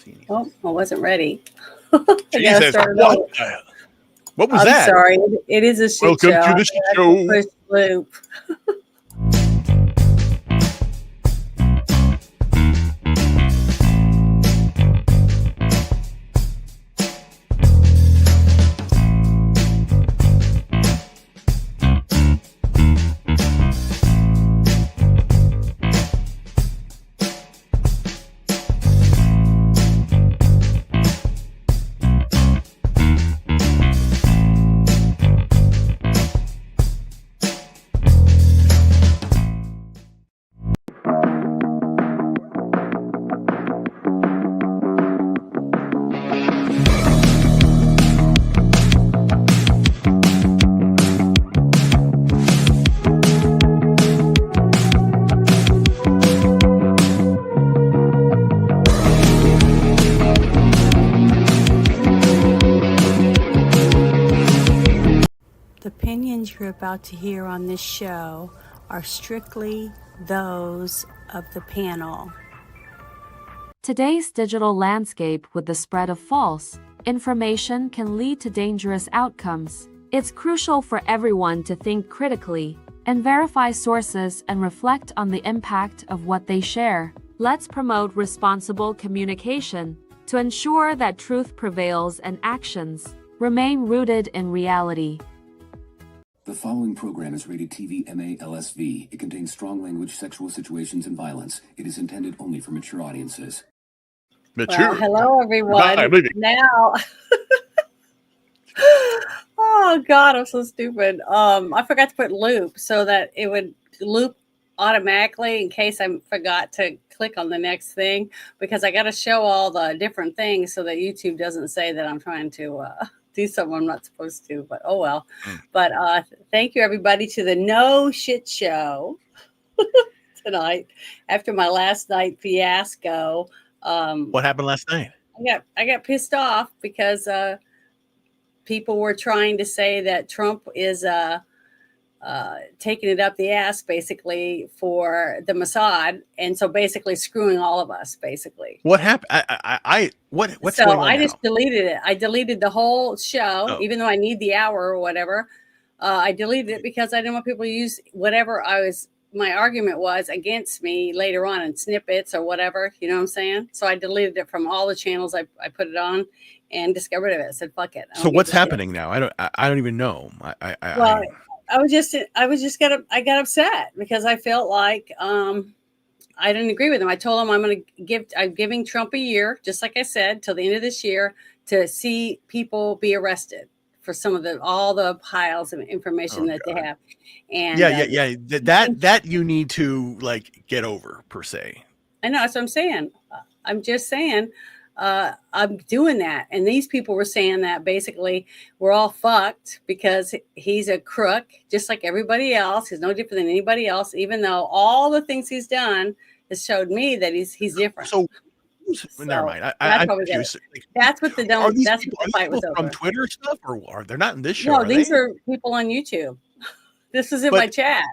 see anything. Oh, I wasn't ready. I gotta Jesus, start it what? over. What was I'm that? sorry. It is a shit Welcome show. to I the shit have to show. push loop. The opinions you're about to hear on this show are strictly those of the panel. Today's digital landscape with the spread of false information can lead to dangerous outcomes. It's crucial for everyone to think critically and verify sources and reflect on the impact of what they share. Let's promote responsible communication to ensure that truth prevails and actions remain rooted in reality. The following program is rated TV MA LSV. It contains strong language, sexual situations, and violence. It is intended only for mature audiences. Mature. Well, hello everyone. I'm leaving. Now, oh God, I'm so stupid. I forgot to put loop so that it would loop automatically in case I forgot to click on the next thing, because I got to show all the different things so that YouTube doesn't say that I'm trying to do something I'm not supposed to. But oh well. But thank you everybody to the No Shit Show tonight after my last night fiasco. What happened last night? I got pissed off because people were trying to say that Trump is taking it up the ass basically for the Mossad, and so basically screwing all of us basically. What happened? What's going on I now? just deleted it. I deleted the whole show, even though I need the hour or whatever. I deleted it because I didn't want people to use whatever my argument was against me later on in snippets or whatever, you know what I'm saying? So I deleted it from all the channels I put it on and just got rid of it. I said, fuck it. So what's happening now? I don't even know. I got upset because I felt like I didn't agree with him. I told him I'm giving Trump a year, just like I said, till the end of this year to see people be arrested for some of all the piles of information that they have. And that you need to like get over per se. I know, that's what I'm saying. I'm just saying I'm doing that. And these people were saying that basically we're all fucked because he's a crook, just like everybody else. He's no different than anybody else, even though all the things he's done has showed me that he's different. So never mind. I'm confused. That's what that's what the fight was over. From Twitter stuff, or are they not in this show? No, these are people on YouTube. This is in my chat.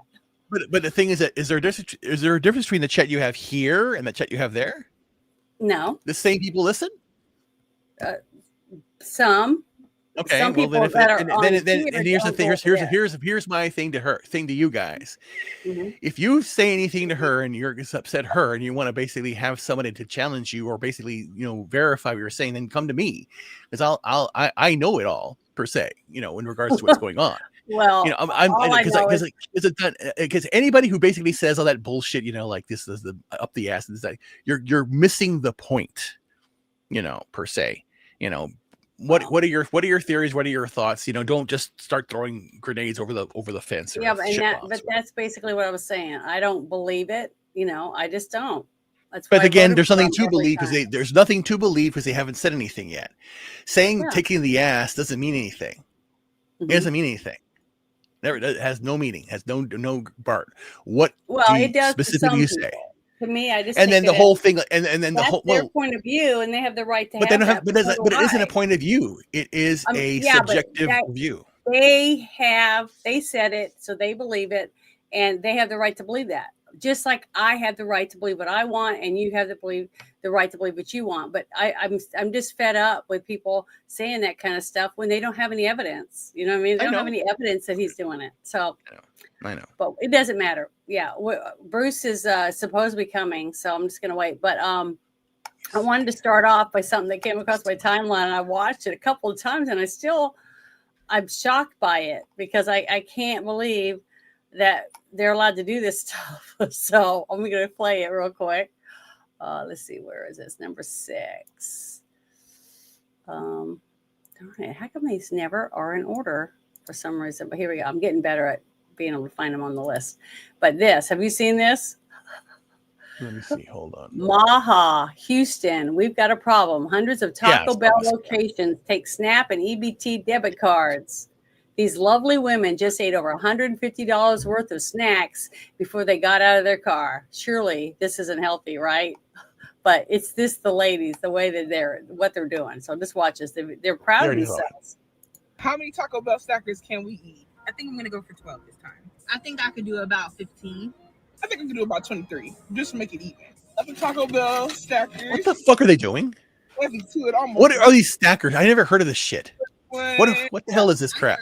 But the thing is that is there a difference between the chat you have here and the chat you have there? No. The same people listen? Some. Okay. Some well, then here's the thing. Here's my thing to you guys. Mm-hmm. If you say anything to her and you're upset her and you want to basically have somebody to challenge you or basically verify what you're saying, then come to me because I know it all per se. In regards to what's going on. Well, because anybody who basically says all that bullshit, like this is the up the ass and that you're missing the point, per se. What are your theories? What are your thoughts? Don't just start throwing grenades over the fence. Yeah, but that's basically what I was saying. I don't believe it. I just don't. But again, there's nothing to believe there's nothing to believe because they haven't said anything yet. Saying taking the ass doesn't mean anything. Mm-hmm. It doesn't mean anything. It has no meaning. Has no Bart. What it does specifically you say? To me, I just and then the whole thing, and then the whole their point of view, and they have the right to. But it isn't a point of view. It is a subjective view. They said it, so they believe it, and they have the right to believe that. Just like I have the right to believe what I want, and you have to believe the right to believe what you want. But I'm just fed up with people saying that kind of stuff when they don't have any evidence. You know what I mean? They don't have any evidence that he's doing it. So I know. But it doesn't matter. Yeah, Bruce is supposed to be coming, so I'm just gonna wait. But I wanted to start off by something that came across my timeline, and I watched it a couple of times, and I'm shocked by it because I can't believe that they're allowed to do this stuff. So I'm going to play it real quick. Let's see, where is this? Number 6. Darn it, how come these never are in order for some reason? But here we go. I'm getting better at being able to find them on the list. But this, have you seen this? Let me see. Hold on. Maha, Houston, we've got a problem. Hundreds of Taco Bell locations take SNAP and EBT debit cards. These lovely women just ate over $150 worth of snacks before they got out of their car. Surely this isn't healthy, right? But it's the ladies, the way that what they're doing. So just watch this. They're proud of themselves. How many Taco Bell stackers can we eat? I think I'm going to go for 12 this time. I think I could do about 15. I think I can do about 23, just to make it even. Up a Taco Bell stackers. What the fuck are they doing? What are these stackers? I never heard of this shit. What the hell is this crap?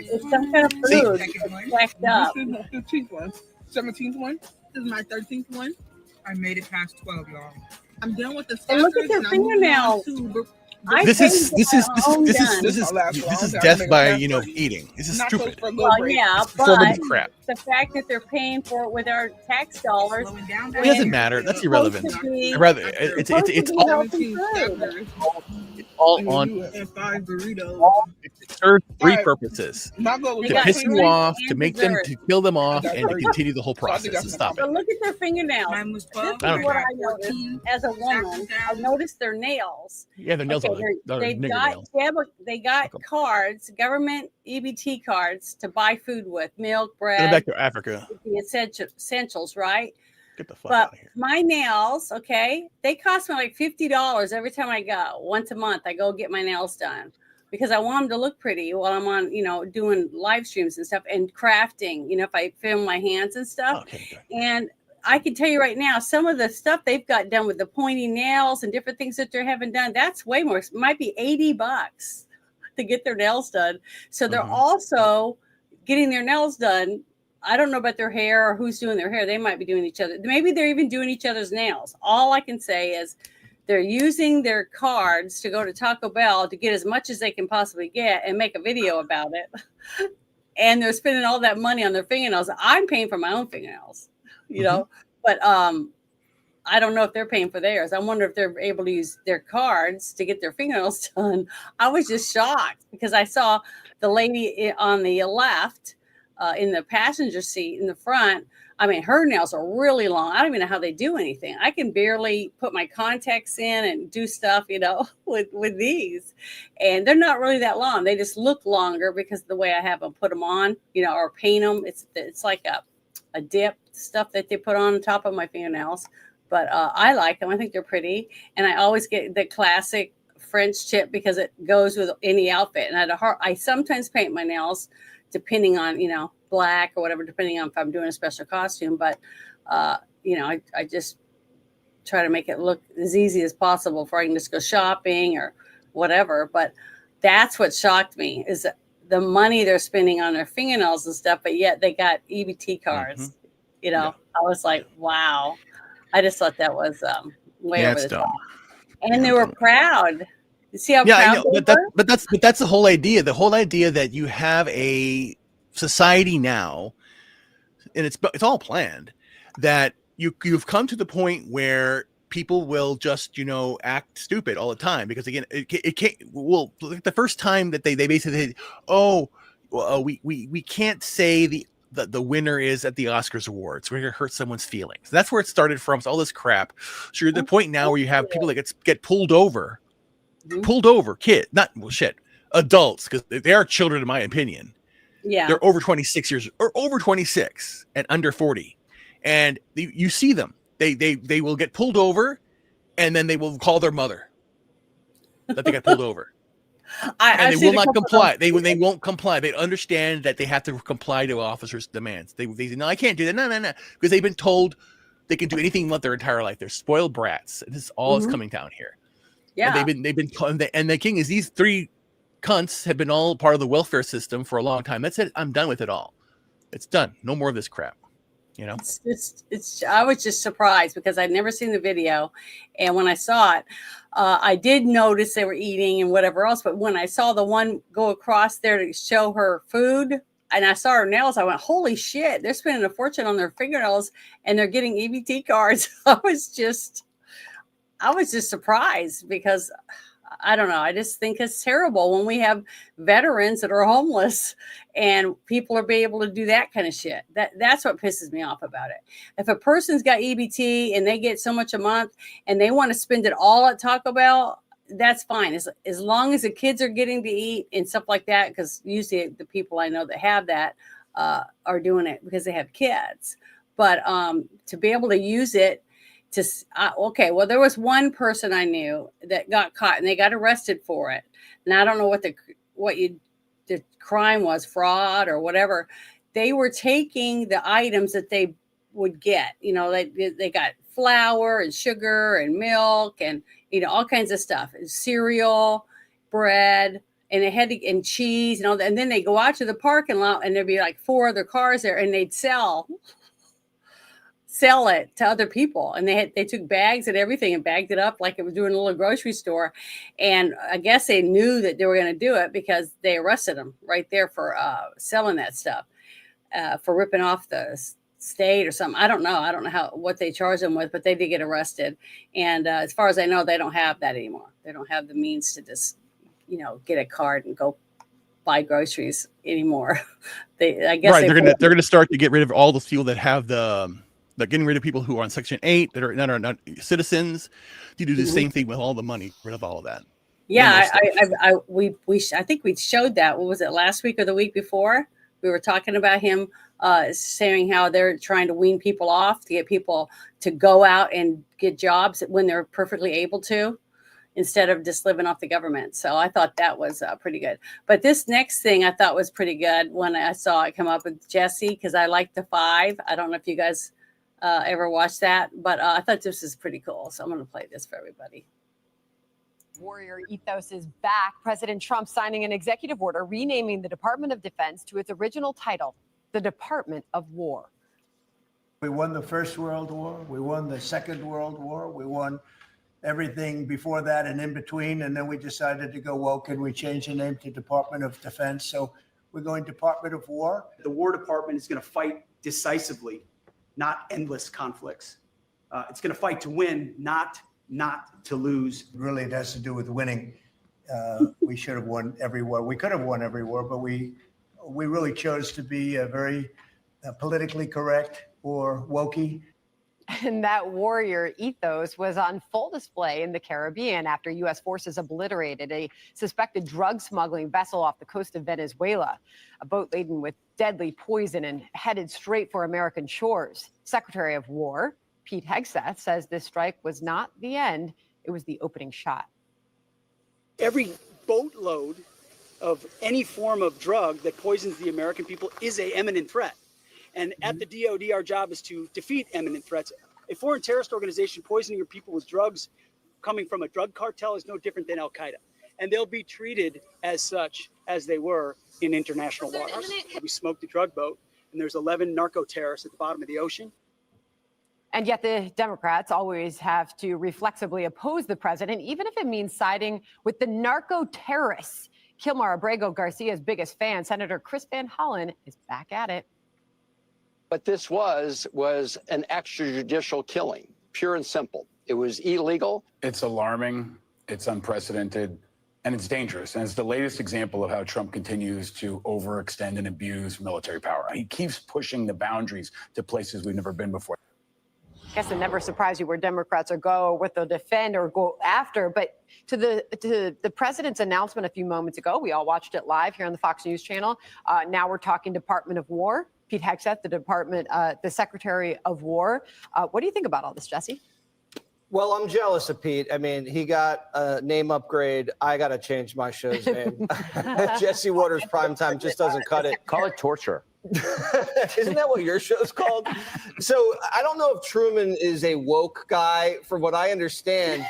It's some kind of food stacked up. This is the 15th one. 17th one. This is my 13th one. I made it past 12, y'all. I'm done with the stackers. And look at their fingernails. This is death by eating. This is stupid. Well, yeah, but crap. The fact that they're paying for it with our tax dollars, it doesn't matter. That's irrelevant. It's all on. It serves 3 purposes: to piss you off, to make them, to kill them off, and to continue the whole process. To stop it. But look at their fingernails. This is what I noticed as a woman. I noticed their nails. Yeah, their nails They got cards, government EBT cards to buy food with, milk, bread. Go back to Africa. The essentials, right? Get the fuck out of here. My nails, okay, they cost me like $50 every time I go. Once a month, I go get my nails done because I want them to look pretty while I'm on, doing live streams and stuff and crafting. If I film my hands and stuff. Okay. And I can tell you right now, some of the stuff they've got done with the pointy nails and different things that they're having done, that's way more. It might be $80 to get their nails done. So they're also getting their nails done. I don't know about their hair or who's doing their hair. They might be doing each other. Maybe they're even doing each other's nails. All I can say is they're using their cards to go to Taco Bell to get as much as they can possibly get and make a video about it. And they're spending all that money on their fingernails. I'm paying for my own fingernails, but I don't know if they're paying for theirs. I wonder if they're able to use their cards to get their fingernails done. I was just shocked because I saw the lady on the left in the passenger seat in the front. I mean, her nails are really long. I don't even know how they do anything. I can barely put my contacts in and do stuff, with these. And they're not really that long. They just look longer because of the way I have them put them on, or paint them. It's like a dip stuff that they put on top of my fingernails. But I like them. I think they're pretty. And I always get the classic French tip because it goes with any outfit. And I sometimes paint my nails depending on, black or whatever, depending on if I'm doing a special costume. But, I just try to make it look as easy as possible before I can just go shopping or whatever. But that's what shocked me is the money they're spending on their fingernails and stuff, but yet they got EBT cards. I was like, wow. I just thought that was way over the top. And they were proud. You see how proud they were? But that's the whole idea. The whole idea that you have a society now, and it's all planned, that you've come to the point where people will just act stupid all the time because again it can't. Well, the first time that they basically said, we can't say the winner is at the Oscars awards. We're gonna hurt someone's feelings. That's where it started from. It's all this crap. So you're at the point now where you have people that get pulled over, adults, because they are children in my opinion. Yeah, they're over 26 years or over 26 and under 40, and you see them. They will get pulled over, and then they will call their mother that they got pulled over. And they will not comply. They won't comply. They understand that they have to comply to officers' demands. They say, no, I can't do that. No, because they've been told they can do anything with their entire life. They're spoiled brats. This is all is coming down here. Yeah. And they've been, and the king is these three cunts have been all part of the welfare system for a long time. That's it. I'm done with it all. It's done. No more of this crap. You know, it's I was just surprised because I'd never seen the video. And when I saw it, I did notice they were eating and whatever else. But when I saw the one go across there to show her food and I saw her nails, I went, holy shit, they're spending a fortune on their fingernails and they're getting EBT cards. I was just surprised because I don't know. I just think it's terrible when we have veterans that are homeless and people are being able to do that kind of shit. That's what pisses me off about it. If a person's got EBT and they get so much a month and they want to spend it all at Taco Bell, that's fine. As long as the kids are getting to eat and stuff like that, because usually the people I know that have that are doing it because they have kids. But to be able to use it, okay, well, there was one person I knew that got caught and they got arrested for it. And I don't know what the crime was, fraud or whatever. They were taking the items that they would get. You know, they got flour and sugar and milk and, you know, all kinds of stuff, cereal, bread, and they had and cheese and all that. And then they go out to the parking lot and there'd be like 4 other cars there and they'd sell it to other people. And they took bags and everything and bagged it up like it was doing a little grocery store. And I guess they knew that they were going to do it because they arrested them right there for selling that stuff, for ripping off the state or something. I don't know what they charged them with, but they did get arrested. And as far as I know, they don't have that anymore. They don't have the means to just, you know, get a card and go buy groceries anymore. I guess right. They're gonna start to get rid of all those people that have they're getting rid of people who are on Section 8 that are not citizens. You do the same thing with all the money, rid of all of that. Yeah, I think we showed that. What was it, last week or the week before? We were talking about him saying how they're trying to wean people off to get people to go out and get jobs when they're perfectly able to, instead of just living off the government. So I thought that was pretty good. But this next thing I thought was pretty good when I saw it come up with Jesse, because I like the 5. I don't know if you guys ever watched that, but I thought this was pretty cool. So I'm going to play this for everybody. Warrior ethos is back. President Trump signing an executive order renaming the Department of Defense to its original title, the Department of War. We won the First World War. We won the Second World War. We won everything before that and in between. And then we decided to go woke and we changed the name to Department of Defense. So we're going Department of War. The War Department is going to fight decisively, not endless conflicts. It's going to fight to win, not to lose. Really, it has to do with winning. We should have won every war. We could have won every war, but we really chose to be very politically correct or wokey. And that warrior ethos was on full display in the Caribbean after U.S. forces obliterated a suspected drug smuggling vessel off the coast of Venezuela, a boat laden with deadly poison and headed straight for American shores. Secretary of War Pete Hegseth says this strike was not the end, it was the opening shot. Every boatload of any form of drug that poisons the American people is an imminent threat. And at the DOD, our job is to defeat imminent threats. A foreign terrorist organization poisoning your people with drugs coming from a drug cartel is no different than Al Qaeda. And they'll be treated as such as they were in international waters. We smoked a drug boat, and there's 11 narco terrorists at the bottom of the ocean. And yet the Democrats always have to reflexively oppose the president, even if it means siding with the narco terrorists. Kilmar Abrego Garcia's biggest fan, Senator Chris Van Hollen, is back at it. What this was an extrajudicial killing, pure and simple. It was illegal. It's alarming, it's unprecedented, and it's dangerous. And it's the latest example of how Trump continues to overextend and abuse military power. He keeps pushing the boundaries to places we've never been before. I guess it never surprised you where Democrats are go, what they'll defend or go after. But to the president's announcement a few moments ago, we all watched it live here on the Fox News channel. Now we're talking Department of War. Pete Hegseth, the Secretary of War. What do you think about all this, Jesse? Well, I'm jealous of Pete. I mean, he got a name upgrade. I got to change my show's name. Jesse Watters Primetime just doesn't cut it. Call it torture. Isn't that what your show's called? So I don't know if Truman is a woke guy. From what I understand,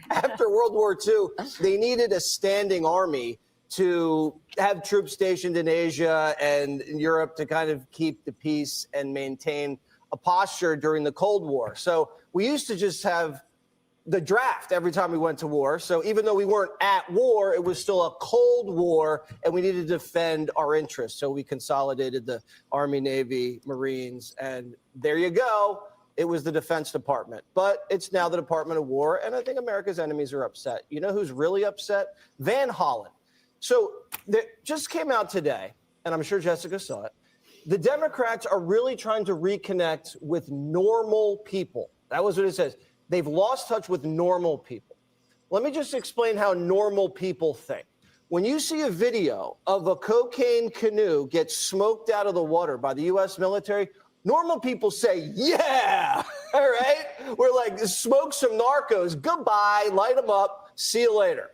after World War II, they needed a standing army to have troops stationed in Asia and in Europe to kind of keep the peace and maintain a posture during the Cold War. So we used to just have the draft every time we went to war. So even though we weren't at war, it was still a Cold War, and we needed to defend our interests. So we consolidated the Army, Navy, Marines, and there you go. It was the Defense Department. But it's now the Department of War, and I think America's enemies are upset. You know who's really upset? Van Hollen. So that just came out today, and I'm sure Jessica saw it. The Democrats are really trying to reconnect with normal people. That was what it says. They've lost touch with normal people. Let me just explain how normal people think. When you see a video of a cocaine canoe get smoked out of the water by the U.S. military, normal people say, yeah, all right? We're like, smoke some narcos, goodbye, light them up, see you later.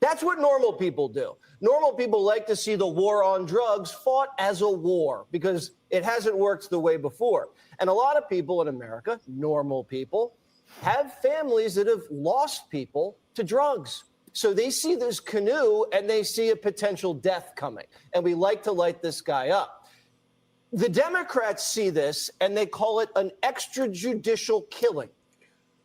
That's what normal people do. Normal people like to see the war on drugs fought as a war because it hasn't worked the way before. And a lot of people in America, normal people, have families that have lost people to drugs. So they see this canoe and they see a potential death coming. And we like to light this guy up. The Democrats see this and they call it an extrajudicial killing.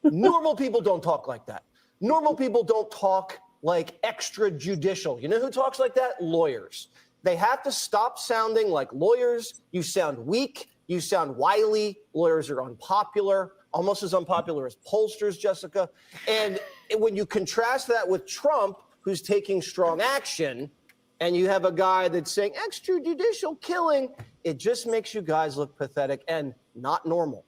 Normal people don't talk like that. Normal people don't talk like extrajudicial. You know who talks like that? Lawyers. They have to stop sounding like lawyers. You sound weak. You sound wily. Lawyers are unpopular. Almost as unpopular as pollsters, Jessica. And when you contrast that with Trump, who's taking strong action, and you have a guy that's saying extrajudicial killing, it just makes you guys look pathetic and not normal.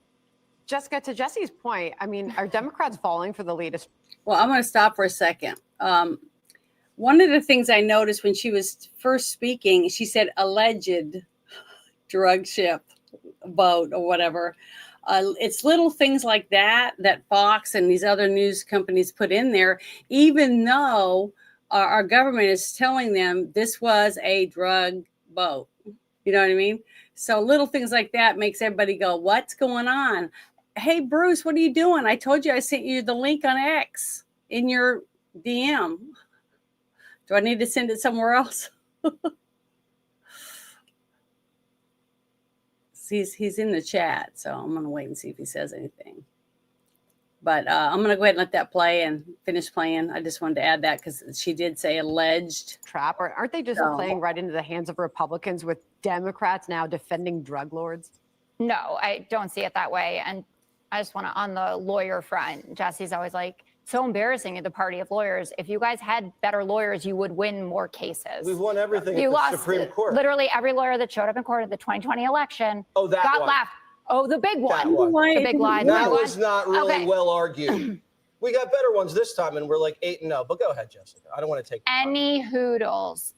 Jessica, to Jesse's point, I mean, are Democrats falling for the latest? Well, I'm going to stop for a second. One of the things I noticed when she was first speaking, she said alleged drug ship boat or whatever. It's little things like that Fox and these other news companies put in there, even though our government is telling them this was a drug boat. You know what I mean? So little things like that makes everybody go, what's going on? Hey, Bruce, what are you doing? I told you I sent you the link on X in your DM. Do I need to send it somewhere else? He's in the chat, so I'm going to wait and see if he says anything. But I'm going to go ahead and let that play and finish playing. I just wanted to add that because she did say alleged trap. Or aren't they just playing right into the hands of Republicans with Democrats now defending drug lords? No, I don't see it that way. And I just want to, on the lawyer front, Jesse's always like, so embarrassing at the party of lawyers. If you guys had better lawyers, you would win more cases. We've won everything you at the lost Supreme Court. Literally every lawyer that showed up in court at the 2020 election that got one. left. Oh, the big one. That one. The big lie. That was not really Okay. well argued. We got better ones this time, and we're like 8-0. But go ahead, Jessica. I don't want to take Any hoodles.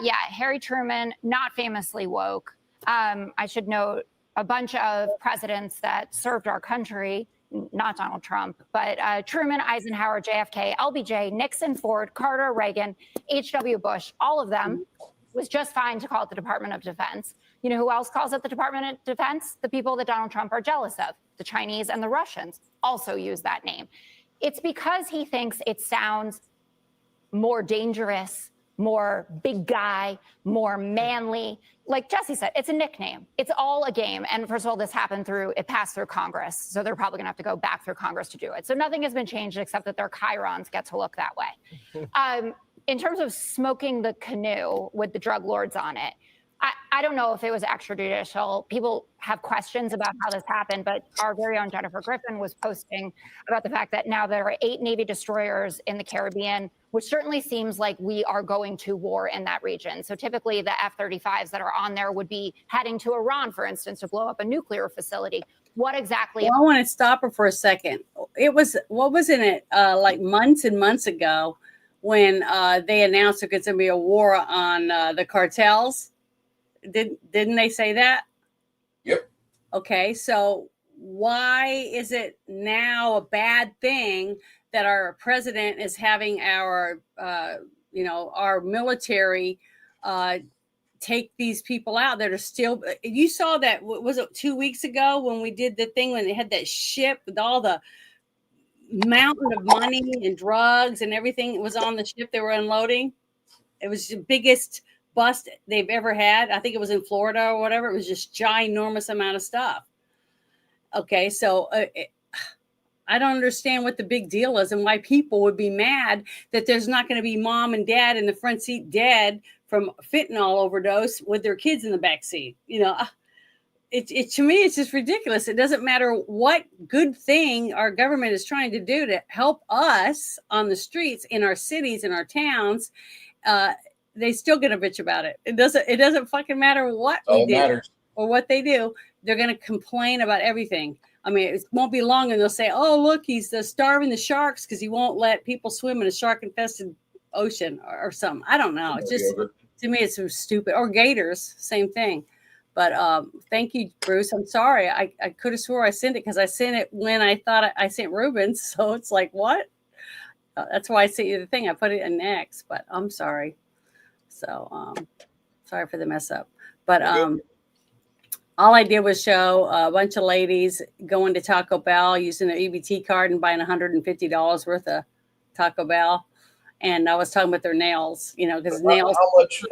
Yeah, Harry Truman, not famously woke. I should note a bunch of presidents that served our country, not Donald Trump, but Truman, Eisenhower, JFK, LBJ, Nixon, Ford, Carter, Reagan, H.W. Bush, all of them was just fine to call it the Department of Defense. You know who else calls it the Department of Defense? The people that Donald Trump are jealous of. The Chinese and the Russians also use that name. It's because he thinks it sounds more dangerous, more big guy, more manly. Like Jesse said, it's a nickname. It's all a game. And first of all, it passed through Congress. So they're probably gonna have to go back through Congress to do it. So nothing has been changed except that their chyrons get to look that way. In terms of smoking the canoe with the drug lords on it, I don't know if it was extrajudicial. People have questions about how this happened, but our very own Jennifer Griffin was posting about the fact that now there are 8 Navy destroyers in the Caribbean, which certainly seems like we are going to war in that region. So typically the F-35s that are on there would be heading to Iran, for instance, to blow up a nuclear facility. What exactly? Well, I want to stop her for a second. It was, what was in it, like months and months ago when they announced there was going to be a war on the cartels. Didn't they say that? Yep. Okay, so why is it now a bad thing that our president is having our, our military take these people out that are still. You saw that, was it 2 weeks ago when we did the thing when they had that ship with all the mountain of money and drugs and everything was on the ship they were unloading? It was the biggest bust they've ever had. I think it was in Florida or whatever. It was just ginormous amount of stuff. Okay, so I don't understand what the big deal is and why people would be mad that there's not going to be mom and dad in the front seat dead from fentanyl overdose with their kids in the back seat. You know, it to me, it's just ridiculous. It doesn't matter what good thing our government is trying to do to help us on the streets in our cities and our towns. They still get a bitch about it. It doesn't fucking matter what we do or what they do. They're going to complain about everything. I mean, it won't be long and they'll say, oh, look, he's starving the sharks because he won't let people swim in a shark-infested ocean or something. I don't know. It's just, to me, it's so stupid. Or gators, same thing. But thank you, Bruce. I'm sorry. I could have swore I sent it because I sent it when I thought I sent Ruben's. So it's like, what? That's why I sent you the thing. I put it in X, but I'm sorry. So sorry for the mess up. But all I did was show a bunch of ladies going to Taco Bell using their EBT card and buying $150 worth of Taco Bell. And I was talking about their nails, you know, because nails.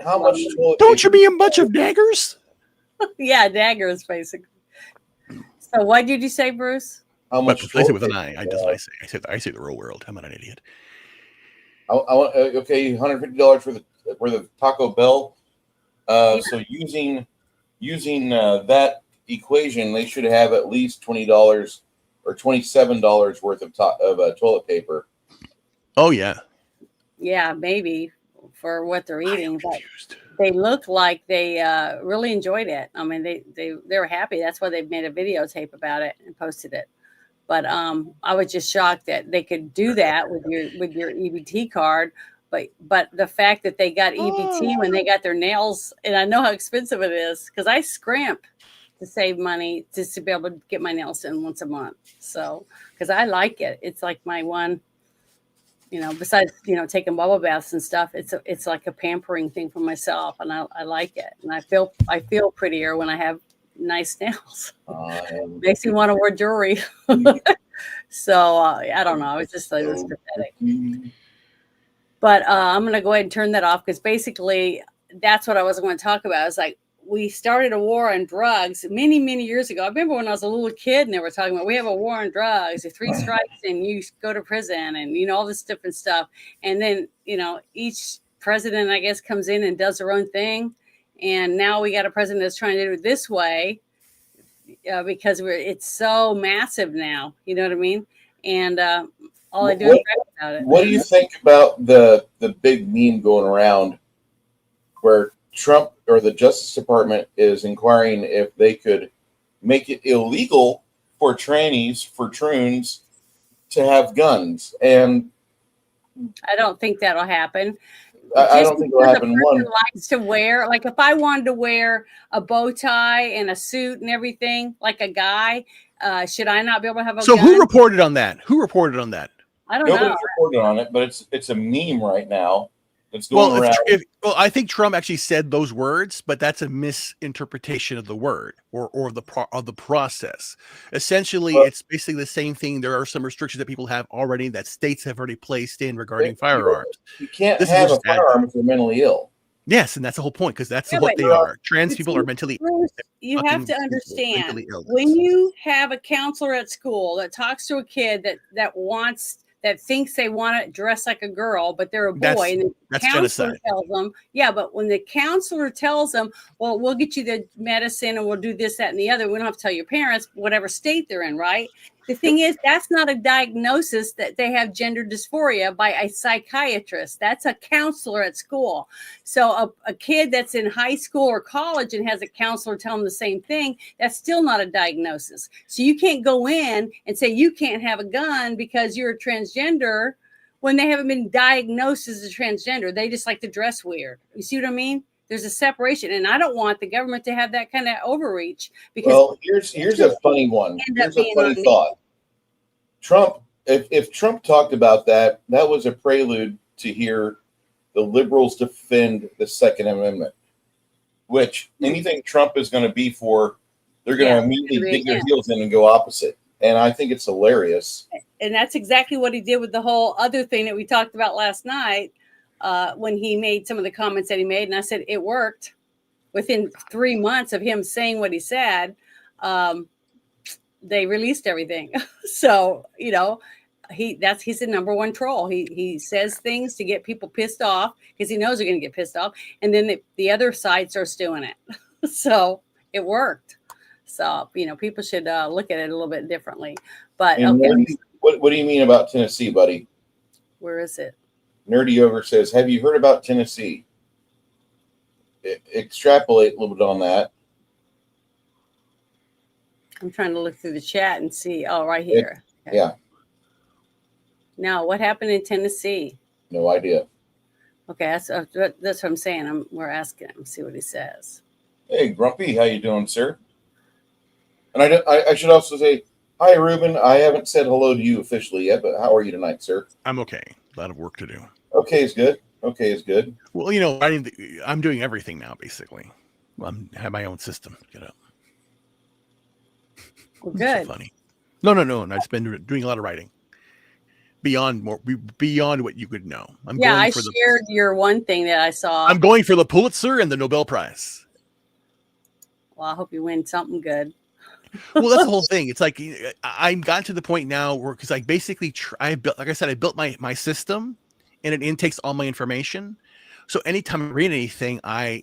How much? Don't you mean a bunch of daggers? Yeah, daggers, basically. So what did you say, Bruce? How much? I say with an I. I say the real world. I'm not an idiot. I want okay, $150 for the Taco Bell. So using that equation, they should have at least $20 or $27 worth of toilet paper. Oh yeah. Yeah, maybe for what they're eating, but they look like they really enjoyed it. I mean, they were happy. That's why they made a videotape about it and posted it. But I was just shocked that they could do that with your EBT card. But the fact that they got EBT when they got their nails, and I know how expensive it is because I scrimp to save money just to be able to get my nails done once a month. So because I like it, it's like my one. You know, besides, you know, taking bubble baths and stuff, it's like a pampering thing for myself, and I like it, and I feel prettier when I have nice nails. Makes me want to wear jewelry. So I don't know. It's just like, it was pathetic. But I'm gonna go ahead and turn that off because basically that's what I was going to talk about. It's like we started a war on drugs many, many years ago. I remember when I was a little kid and they were talking about we have a war on drugs, 3 strikes and you go to prison and, you know, all this different stuff. And then, you know, each president, I guess, comes in and does their own thing. And now we got a president that's trying to do it this way because it's so massive now. You know what I mean? And all I do is write about it. What do you think about the big meme going around where Trump or the Justice Department is inquiring if they could make it illegal for trannies, for troons, to have guns? And I don't think that'll happen. I don't think it'll happen. One likes to wear, like if I wanted to wear a bow tie and a suit and everything like a guy, should I not be able to have a So gun? who reported on that? I don't know. Nobody's reported on it, but it's a meme right now. It's going around. I think Trump actually said those words, but that's a misinterpretation of the word or the process. Essentially, it's basically the same thing. There are some restrictions that people have already that states have already placed in regarding firearms. You can't have a firearm if you're mentally ill. Yes, and that's the whole point because that's what they are. Trans people are mentally ill. You have to understand when you have a counselor at school that talks to a kid that thinks they want to dress like a girl, but they're a boy. And the counselor tells them, yeah, but when the counselor tells them, well, we'll get you the medicine and we'll do this, that, and the other. We don't have to tell your parents, whatever state they're in, right? The thing is, that's not a diagnosis that they have gender dysphoria by a psychiatrist. That's a counselor at school. So a kid that's in high school or college and has a counselor tell them the same thing, that's still not a diagnosis. So you can't go in and say you can't have a gun because you're a transgender when they haven't been diagnosed as a transgender. They just like to dress weird. You see what I mean? There's a separation, and I don't want the government to have that kind of overreach. Because well, here's a funny one. Here's a funny thought. Trump, if Trump talked about that was a prelude to hear the liberals defend the Second Amendment. which anything Trump is going to be for, they're going to immediately it's gonna be dig their against. heels in and go opposite. And I think it's hilarious. And that's exactly what he did with the whole other thing that we talked about last night when he made some of the comments that he made. And I said it worked. Within 3 months of him saying what he said, they released everything. So, you know, he's the number one troll. He says things to get people pissed off because he knows they're going to get pissed off. And then the other side starts doing it. So it worked. So, you know, people should look at it a little bit differently. But And okay, Nerdy, what do you mean about Tennessee, buddy? where is it? Nerdy Ogre says, have you heard about Tennessee? Extrapolate a little bit on that. I'm trying to look through the chat and see. Oh, right here. Okay. Yeah, Now, what happened in Tennessee? no idea. Okay, that's what I'm saying. We're asking him, see what he says. Hey, Grumpy, how you doing, sir? And I should also say, hi, Ruben. I haven't said hello to you officially yet, but how are you tonight, sir? I'm okay. A lot of work to do. Okay is good. Okay is good. Well, you know, I'm doing everything now, basically. I have my own system. Get up. Well, So good. funny. No. I've been doing a lot of writing. Beyond what you could know. Yeah, I shared your one thing that I saw. I'm going for the Pulitzer and the Nobel Prize. Well, I hope you win something good. Well, that's the whole thing. It's like I've gotten to the point now where, because I basically I built my system, and it intakes all my information. So anytime I read anything, I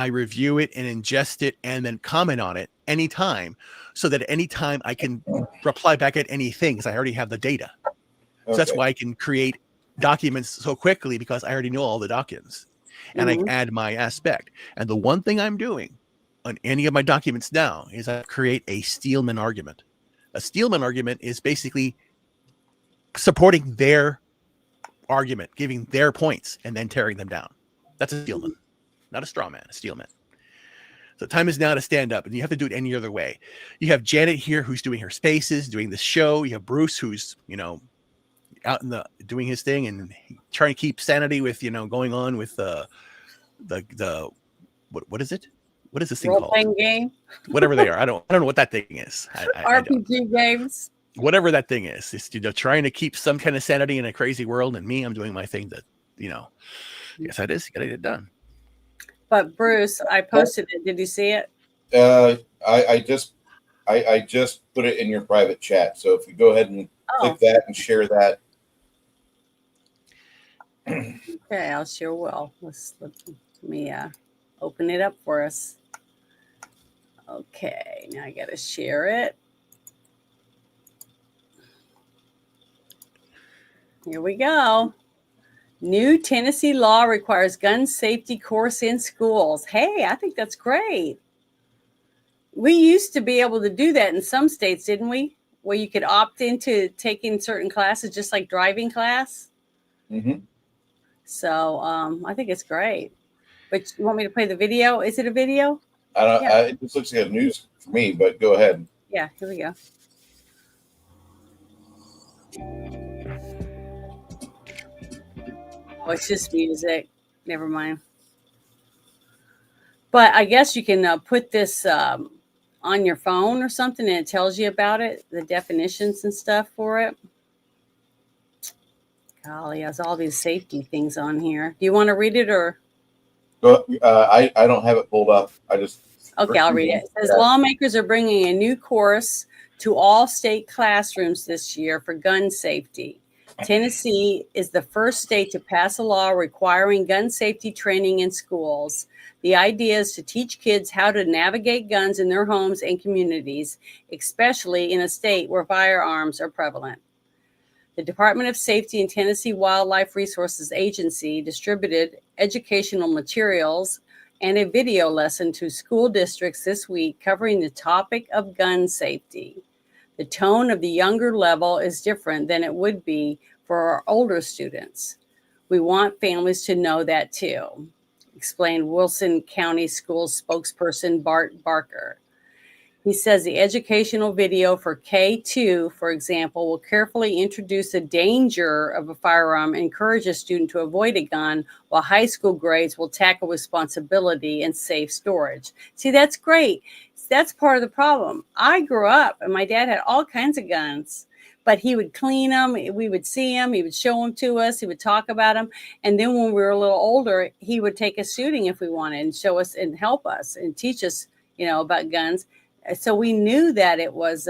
review it and ingest it and then comment on it anytime, so that anytime I can reply back at anything because I already have the data. So that's Okay. why I can create documents so quickly, because I already know all the documents, and I add my aspect. And the one thing I'm doing on any of my documents now is I create a Steelman argument. A Steelman argument is basically supporting their argument, giving their points, and then tearing them down. That's a Steelman, not a straw man, a Steelman. The time is now to stand up, and you have to do it any other way. You have Janet here, who's doing her spaces, doing the show. You have Bruce, who's, you know, out in the doing his thing and trying to keep sanity with, you know, going on with the what is it? What is this thing called? Role-playing game, Whatever they are. I don't know what that thing is. I don't. RPG games. Whatever that thing is. It's, you know, trying to keep some kind of sanity in a crazy world, and me, I'm doing my thing that, you know, yes, that is, you gotta get it done. But Bruce, I posted it. Did you see it? I just put it in your private chat. So if you go ahead and click that and share that. Okay, I'll sure will. Let me open it up for us. Okay, now I got to share it. Here we go. New Tennessee law requires gun safety course in schools. Hey, I think that's great. We used to be able to do that in some states, didn't we? Where you could opt into taking certain classes, just like driving class. Mm-hmm. So I think it's great. But you want me to play the video? Is it a video? I don't. Yeah. It just looks like news for me, but go ahead. Yeah, here we go. Oh, it's just music. Never mind. But I guess you can put this on your phone or something, and it tells you about it, the definitions and stuff for it. Golly, has all these safety things on here. Do you want to read it or? Go. I don't have it pulled up. I just. Okay, I'll read it. It says lawmakers are bringing a new course to all state classrooms this year for gun safety. Tennessee is the first state to pass a law requiring gun safety training in schools. The idea is to teach kids how to navigate guns in their homes and communities, especially in a state where firearms are prevalent. The Department of Safety and Tennessee Wildlife Resources Agency distributed educational materials and a video lesson to school districts this week covering the topic of gun safety. The tone of the younger level is different than it would be for our older students. We want families to know that too, explained Wilson County Schools spokesperson Bart Barker. He says the educational video for K2, for example, will carefully introduce the danger of a firearm and encourage a student to avoid a gun, while high school grades will tackle responsibility and safe storage. See, that's great. That's part of the problem. I grew up and my dad had all kinds of guns, but he would clean them. We would see them. He would show them to us. He would talk about them. And then when we were a little older, he would take us shooting if we wanted and show us and help us and teach us, about guns. So we knew that it was,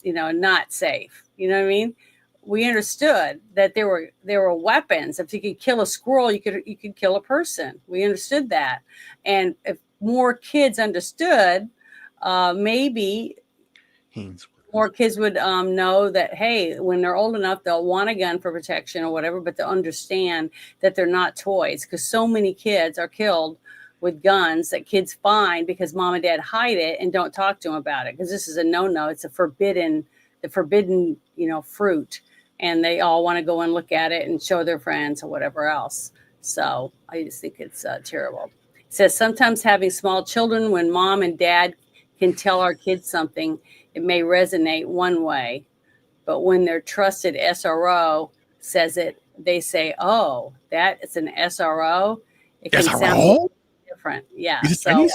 not safe. You know what I mean? We understood that there were weapons. If you could kill a squirrel, you could kill a person. We understood that. And if more kids understood, maybe more kids would know that, hey, when they're old enough, they'll want a gun for protection or whatever, but they'll understand that they're not toys, because so many kids are killed with guns that kids find because mom and dad hide it and don't talk to them about it, because this is a no-no. It's the forbidden, fruit, and they all want to go and look at it and show their friends or whatever else. So I just think it's terrible. It says sometimes having small children, when mom and dad can tell our kids something, it may resonate one way, but when their trusted SRO says it, they say, "Oh, that is an SRO." It can sound different. Yeah. So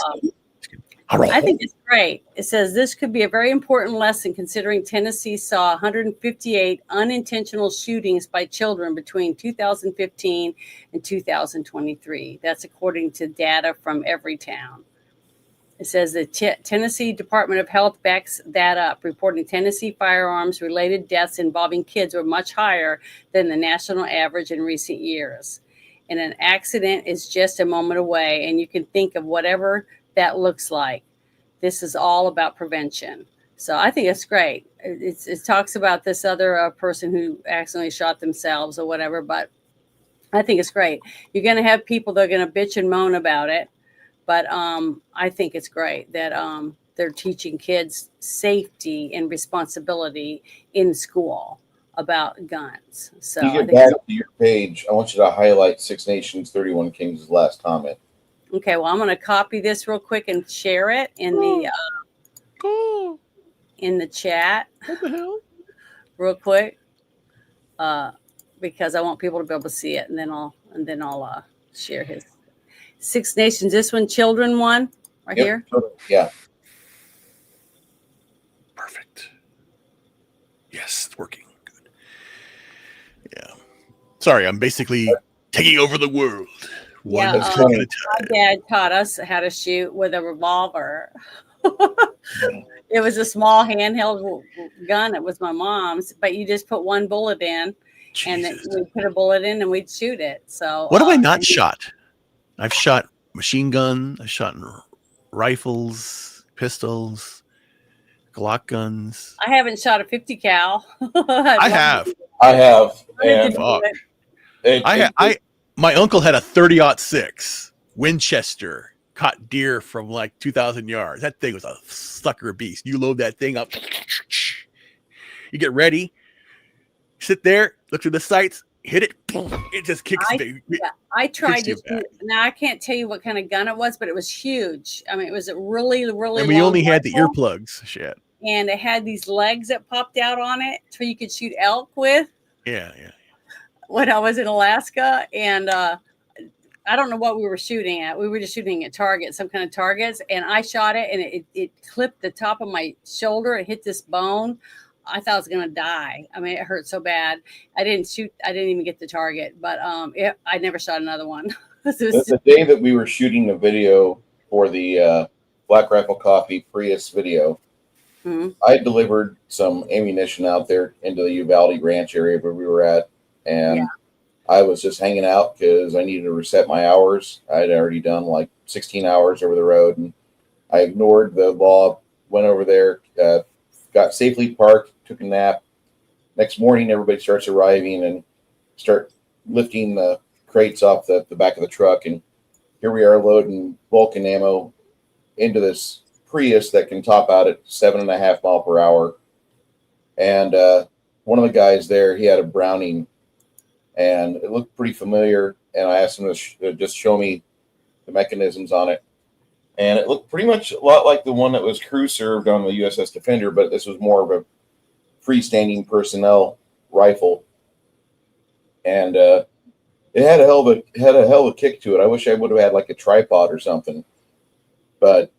I think it's great. It says this could be a very important lesson, considering Tennessee saw 158 unintentional shootings by children between 2015 and 2023. That's according to data from Everytown. It says the Tennessee Department of Health backs that up, reporting Tennessee firearms-related deaths involving kids were much higher than the national average in recent years. And an accident is just a moment away, and you can think of whatever that looks like. This is all about prevention. So I think it's great. It talks about this other person who accidentally shot themselves or whatever, but I think it's great. You're going to have people that are going to bitch and moan about it, but I think it's great that they're teaching kids safety and responsibility in school about guns. So you get back to your page, I want you to highlight 6 Nations 31 Kings' last comment. Okay, well, I'm going to copy this real quick and share it in the chat. What the hell? Real quick, because I want people to be able to see it, and then I'll share his 6 Nations. This one, children one, right here. Yeah. Perfect. Yes, it's working. Good. Yeah. Sorry, I'm basically taking over the world. My dad taught us how to shoot with a revolver. It was a small handheld gun. It was my mom's, but you just put one bullet in, and then we put a bullet in, and we'd shoot it. So what have I not shot? I've shot machine gun. I've shot rifles, pistols, Glock guns. I haven't shot a 50 cal. I have. And my uncle had a 30-06 Winchester, caught deer from like 2,000 yards. That thing was a sucker beast. You load that thing up, you get ready, sit there, look through the sights, hit it, it just kicks. I tried to. Now I can't tell you what kind of gun it was, but it was huge. I mean, it was a really, really. And we only had the earplugs. Shit. And it had these legs that popped out on it, so you could shoot elk with. Yeah. When I was in Alaska, and I don't know what we were shooting at. We were just shooting at targets, some kind of targets, and I shot it, and it clipped the top of my shoulder. It hit this bone. I thought I was going to die. I mean, it hurt so bad. I didn't even get the target, but I never shot another one. The day that we were shooting the video for the Black Rifle Coffee Prius video, I delivered some ammunition out there into the Uvalde Ranch area where we were at. And I was just hanging out because I needed to reset my hours. I had already done like 16 hours over the road, and I ignored the law, went over there, got safely parked, took a nap. Next morning, everybody starts arriving and start lifting the crates off the back of the truck. And here we are loading Vulcan ammo into this Prius that can top out at 7.5 miles per hour. And one of the guys there, he had a Browning, and it looked pretty familiar. And I asked him to just show me the mechanisms on it. and it looked pretty much a lot like the one that was crew served on the USS Defender, but this was more of a freestanding personnel rifle, and it had a hell of a kick to it. I wish I would have had like a tripod or something, but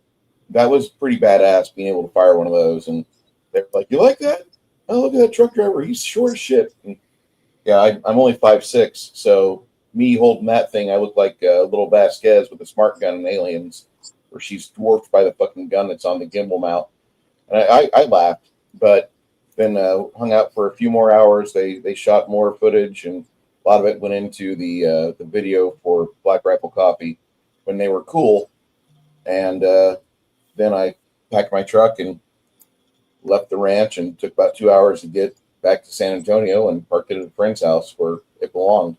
that was pretty badass being able to fire one of those. And they're like, "You like that? Oh, look at that truck driver. He's short as shit." And yeah, I'm only 5'6", so me holding that thing, I look like little Vasquez with a smart gun in Aliens, where she's dwarfed by the fucking gun that's on the gimbal mount. And I laughed, but then hung out for a few more hours. They shot more footage, and a lot of it went into the video for Black Rifle Coffee when they were cool. And then I packed my truck and left the ranch, and took about 2 hours to get back to San Antonio and parked it at a friend's house where it belonged.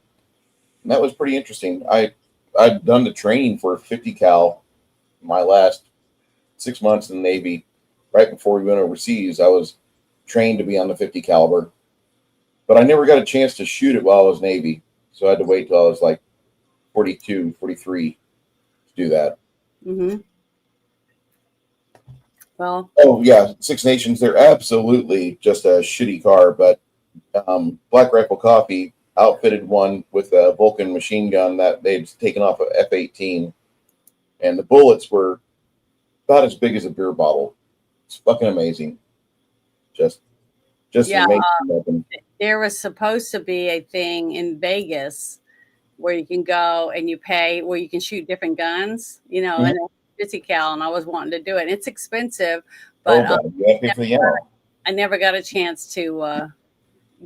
And that was pretty interesting. I'd done the training for 50 cal my last 6 months in the Navy. Right before we went overseas, I was trained to be on the 50 caliber, but I never got a chance to shoot it while I was Navy. So I had to wait till I was like 42, 43 to do that. Mm-hmm. Well, oh yeah, Six Nations, they're absolutely just a shitty car, but Black Rifle Coffee outfitted one with a Vulcan machine gun that they'd taken off of F-18, and the bullets were about as big as a beer bottle. It's fucking amazing. Just yeah, amazing weapon. there was supposed to be a thing in Vegas where you can go and you pay, where you can shoot different guns, you know, and 50 cal, and I was wanting to do it. It's expensive, but I never got a chance to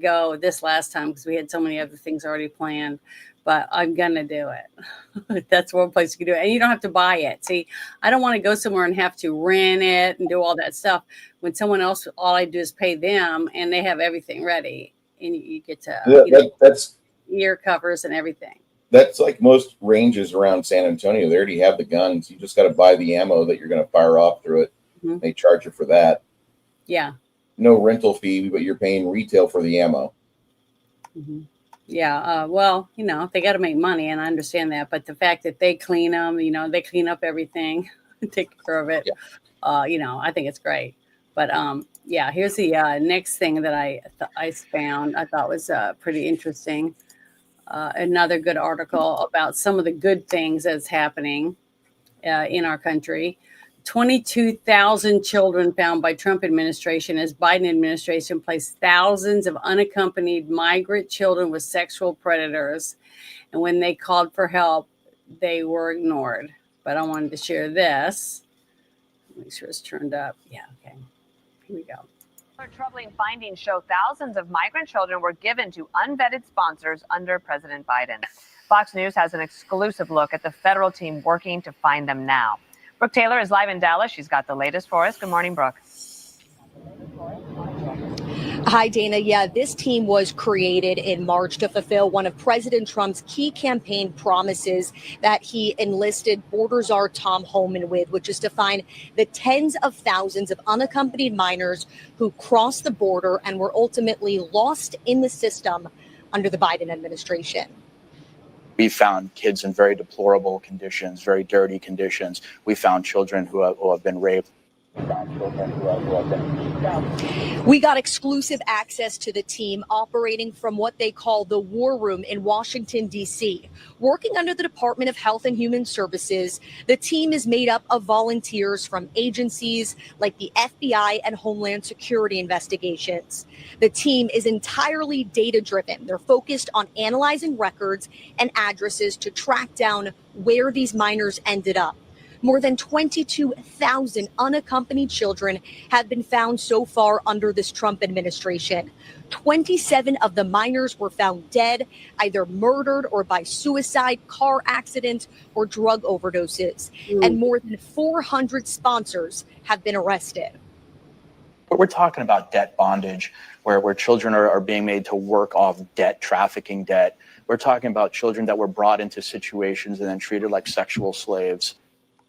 go this last time because we had so many other things already planned. But I'm gonna do it. That's one place you can do it, and you don't have to buy it. See, I don't want to go somewhere and have to rent it and do all that stuff. When someone else, all I do is pay them, and they have everything ready, and you get to that's ear covers and everything. That's like most ranges around San Antonio. They already have the guns. You just got to buy the ammo that you're going to fire off through it. Mm-hmm. They charge you for that. Yeah. No rental fee, but you're paying retail for the ammo. Mm-hmm. Yeah. Well, you know, they got to make money, and I understand that. But the fact that they clean them, you know, they clean up everything, take care of it. Yeah. You know, I think it's great. But yeah, here's the next thing that I found. I thought was pretty interesting. Another good article about some of the good things that's happening in our country. 22,000 children found by Trump administration as Biden administration placed thousands of unaccompanied migrant children with sexual predators. And when they called for help, they were ignored. But I wanted to share this. Make sure it's turned up. Yeah, okay. Here we go. Troubling findings show thousands of migrant children were given to unvetted sponsors under President Biden. Fox News has an exclusive look at the federal team working to find them now. Brooke Taylor is live in Dallas. She's got the latest for us. Good morning, Brooke. Hi, Dana. Yeah, this team was created in March to fulfill one of President Trump's key campaign promises that he enlisted border czar Tom Homan with, which is to find the tens of thousands of unaccompanied minors who crossed the border and were ultimately lost in the system under the Biden administration. We found kids in very deplorable conditions, very dirty conditions. We found children who have been raped. We got exclusive access to the team operating from what they call the War Room in Washington, D.C. Working under the Department of Health and Human Services, the team is made up of volunteers from agencies like the FBI and Homeland Security investigations. The team is entirely data-driven. They're focused on analyzing records and addresses to track down where these minors ended up. More than 22,000 unaccompanied children have been found so far under this Trump administration. 27 of the minors were found dead, either murdered or by suicide, car accidents, or drug overdoses. And more than 400 sponsors have been arrested. We're talking about debt bondage, where children are being made to work off debt, trafficking debt. We're talking about children that were brought into situations and then treated like sexual slaves.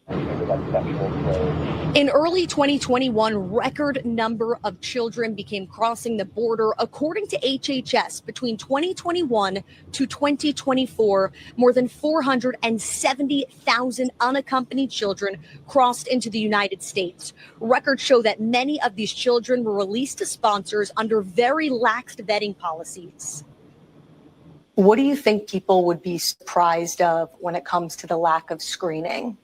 In early 2021, record number of children became crossing the border. According to HHS, between 2021 to 2024, more than 470,000 unaccompanied children crossed into the United States. Records show that many of these children were released to sponsors under very lax vetting policies. What do you think people would be surprised of when it comes to the lack of screening?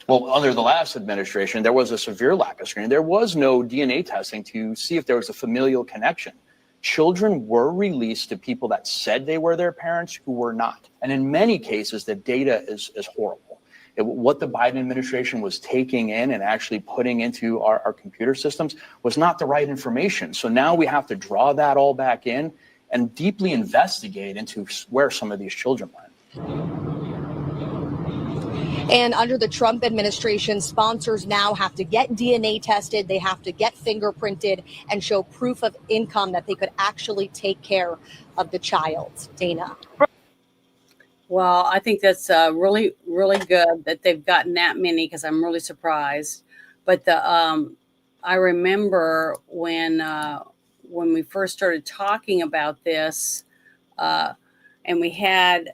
Well, under the last administration, there was a severe lack of screening. There was no DNA testing to see if there was a familial connection. Children were released to people that said they were their parents who were not. And in many cases, the data is horrible. What the Biden administration was taking in and actually putting into our computer systems was not the right information. So now we have to draw that all back in and deeply investigate into where some of these children went. And under the Trump administration, sponsors now have to get DNA tested. They have to get fingerprinted and show proof of income that they could actually take care of the child. Dana. Well, I think that's really, really good that they've gotten that many, because I'm really surprised. But I remember when we first started talking about this, and we had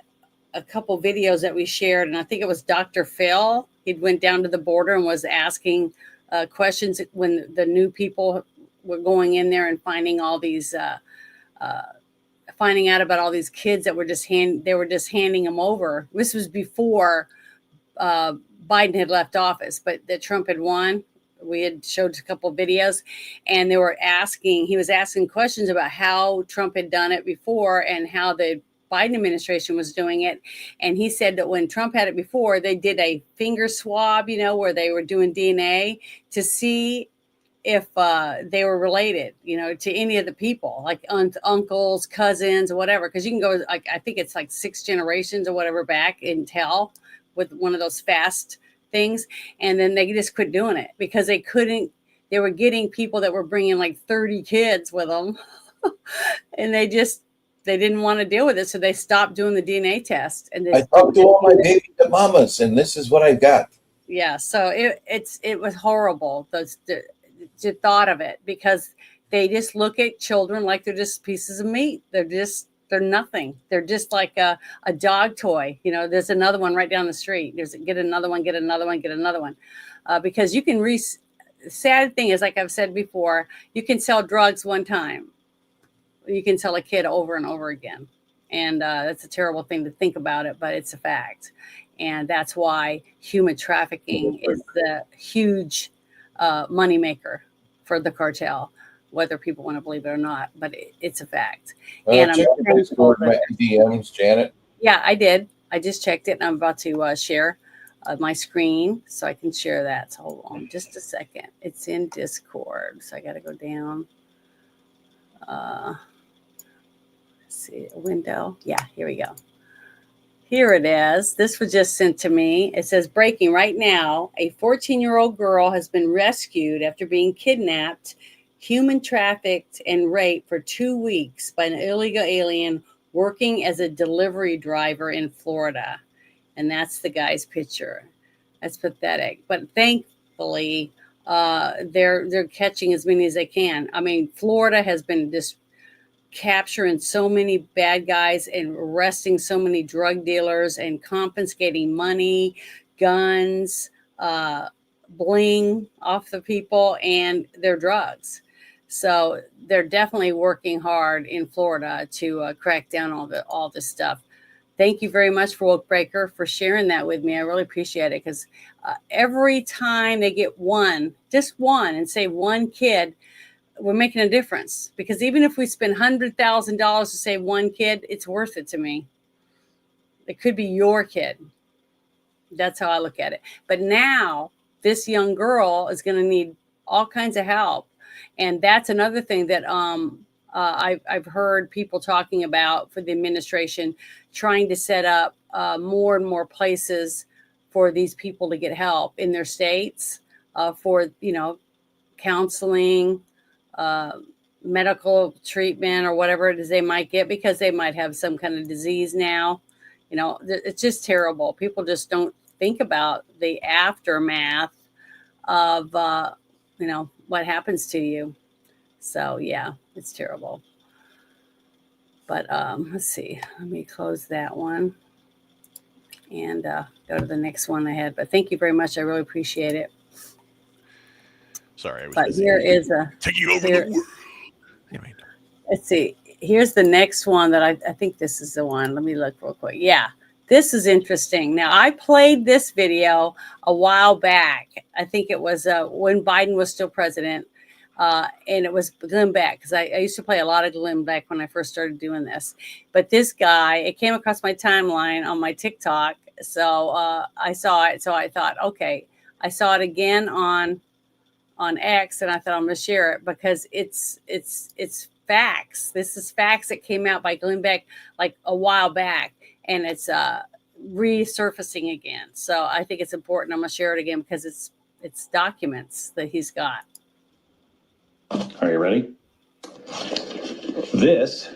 a couple videos that we shared, and I think it was Dr. Phil. He went down to the border and was asking questions when the new people were going in there and finding all these, finding out about all these kids that were just handing them over. This was before Biden had left office, but that Trump had won. We had showed a couple of videos, and he was asking questions about how Trump had done it before and how the Biden administration was doing it. And he said that when Trump had it before, they did a finger swab, where they were doing DNA to see if they were related, to any of the people, like uncles, cousins, or whatever. Because you can go, I think it's like 6 generations or whatever back and tell with one of those fast things. And then they just quit doing it because they were getting people that were bringing like 30 kids with them. And they didn't want to deal with it. So they stopped doing the DNA test. And I talked to all my baby mamas, and this is what I got. Yeah. So it was horrible. The thought of it, because they just look at children like they're just pieces of meat. They're nothing. They're just like a dog toy. There's another one right down the street. Get another one. Because you can sad thing is, like I've said before, you can sell drugs one time. You can sell a kid over and over again. And that's a terrible thing to think about it, but it's a fact. And that's why human trafficking is the huge moneymaker for the cartel, whether people want to believe it or not, but it's a fact. And I'm thankful my DMs, Janet. Yeah, I did. I just checked it, and I'm about to share my screen so I can share that. So hold on just a second. It's in Discord, so I got to go down. Let's see, a window. Yeah, here we go. Here it is. This was just sent to me. It says, breaking right now, a 14-year-old girl has been rescued after being kidnapped, human trafficked, and raped for 2 weeks by an illegal alien working as a delivery driver in Florida. And that's the guy's picture. That's pathetic. But thankfully, they're catching as many as they can. I mean, Florida has been just capturing so many bad guys and arresting so many drug dealers and confiscating money, guns, bling off the people and their drugs. So they're definitely working hard in Florida to crack down all this stuff. Thank you very much for Woke Breaker for sharing that with me. I really appreciate it, because every time they get just one, and save one kid, we're making a difference. Because even if we spend $100,000 to save one kid, it's worth it to me. It could be your kid. That's how I look at it. But now this young girl is going to need all kinds of help. And that's another thing that I've heard people talking about for the administration, trying to set up more and more places for these people to get help in their states for, counseling, medical treatment, or whatever it is they might get, because they might have some kind of disease now. It's just terrible. People just don't think about the aftermath of, what happens to you. So yeah, it's terrible. But let's see. Let me close that one and go to the next one I had. But thank you very much. I really appreciate it. Sorry, I was But busy. here is Taking over the world. Anyway. Let's see. Here's the next one that I think this is the one. Let me look real quick. Yeah, this is interesting. Now, I played this video a while back. I think it was when Biden was still president. And it was Glenn Beck, because I used to play a lot of Glenn Beck when I first started doing this. But this guy, it came across my timeline on my TikTok. So I saw it. So I thought, okay, I saw it again on X, and I thought I'm going to share it because it's facts. This is facts that came out by Glenn Beck like a while back, and it's resurfacing again. So I think it's important. I'm going to share it again because it's documents that he's got. Are you ready? This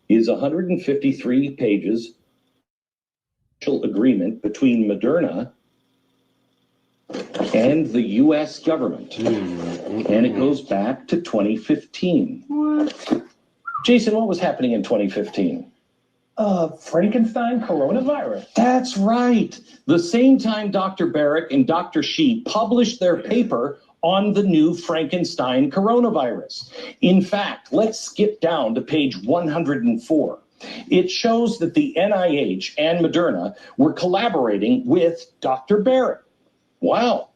is 153 pages agreement between Moderna and the U.S. government. And it goes back to 2015. What? Jason, what was happening in 2015? Frankenstein coronavirus. That's right. The same time Dr. Barrick and Dr. Shi published their paper on the new Frankenstein coronavirus. In fact, let's skip down to page 104. It shows that the NIH and Moderna were collaborating with Dr. Barrick. Wow.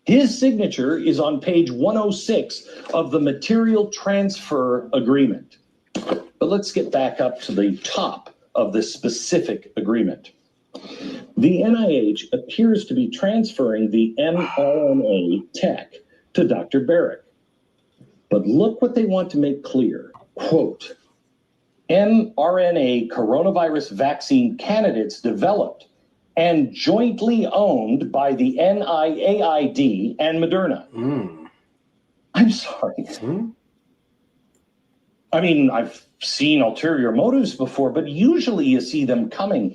His signature is on page 106 of the material transfer agreement. But let's get back up to the top of this specific agreement. The NIH appears to be transferring the mRNA tech to Dr. Barrick. But look what they want to make clear. Quote, mRNA coronavirus vaccine candidates developed and jointly owned by the NIAID and Moderna. I'm sorry. I mean, I've seen ulterior motives before, but usually you see them coming.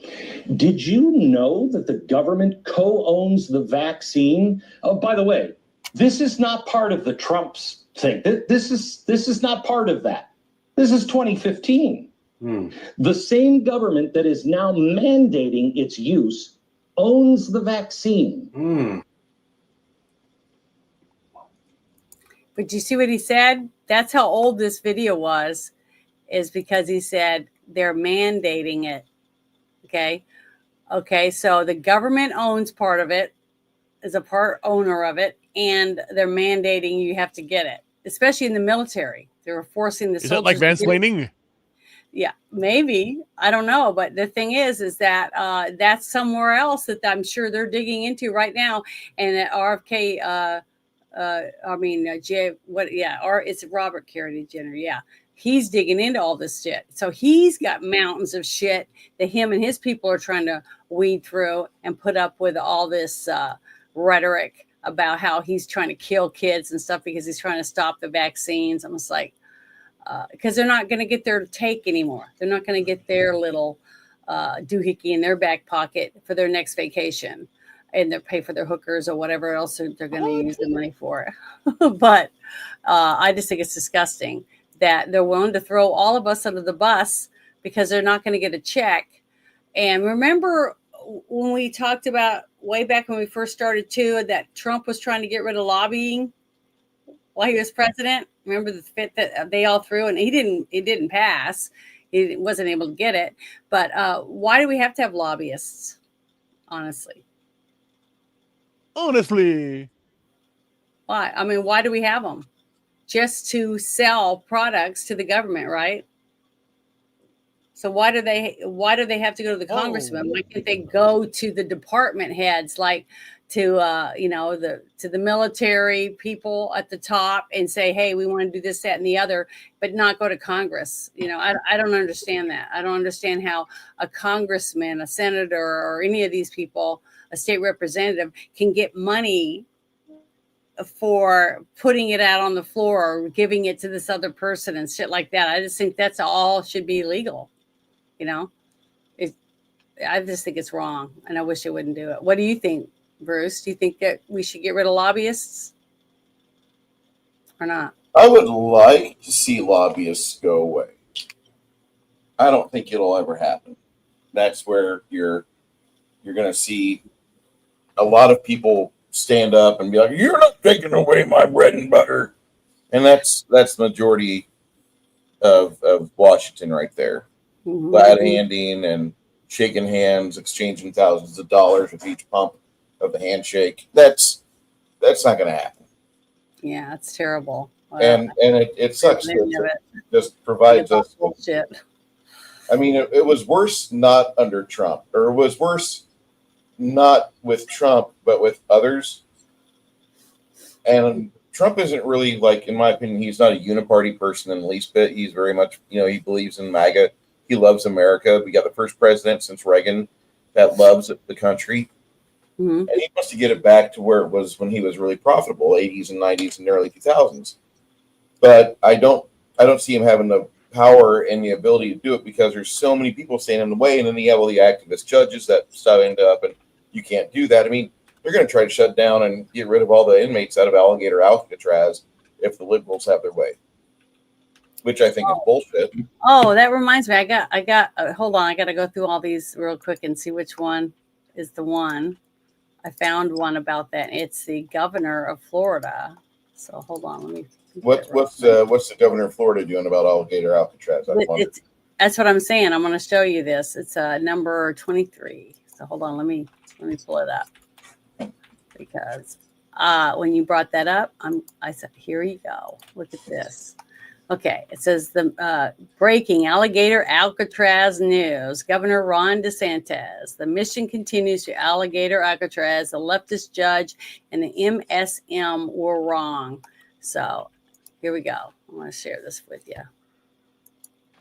Did you know that the government co-owns the vaccine? Oh, by the way, this is not part of the Trump's thing. This is not part of that. This is 2015. The same government that is now mandating its use owns the vaccine. But you see what he said? That's how old this video was, is because he said they're mandating it. Okay, so the government owns part of it, is a part owner of it, and they're mandating you have to get it, especially in the military. They were forcing the soldiers. Is that like mansplaining? Yeah, maybe. I don't know. But the thing is that that's somewhere else that I'm sure they're digging into right now. And at RFK, it's Robert Kennedy Jr. Yeah, he's digging into all this shit. So he's got mountains of shit that him and his people are trying to weed through and put up with all this rhetoric about how he's trying to kill kids and stuff because he's trying to stop the vaccines. I'm just like, because they're not going to get their take anymore. They're not going to get their little doohickey in their back pocket for their next vacation, and they'll pay for their hookers or whatever else they're going to use the money for. But I just think it's disgusting that they're willing to throw all of us under the bus because they're not going to get a check. And remember when we talked about way back when we first started too, that Trump was trying to get rid of lobbying while he was president? Remember the fit that they all threw, and it didn't pass. He wasn't able to get it. But why do we have to have lobbyists? Honestly. Why? I mean, why do we have them? Just to sell products to the government, right? So why do they have to go to the congressman? Why can't they go to the department heads, like to the military people at the top, and say, hey, we want to do this, that, and the other, but not go to Congress? I don't understand that. I don't understand how a congressman, a senator, or any of these people, a state representative, can get money for putting it out on the floor or giving it to this other person and shit like that. I just think that's all should be legal. I just think it's wrong, and I wish they wouldn't do it. What do you think, Bruce? Do you think that we should get rid of lobbyists or not? I would like to see lobbyists go away. I don't think it'll ever happen. That's where you're going to see a lot of people stand up and be like, "You're not taking away my bread and butter," and that's the majority of Washington right there. Mm-hmm. Glad handing and shaking hands, exchanging thousands of dollars with each pump of the handshake. That's not going to happen. Yeah, it's terrible. And it sucks. It just provides us bullshit. I mean, it was worse not under Trump, or it was worse not with Trump, but with others. And Trump isn't really, like, in my opinion, he's not a uniparty person in the least bit. He's very much, he believes in MAGA. He loves America. We got the first president since Reagan that loves the country. Mm-hmm. And he wants to get it back to where it was when he was really profitable, 80s and 90s and early 2000s. But I don't see him having the power and the ability to do it because there's so many people standing in the way, and then you have all the activist judges that stand up, and you can't do that. I mean, they're going to try to shut down and get rid of all the inmates out of Alligator Alcatraz if the liberals have their way, which I think is bullshit. Oh, that reminds me. I got. Hold on. I got to go through all these real quick and see which one is the one. I found one about that. It's the governor of Florida. So hold on. Let me. What's the governor of Florida doing about Alligator Alcatraz? That's what I'm saying. I'm going to show you this. It's number 23. So hold on. Let me pull it up because when you brought that up, I said, here you go. Look at this. Okay, it says the breaking Alligator Alcatraz news. Governor Ron DeSantis. The mission continues to Alligator Alcatraz. The leftist judge and the MSM were wrong. So here we go. I want to share this with you.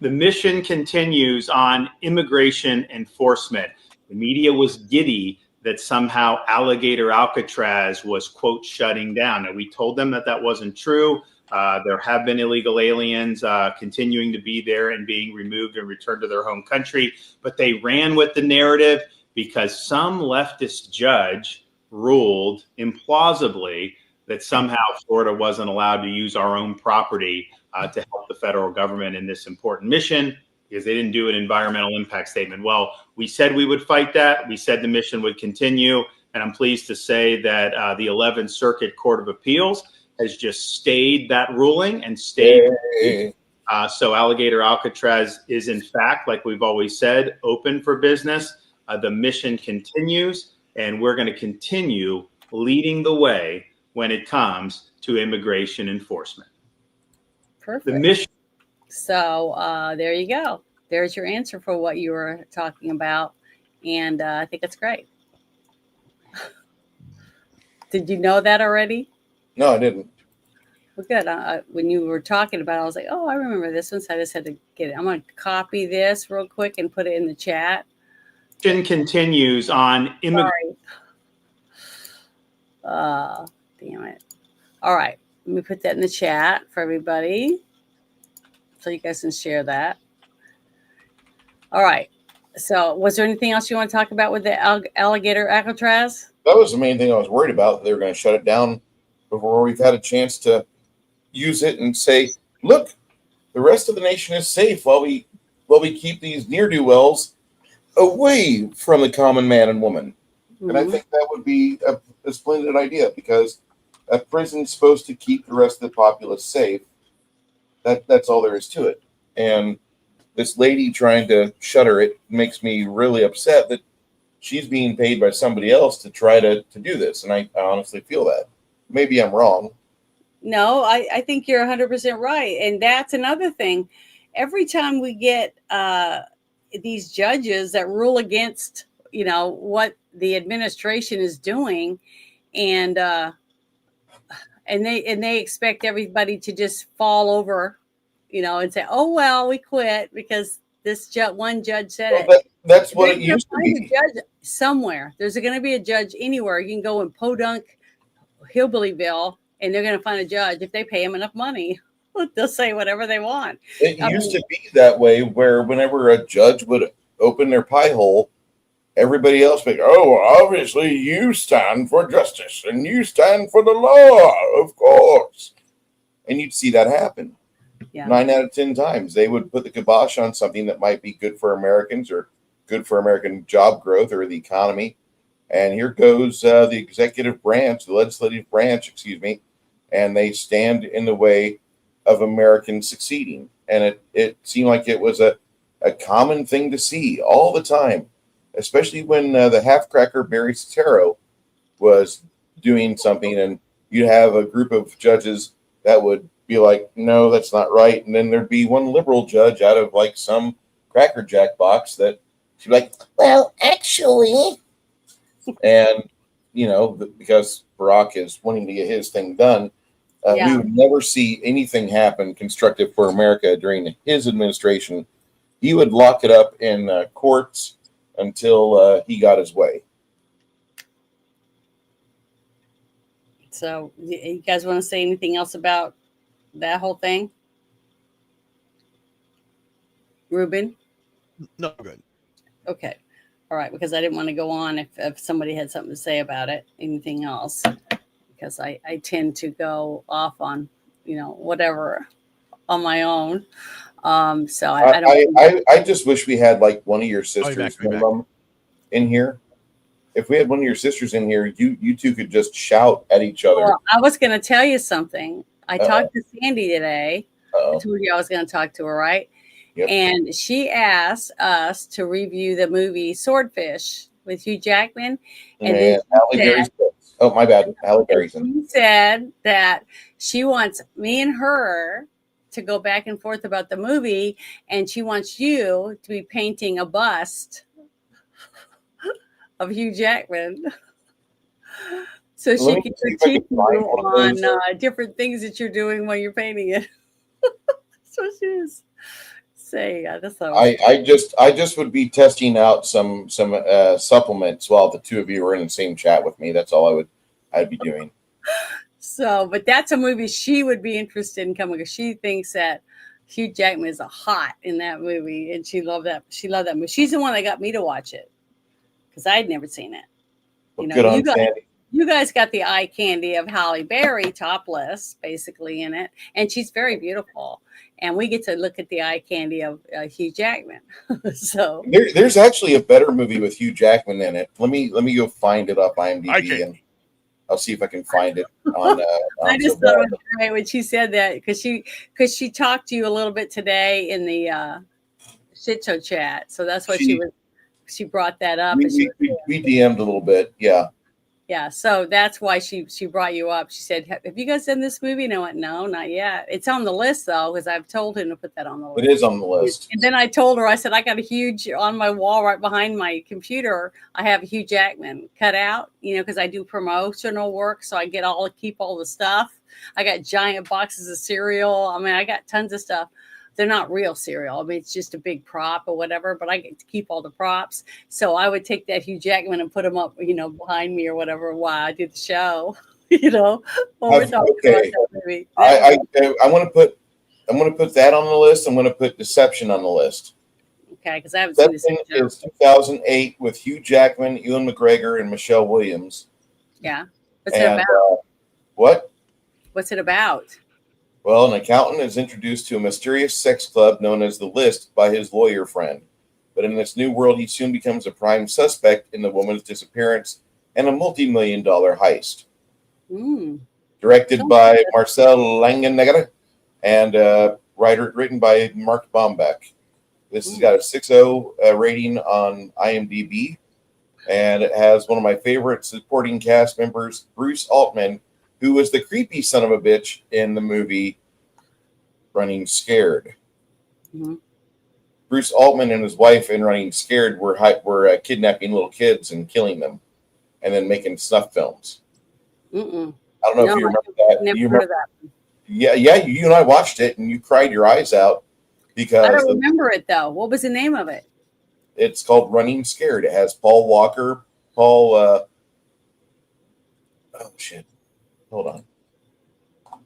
The mission continues on immigration enforcement. The media was giddy that somehow Alligator Alcatraz was, quote, shutting down. And we told them that wasn't true. There have been illegal aliens continuing to be there and being removed and returned to their home country. But they ran with the narrative because some leftist judge ruled implausibly that somehow Florida wasn't allowed to use our own property to help the federal government in this important mission because they didn't do an environmental impact statement. Well, we said we would fight that. We said the mission would continue. And I'm pleased to say that the 11th Circuit Court of Appeals has just stayed that ruling and stayed. So Alligator Alcatraz is, in fact, like we've always said, open for business. The mission continues, and we're going to continue leading the way when it comes to immigration enforcement. Perfect. The mission. So there you go. There's your answer for what you were talking about. And I think it's great. Did you know that already? No, I didn't. Well, good. When you were talking about it, I was like, oh, I remember this one. So I just had to get it. I'm going to copy this real quick and put it in the chat. Mission continues on immigration. Damn it. All right. Let me put that in the chat for everybody so you guys can share that. All right. So was there anything else you want to talk about with the Alligator Alcatraz? That was the main thing I was worried about. They were going to shut it down before we've had a chance to use it and say, look, the rest of the nation is safe while we keep these ne'er-do-wells away from the common man and woman. Mm-hmm. And I think that would be a splendid idea because a prison's supposed to keep the rest of the populace safe. That's all there is to it. And this lady trying to shutter it makes me really upset that she's being paid by somebody else to try to do this. And I honestly feel that. Maybe I'm wrong. No, I think you're 100% right. And that's another thing. Every time we get these judges that rule against, what the administration is doing, and they expect everybody to just fall over, and say, oh, well, we quit because this one judge said it. That's what it used to be. Judge somewhere. There's going to be a judge anywhere. You can go in Podunk, Hillbillyville, and they're going to find a judge if they pay them enough money. They'll say whatever they want. It used to be that way where whenever a judge would open their pie hole, everybody else like, oh, obviously you stand for justice and you stand for the law, of course. And you'd see that happen. Yeah. 9 out of 10 times they would put the kibosh on something that might be good for Americans or good for American job growth or the economy. And here goes the executive branch, the legislative branch, excuse me, and they stand in the way of Americans succeeding. And it seemed like it was a common thing to see all the time, especially when the half-cracker Barry Soetoro was doing something, and you'd have a group of judges that would be like, no, that's not right. And then there'd be one liberal judge out of like some Cracker Jack box that she'd be like, well, actually, and because Barack is wanting to get his thing done, we would never see anything happen constructive for America during his administration. He would lock it up in courts until he got his way. So, you guys want to say anything else about that whole thing? Ruben? No, good. Okay. All right. Because I didn't want to go on if somebody had something to say about it, anything else. Because I tend to go off on, whatever on my own. So I don't. I just wish we had like one of your sisters in here. If we had one of your sisters in here, you two could just shout at each other. Well, I was going to tell you something. I talked to Sandy today. I told you I was going to talk to her, right? Yep. And she asked us to review the movie Swordfish with Hugh Jackman. And then oh, my bad. Halle Berry's in. She said that she wants me and her to go back and forth about the movie, and she wants you to be painting a bust of Hugh Jackman. So she can critique you on different things that you're doing while you're painting it. That's what she was saying. I just would be testing out some supplements while the two of you are in the same chat with me. That's all I'd be doing. So, but that's a movie she would be interested in coming because she thinks that Hugh Jackman is a hot in that movie, and she loved that. She loved that movie. She's the one that got me to watch it because I had never seen it. You guys got the eye candy of Halle Berry topless, basically in it, and she's very beautiful. And we get to look at the eye candy of Hugh Jackman. So there's actually a better movie with Hugh Jackman in it. Let me go find it up IMDb and I'll see if I can find it on. I just thought it was great when she said that because she talked to you a little bit today in the shit show chat. So that's why she brought that up. We DM'd a little bit, yeah. Yeah, so that's why she brought you up. She said, "Have you guys done this movie?" And I went, "No, not yet." It's on the list though, because I've told him to put that on the list. It is on the list. And then I told her, I said, "I got a huge on my wall right behind my computer. I have Hugh Jackman cut out, because I do promotional work, so I keep all the stuff. I got giant boxes of cereal. I mean, I got tons of stuff." They're not real cereal. I mean, it's just a big prop or whatever, but I get to keep all the props. So I would take that Hugh Jackman and put him up, behind me or whatever while I did the show, when we're talking about that movie. I want to put that on the list. I'm going to put Deception on the list. Okay, because I haven't seen this. Deception is 2008 with Hugh Jackman, Ewan McGregor, and Michelle Williams. Yeah. What's it about? What? What's it about? Well, an accountant is introduced to a mysterious sex club known as The List by his lawyer friend. But in this new world, he soon becomes a prime suspect in the woman's disappearance and a multi-million-dollar heist. Directed by Marcel Langenegger and written by Mark Bombeck. This has got a 6.0 rating on IMDb, and it has one of my favorite supporting cast members, Bruce Altman, who was the creepy son of a bitch in the movie Running Scared. Mm-hmm. Bruce Altman and his wife in Running Scared were kidnapping little kids and killing them, and then making snuff films. Mm-mm. I don't know if you remember that. Never heard of that. Yeah, you and I watched it, and you cried your eyes out because I don't remember it though. What was the name of it? It's called Running Scared. It has Paul Walker, oh shit. Hold on. Are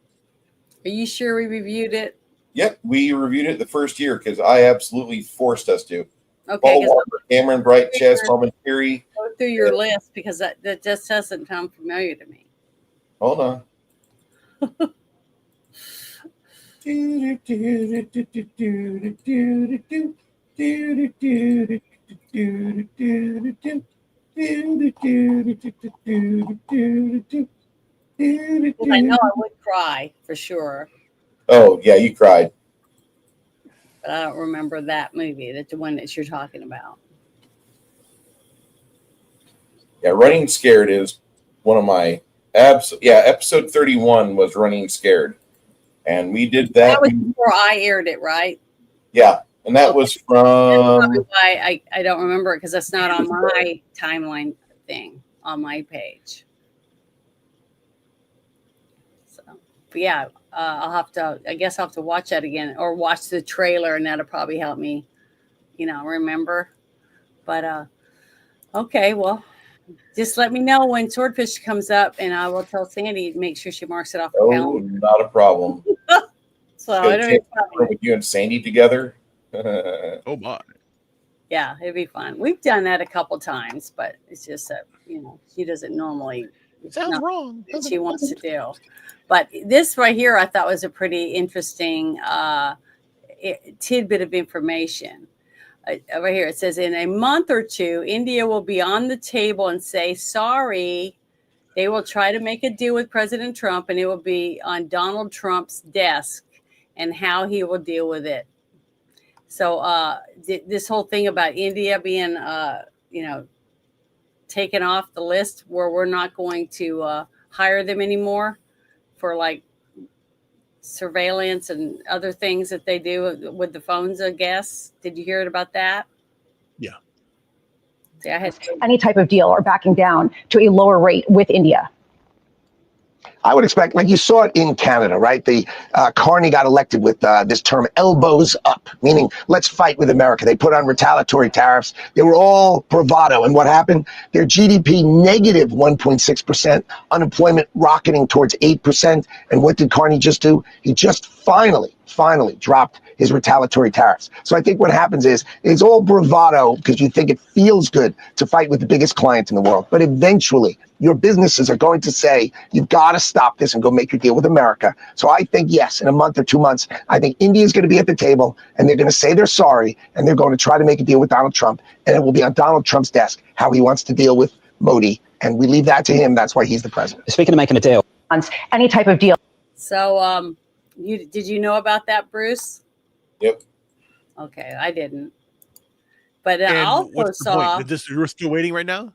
you sure we reviewed it? Yep, we reviewed it the first year because I absolutely forced us to. Okay, Paul Walker. Cameron, Bright, Chaz, Palminteri. Go through your list because that just doesn't sound familiar to me. Hold on. I know I would cry for sure, Oh yeah, you cried. but I don't remember that movie. That's the one that you're talking about. Yeah, Running Scared is one of my episode 31 was Running Scared. And we did that. That was before I aired it, right? Yeah. And that was That's probably from why I don't remember it because that's not on my timeline thing on my page. So, but yeah, I guess I'll have to watch that again or watch the trailer and that'll probably help me, remember. But okay, well, just let me know when Swordfish comes up and I will tell Sandy to make sure she marks it off the calendar. not a problem. So I don't know. With you and Sandy together. Oh my. Yeah, it'd be fun. We've done that a couple times, but it's just that, she doesn't normally. Sounds wrong. That she wants to do. But this right here, I thought was a pretty interesting tidbit of information. Right here, it says in a month or two, India will be on the table and say, sorry. They will try to make a deal with President Trump and it will be on Donald Trump's desk and how he will deal with it. So this whole thing about India being, taken off the list where we're not going to hire them anymore for like surveillance and other things that they do with the phones, I guess. Did you hear about that? Yeah. See, I had any type of deal or backing down to a lower rate with India? I would expect, like you saw it in Canada, right? The Carney got elected with this term elbows up, meaning let's fight with America. They put on retaliatory tariffs. They were all bravado. And what happened? Their GDP negative 1.6%, unemployment rocketing towards 8%. And what did Carney just do? He just finally dropped his retaliatory tariffs. So I think what happens is it's all bravado because you think it feels good to fight with the biggest client in the world. But eventually your businesses are going to say, you've got to stop this and go make your deal with America. So I think, yes, in a month or 2 months, I think India is going to be at the table and they're going to say they're sorry and they're going to try to make a deal with Donald Trump. And it will be on Donald Trump's desk how he wants to deal with Modi. And we leave that to him. That's why he's the president. Speaking of making a deal. Any type of deal. So did you know about that, Bruce? Yep. Okay, I didn't. But I And also what's the saw, point? We're still waiting right now?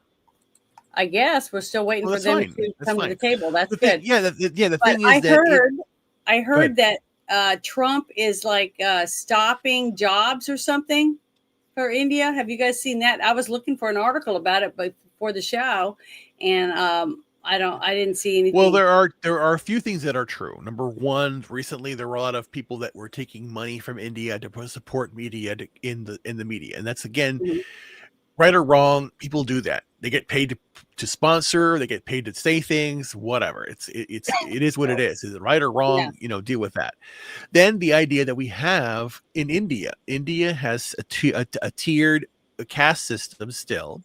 I guess we're still waiting Well, for that's them fine. to That's come fine. to the table. That's The good. thing, the But thing is I heard that Trump is like stopping jobs or something for India. Have you guys seen that? I was looking for an article about it before the show, and I didn't see anything. Well, there are a few things that are true. Number one, recently there were a lot of people that were taking money from India to support media in the media, and that's again, right or wrong. People do that. They get paid to sponsor. They get paid to say things. Whatever. It is what it is. Is it right or wrong? Yeah. Deal with that. Then the idea that we have in India. India has a tiered caste system still.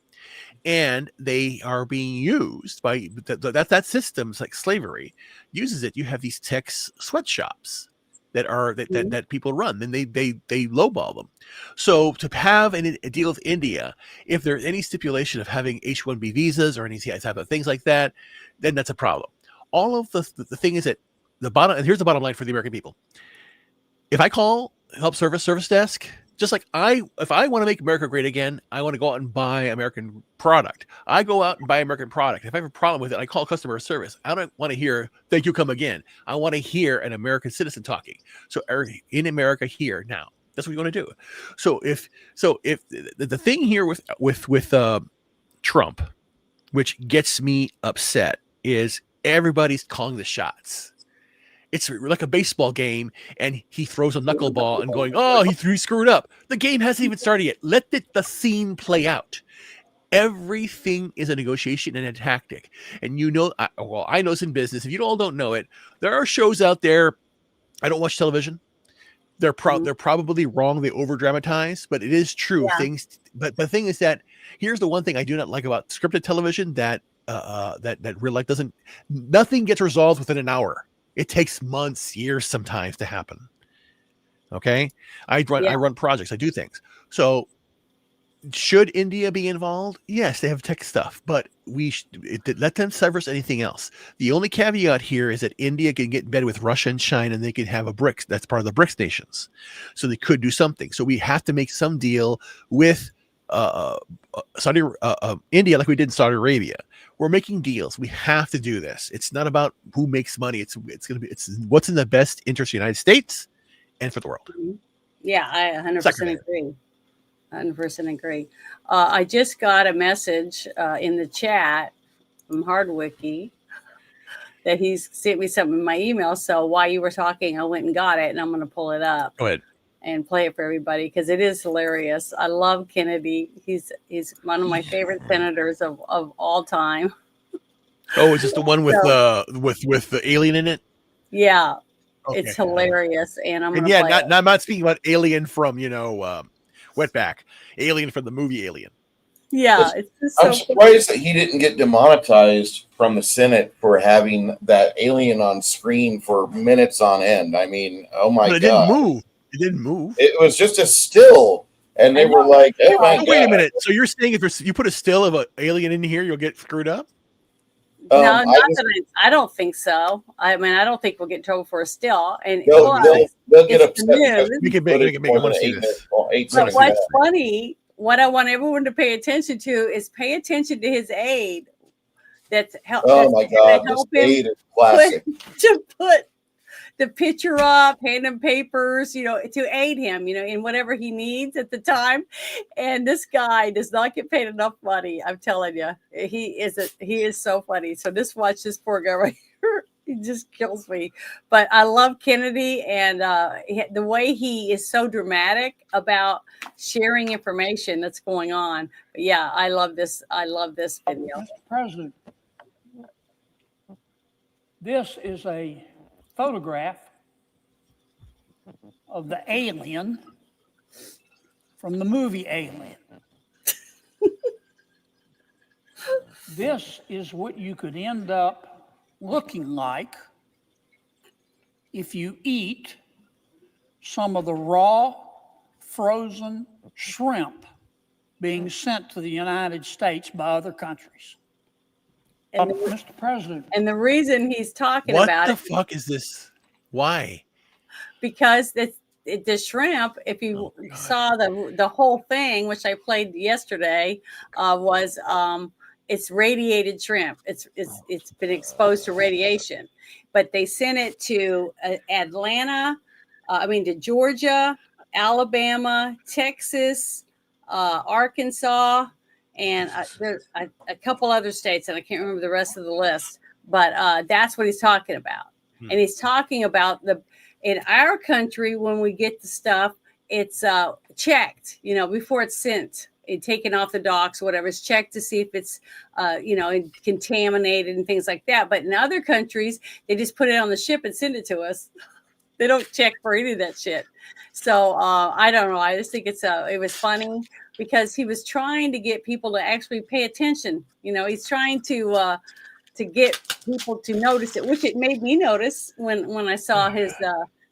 And they are being used by that system's like slavery uses it. You have these tech sweatshops that people run, and they lowball them. So to have a deal with India, if there's any stipulation of having H-1B visas or any type of things like that, then that's a problem. All of the thing is that and here's the bottom line for the American people. If I call help service desk, just like if I want to make America great again, I want to go out and buy American product. I go out and buy American product. If I have a problem with it, I call customer service. I don't want to hear, thank you, come again. I want to hear an American citizen talking. So in America here now, that's what you want to do. So if the thing here with Trump, which gets me upset, is everybody's calling the shots. It's like a baseball game, and he throws a knuckleball and going, oh, he screwed up. The game hasn't even started yet. Let the scene play out. Everything is a negotiation and a tactic. And I know it's in business. If you all don't know it, there are shows out there. I don't watch television. they're probably wrong. They over dramatize, but it is true. Yeah. Things, but the thing is that here's the one thing I do not like about scripted television that real life doesn't. Nothing gets resolved within an hour. It takes months, years, sometimes to happen. Okay, I run projects. I do things. So, should India be involved? Yes, they have tech stuff, but let them severse anything else. The only caveat here is that India can get in bed with Russia and China, and they can have a BRICS. That's part of the BRICS nations, so they could do something. So we have to make some deal with India, like we did in Saudi Arabia. We're making deals. We have to do this. It's not about who makes money. It's what's in the best interest of the United States and for the world. Yeah, I 100% agree. 100% agree. I just got a message in the chat from Hardwiki that he's sent me something in my email. So while you were talking, I went and got it, and I'm going to pull it up. Go ahead and play it for everybody because it is hilarious. I love Kennedy. He's one of my favorite senators of all time. Oh, is this the one with the alien in it? Yeah, okay. It's hilarious, and I'm not speaking about Alien from Wetback, Alien from the movie Alien. Yeah, it's just I'm surprised that he didn't get demonetized from the Senate for having that alien on screen for minutes on end. I mean, oh my God. It didn't move. It didn't move. It was just a still, and they were like, "Oh my God!" Wait a minute. So you're saying if you put a still of an alien in here, you'll get screwed up? No, I don't think so. I mean, I don't think we'll get in trouble for a still. And they'll get upset. You can make it. I want to see this. But what's funny, what I want everyone to pay attention to is pay attention to his aide. That's help. Oh my God, this aide is classic. To put the picture up, hand him papers, to aid him, in whatever he needs at the time. And this guy does not get paid enough money. I'm telling you, he is so funny. So just watch this poor guy right here. He just kills me. But I love Kennedy and the way he is so dramatic about sharing information that's going on. But yeah, I love this. I love this video. Mr. President, this is a photograph of the alien from the movie Alien. This is what you could end up looking like if you eat some of the raw frozen shrimp being sent to the United States by other countries. And Mr. President. And the reason he's talking about it. What the fuck is this? Why? Because the shrimp, if you saw the whole thing, which I played yesterday, was it's radiated shrimp. It's been exposed to radiation, but they sent it to Atlanta. To Georgia, Alabama, Texas, Arkansas. And there's a couple other states, and I can't remember the rest of the list, but that's what he's talking about. And he's talking about in our country, when we get the stuff, it's checked, before it's sent, taken off the docks, whatever. It's checked to see if it's, contaminated and things like that. But in other countries, they just put it on the ship and send it to us. They don't check for any of that shit. So I don't know. I just think it was funny because he was trying to get people to actually pay attention. He's trying to get people to notice it, which it made me notice when I saw his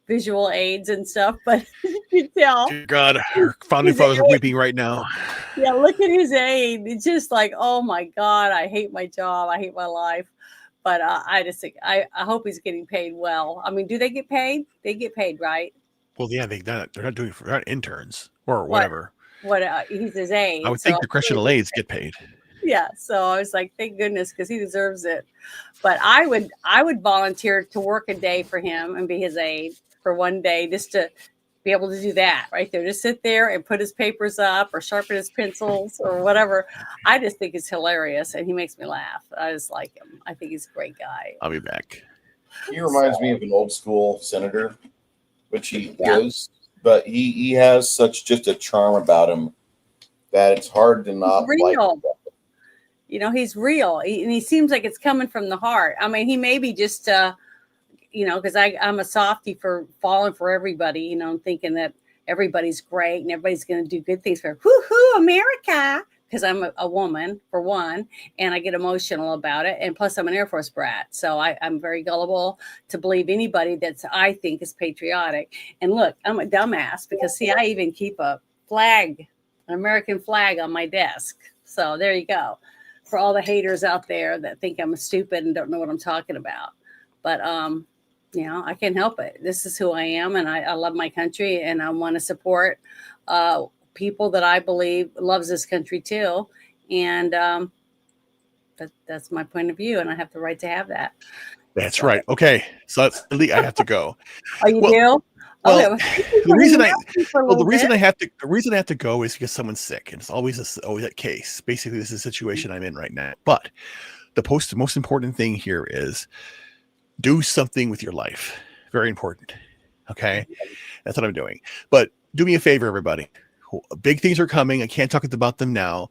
visual aids and stuff. But you can tell. God, our founding fathers are weeping right now. Yeah, look at his aid. It's just like, oh my God, I hate my job. I hate my life. But I just think I hope he's getting paid well. I mean, do they get paid? They get paid, right? Well, yeah, they're not interns or whatever. He's his aide. I would think the correctional aides get paid. Yeah, so I was like, thank goodness, because he deserves it. But I would volunteer to work a day for him and be his aide for one day, just to be able to do that right there. Just sit there and put his papers up or sharpen his pencils or whatever. I just think it's hilarious, and he makes me laugh. I just like him. I think he's a great guy. I'll be back. He reminds me of an old school senator, which he is, but he has such just a charm about him that it's hard to not like him. He's real, and he seems like it's coming from the heart. I mean, he may be just you know, because I'm a softie for falling for everybody, you know, thinking that everybody's great and everybody's going to do good things for whoo-hoo America, because I'm a woman for one, and I get emotional about it. And plus I'm an Air Force brat. So I'm very gullible to believe anybody that's I think is patriotic. And look, I'm a dumbass because see, I even keep a flag, an American flag on my desk. So there you go. For all the haters out there that think I'm stupid and don't know what I'm talking about. But, you know, I can't help it. This is who I am. And I love my country and I want to support people that I believe loves this country too. And that's my point of view. And I have the right to have that. That's right. Okay. So I have to go. Oh, you do? Well, Okay. the reason I have to go is because someone's sick, and it's always that case. Basically, this is the situation I'm in right now. But the most important thing here is do something with your life. Very important. Okay, that's what I'm doing. But do me a favor, everybody. Big things are coming. I can't talk about them now.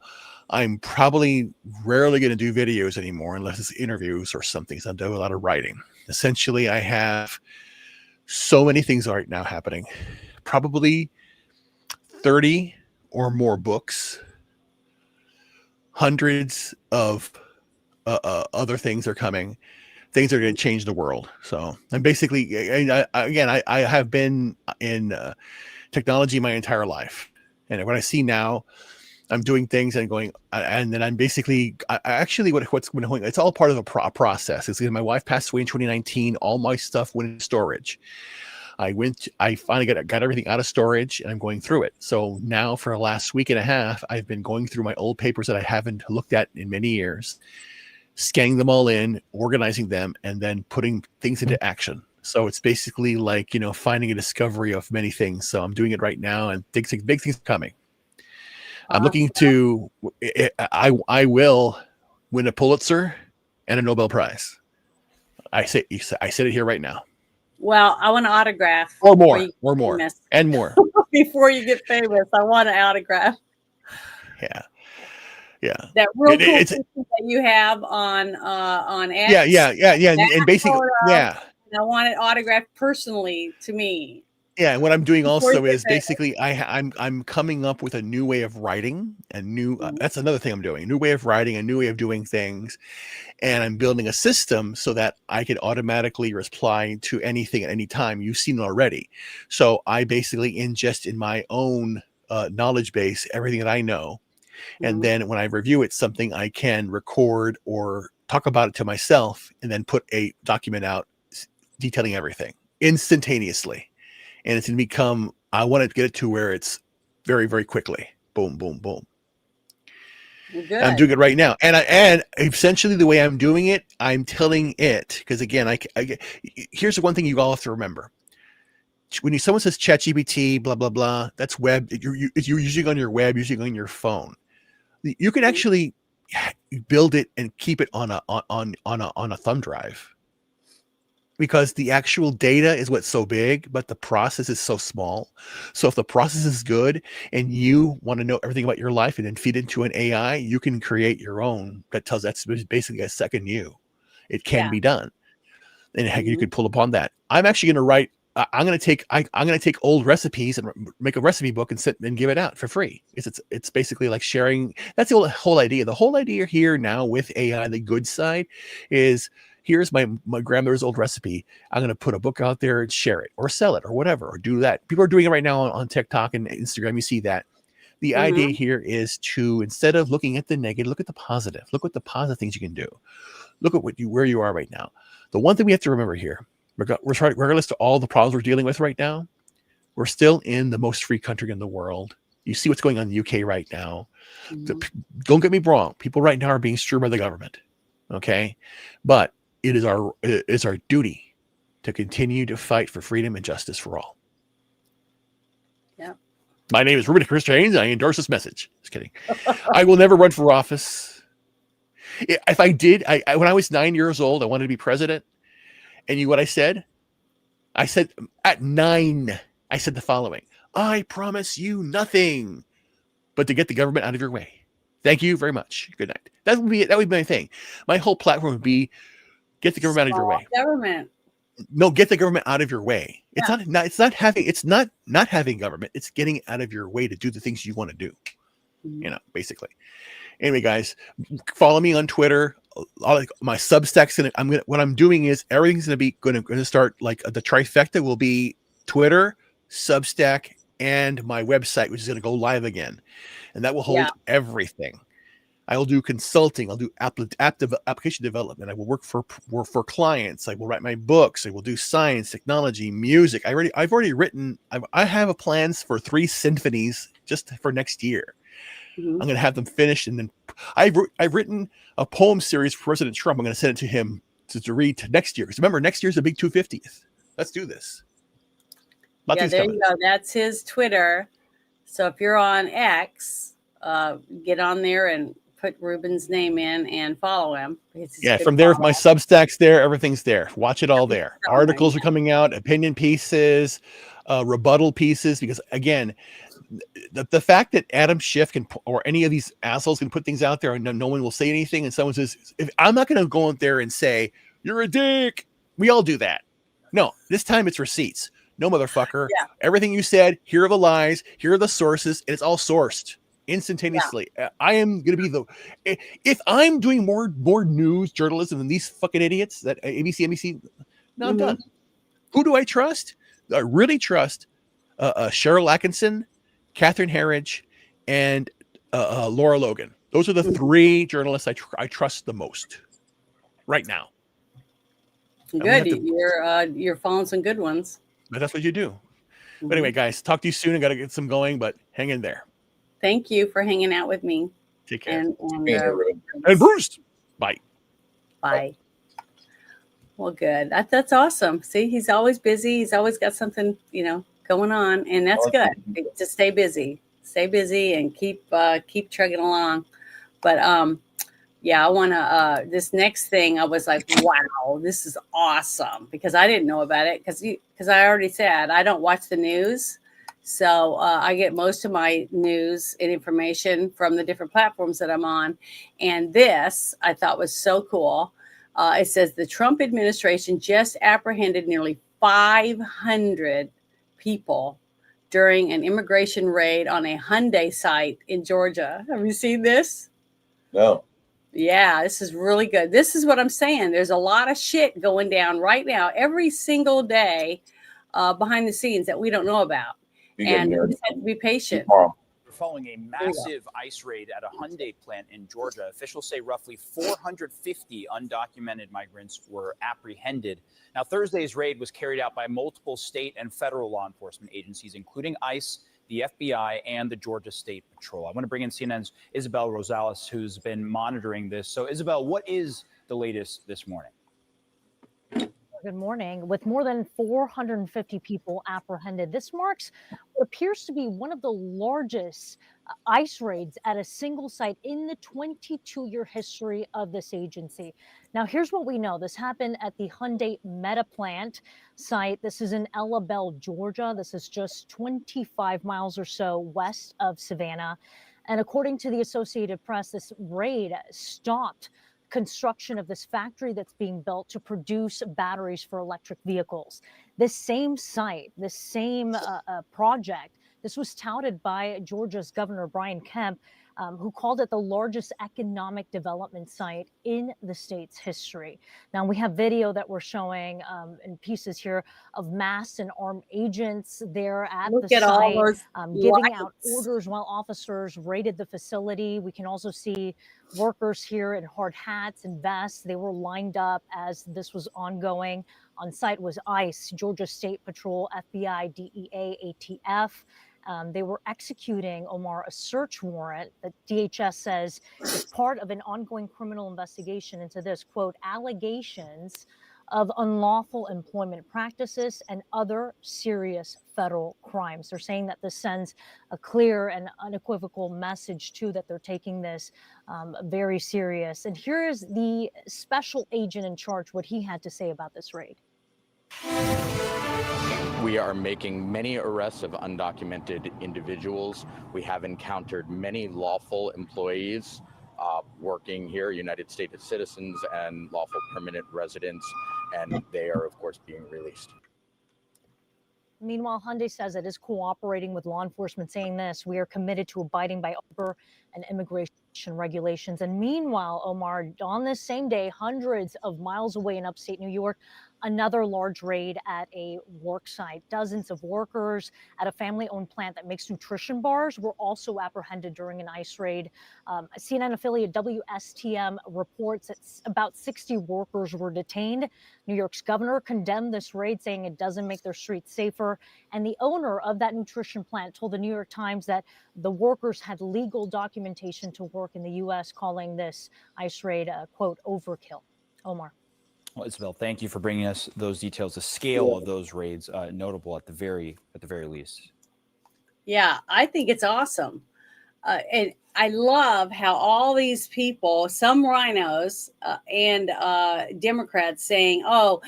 I'm probably rarely going to do videos anymore unless it's interviews or something. So I'm doing a lot of writing. Essentially, I have so many things right now happening, probably 30 or more books, hundreds of other things are coming, things that are going to change the world. So I'm basically, I have been in technology my entire life. And what I see now, I'm doing things and going, and then I'm basically, what's going on, it's all part of a process. It's because my wife passed away in 2019. All my stuff went in storage. I finally got everything out of storage and I'm going through it. So now for the last week and a half, I've been going through my old papers that I haven't looked at in many years, scanning them all in, organizing them, and then putting things into action. So it's basically like, you know, finding a discovery of many things. So I'm doing it right now and big things are coming. I'm looking to, I will win a Pulitzer and a Nobel Prize. I said it here right now. Well, I want an autograph. Or more. And more. Before you get famous, I want an autograph. Yeah. That real cool picture that you have on X. Yeah. And basically, yeah. And I want it autographed personally to me. Yeah, and what I'm doing also is basically I'm coming up with a new way of writing, that's another thing I'm doing, a new way of writing, a new way of doing things, and I'm building a system so that I can automatically reply to anything at any time. You've seen it already. So I basically ingest in my own knowledge base everything that I know, and then when I review it, something I can record or talk about it to myself, and then put a document out detailing everything instantaneously. And it's going to become, I want to get it to where it's very, very quickly. Boom, boom, boom. Good. I'm doing it right now. And essentially the way I'm doing it, I'm telling it, because again, here's the one thing you all have to remember. When someone says ChatGPT, blah, blah, blah, that's web. You're using on your web, using on your phone. You can actually build it and keep it on a thumb drive. Because the actual data is what's so big, but the process is so small. So if the process is good and you want to know everything about your life and then feed into an AI, you can create your own that's basically a second you. It can be done. And heck, you could pull upon that. I'm actually going to write, I'm going to take old recipes and make a recipe book and give it out for free. It's basically like sharing. That's the whole idea. The whole idea here now with AI, the good side is, here's my grandmother's old recipe. I'm going to put a book out there and share it or sell it or whatever, or do that. People are doing it right now on TikTok and Instagram. You see that. The idea here is to, instead of looking at the negative, look at the positive. Look at the positive things you can do. Look at where you are right now. The one thing we have to remember here, regardless to all the problems we're dealing with right now, we're still in the most free country in the world. You see what's going on in the UK right now. Don't get me wrong. People right now are being screwed by the government. Okay. But it is our duty to continue to fight for freedom and justice for all. Yeah. My name is Ruben Chris James. I endorse this message. Just kidding. I will never run for office. If I did, when I was 9 years old, I wanted to be president. And you know what I said? I said at 9, I said the following: I promise you nothing but to get the government out of your way. Thank you very much. Good night. That would be my thing. My whole platform would be, get the government out of your way. Government. No, get the government out of your way. It's not having government. It's getting out of your way to do the things you want to do. Basically. Anyway, guys, follow me on Twitter. My Substack's what I'm doing is everything's going to start like the trifecta will be Twitter, Substack, and my website, which is going to go live again, and that will hold everything. I will do consulting. I'll do application development. I will work for clients. I will write my books. I will do science, technology, music. I've already written. I have plans for 3 symphonies just for next year. I'm going to have them finished, and then I've written a poem series for President Trump. I'm going to send it to him to read next year. Because remember, next year's the big 250th. Let's do this. There you go. That's his Twitter. So if you're on X, get on there and put Ruben's name in and follow him. From there, my Substack's there. Everything's there. Watch it all there. Articles are coming out, opinion pieces, rebuttal pieces. Because again, the fact that Adam Schiff can, or any of these assholes can put things out there and no one will say anything, and someone says, I'm not going to go out there and say, you're a dick. We all do that. No, this time it's receipts. No, motherfucker. Everything you said, here are the lies, here are the sources, and it's all sourced instantaneously. I am going to be if I'm doing more news journalism than these fucking idiots that ABC, NBC, no, I'm done. Who do I trust? I really trust Cheryl Atkinson, Catherine Herridge, and Laura Logan. Those are the 3 journalists I trust the most right now. Good. You're following some good ones. But that's what you do. But anyway, guys, talk to you soon. I got to get some going, but hang in there. Thank you for hanging out with me. Take care. And Bruce. Bye. Bye. Well, good. That's awesome. See, he's always busy. He's always got something, going on, and that's good. Just stay busy and keep trugging along. But I want to this next thing. I was like, wow, this is awesome, because I didn't know about it because I already said I don't watch the news, so I get most of my news and information from the different platforms that I'm on. And this I thought was so cool. It says the Trump administration just apprehended nearly 500 people during an immigration raid on a Hyundai site in Georgia. Have you seen this? No. Yeah, this is really good. This is what I'm saying. There's a lot of shit going down right now, every single day, behind the scenes that we don't know about. And we just have to be patient. Following a massive ICE raid at a Hyundai plant in Georgia, officials say roughly 450 undocumented migrants were apprehended. Now, Thursday's raid was carried out by multiple state and federal law enforcement agencies, including ICE, the FBI, and the Georgia State Patrol. I want to bring in CNN's Isabel Rosales, who's been monitoring this. So, Isabel, what is the latest this morning? Good morning. With more than 450 people apprehended, this marks what appears to be one of the largest ICE raids at a single site in the 22-year history of this agency. Now, here's what we know. This happened at the Hyundai Meta plant site. This is in Ella Belle, Georgia. This is just 25 miles or so west of Savannah. And according to the Associated Press, this raid stopped construction of this factory that's being built to produce batteries for electric vehicles. This same site, this same project, this was touted by Georgia's Governor Brian Kemp, who called it the largest economic development site in the state's history. Now, we have video that we're showing in pieces here of masked and armed agents there at the site, giving out orders while officers raided the facility. We can also see workers here in hard hats and vests. They were lined up as this was ongoing. On site was ICE, Georgia State Patrol, FBI, DEA, ATF. They were executing, Omar, a search warrant that DHS says is part of an ongoing criminal investigation into this, quote, allegations of unlawful employment practices and other serious federal crimes. They're saying that this sends a clear and unequivocal message, too, that they're taking this very serious. And here is the special agent in charge, what he had to say about this raid. We are making many arrests of undocumented individuals. We have encountered many lawful employees working here, United States citizens and lawful permanent residents, and they are, of course, being released. Meanwhile, Hyundai says it is cooperating with law enforcement, saying this: "We are committed to abiding by labor and immigration regulations." And meanwhile, Omar, on this same day, hundreds of miles away in upstate New York, another large raid at a work site. Dozens of workers at a family-owned plant that makes nutrition bars were also apprehended during an ICE raid. CNN affiliate WSTM reports that about 60 workers were detained. New York's governor condemned this raid, saying it doesn't make their streets safer. And the owner of that nutrition plant told the New York Times that the workers had legal documentation to work in the U.S., calling this ICE raid a, quote, overkill. Omar. Well, Isabel, thank you for bringing us those details. The scale of those raids, notable at the very least. Yeah, I think it's awesome. And I love how all these people, some rhinos and Democrats saying, oh,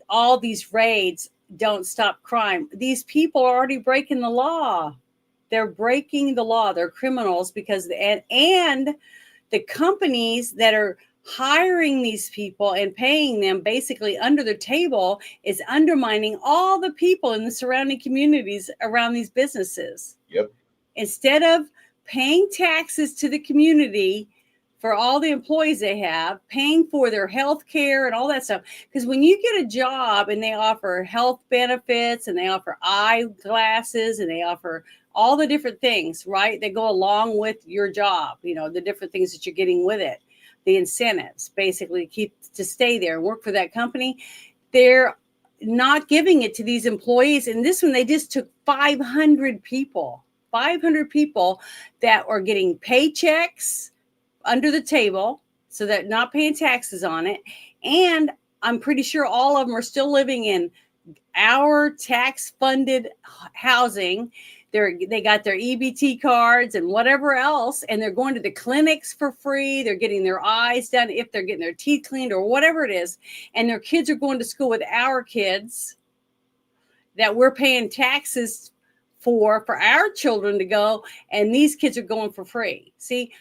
all these raids don't stop crime. These people are already breaking the law. They're breaking the law. They're criminals because, and the companies that are hiring these people and paying them basically under the table is undermining all the people in the surrounding communities around these businesses. Yep. Instead of paying taxes to the community for all the employees they have, paying for their health care and all that stuff. Because when you get a job and they offer health benefits and they offer eyeglasses and they offer all the different things, right, that go along with your job, you know, the different things that you're getting with it, the incentives basically to stay there and work for that company, they're not giving it to these employees. And this one, they just took 500 people that are getting paychecks under the table, so that not paying taxes on it. And I'm pretty sure all of them are still living in our tax funded housing. They got their EBT cards and whatever else, and they're going to the clinics for free. They're getting their eyes done if they're getting their teeth cleaned or whatever it is. And their kids are going to school with our kids that we're paying taxes for our children to go. And these kids are going for free. See,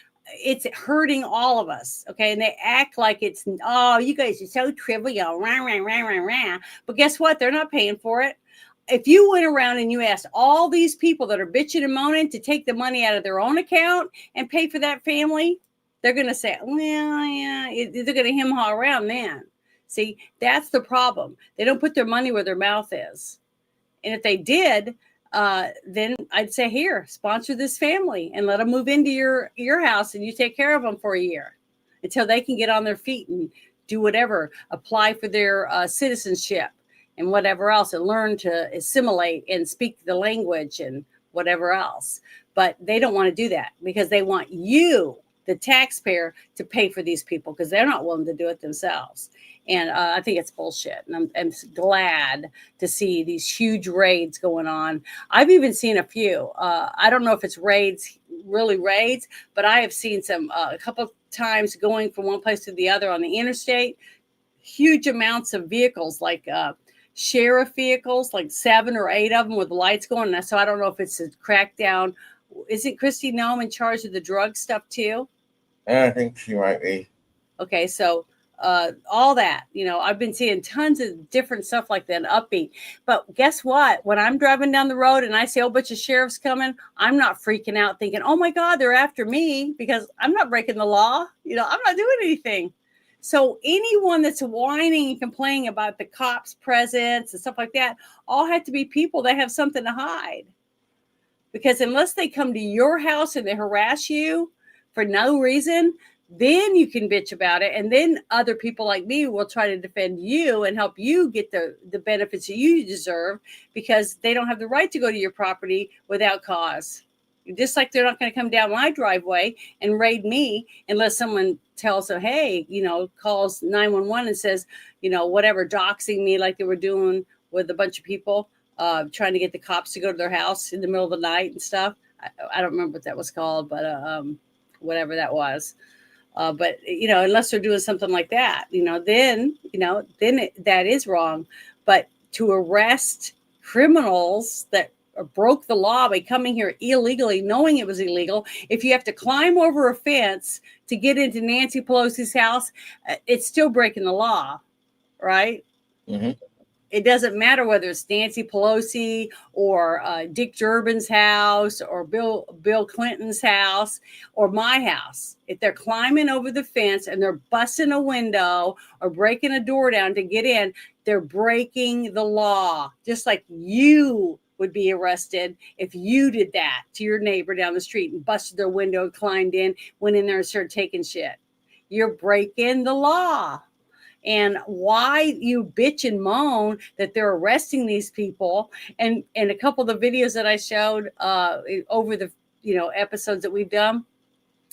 it's hurting all of us. Okay. And they act like it's, oh, you guys are so trivial. Rah, rah, rah, rah, rah. But guess what? They're not paying for it. If you went around and you asked all these people that are bitching and moaning to take the money out of their own account and pay for that family, they're going to say, well, yeah, they're going to hem-haw around then. See, that's the problem. They don't put their money where their mouth is. And if they did, then I'd say, here, sponsor this family and let them move into your house and you take care of them for a year until they can get on their feet and do whatever, apply for their citizenship and whatever else, and learn to assimilate and speak the language and whatever else. But they don't want to do that because they want you, the taxpayer, to pay for these people because they're not willing to do it themselves. And I think it's bullshit. And I'm glad to see these huge raids going on. I've even seen a few. I don't know if it's really raids, but I have seen some a couple of times going from one place to the other on the interstate. Huge amounts of vehicles, like sheriff vehicles, like 7 or 8 of them with lights going. And so I don't know if it's a crackdown. Isn't Kristi Noem in charge of the drug stuff too? I think she might be. Okay, so all that, I've been seeing tons of different stuff like that, upbeat. But guess what? When I'm driving down the road and I see a whole bunch of sheriffs coming, I'm not freaking out thinking, oh my God, they're after me, because I'm not breaking the law. I'm not doing anything. So anyone that's whining and complaining about the cops' presence and stuff like that, all have to be people that have something to hide. Because unless they come to your house and they harass you for no reason, then you can bitch about it. And then other people like me will try to defend you and help you get the benefits that you deserve, because they don't have the right to go to your property without cause. Just like they're not going to come down my driveway and raid me unless someone tells them, hey, calls 911 and says, whatever, doxing me like they were doing with a bunch of people, trying to get the cops to go to their house in the middle of the night and stuff. I don't remember what that was called, but whatever that was. But, unless they're doing something like that, then that is wrong. But to arrest criminals that broke the law by coming here illegally, knowing it was illegal. If you have to climb over a fence to get into Nancy Pelosi's house, it's still breaking the law, right? Mm-hmm. It doesn't matter whether it's Nancy Pelosi or Dick Durbin's house or Bill Clinton's house or my house. If they're climbing over the fence and they're busting a window or breaking a door down to get in, they're breaking the law. Just like you would be arrested if you did that to your neighbor down the street and busted their window, climbed in, went in there and started taking shit. You're breaking the law. And why you bitch and moan that they're arresting these people, and a couple of the videos that I showed over the episodes that we've done,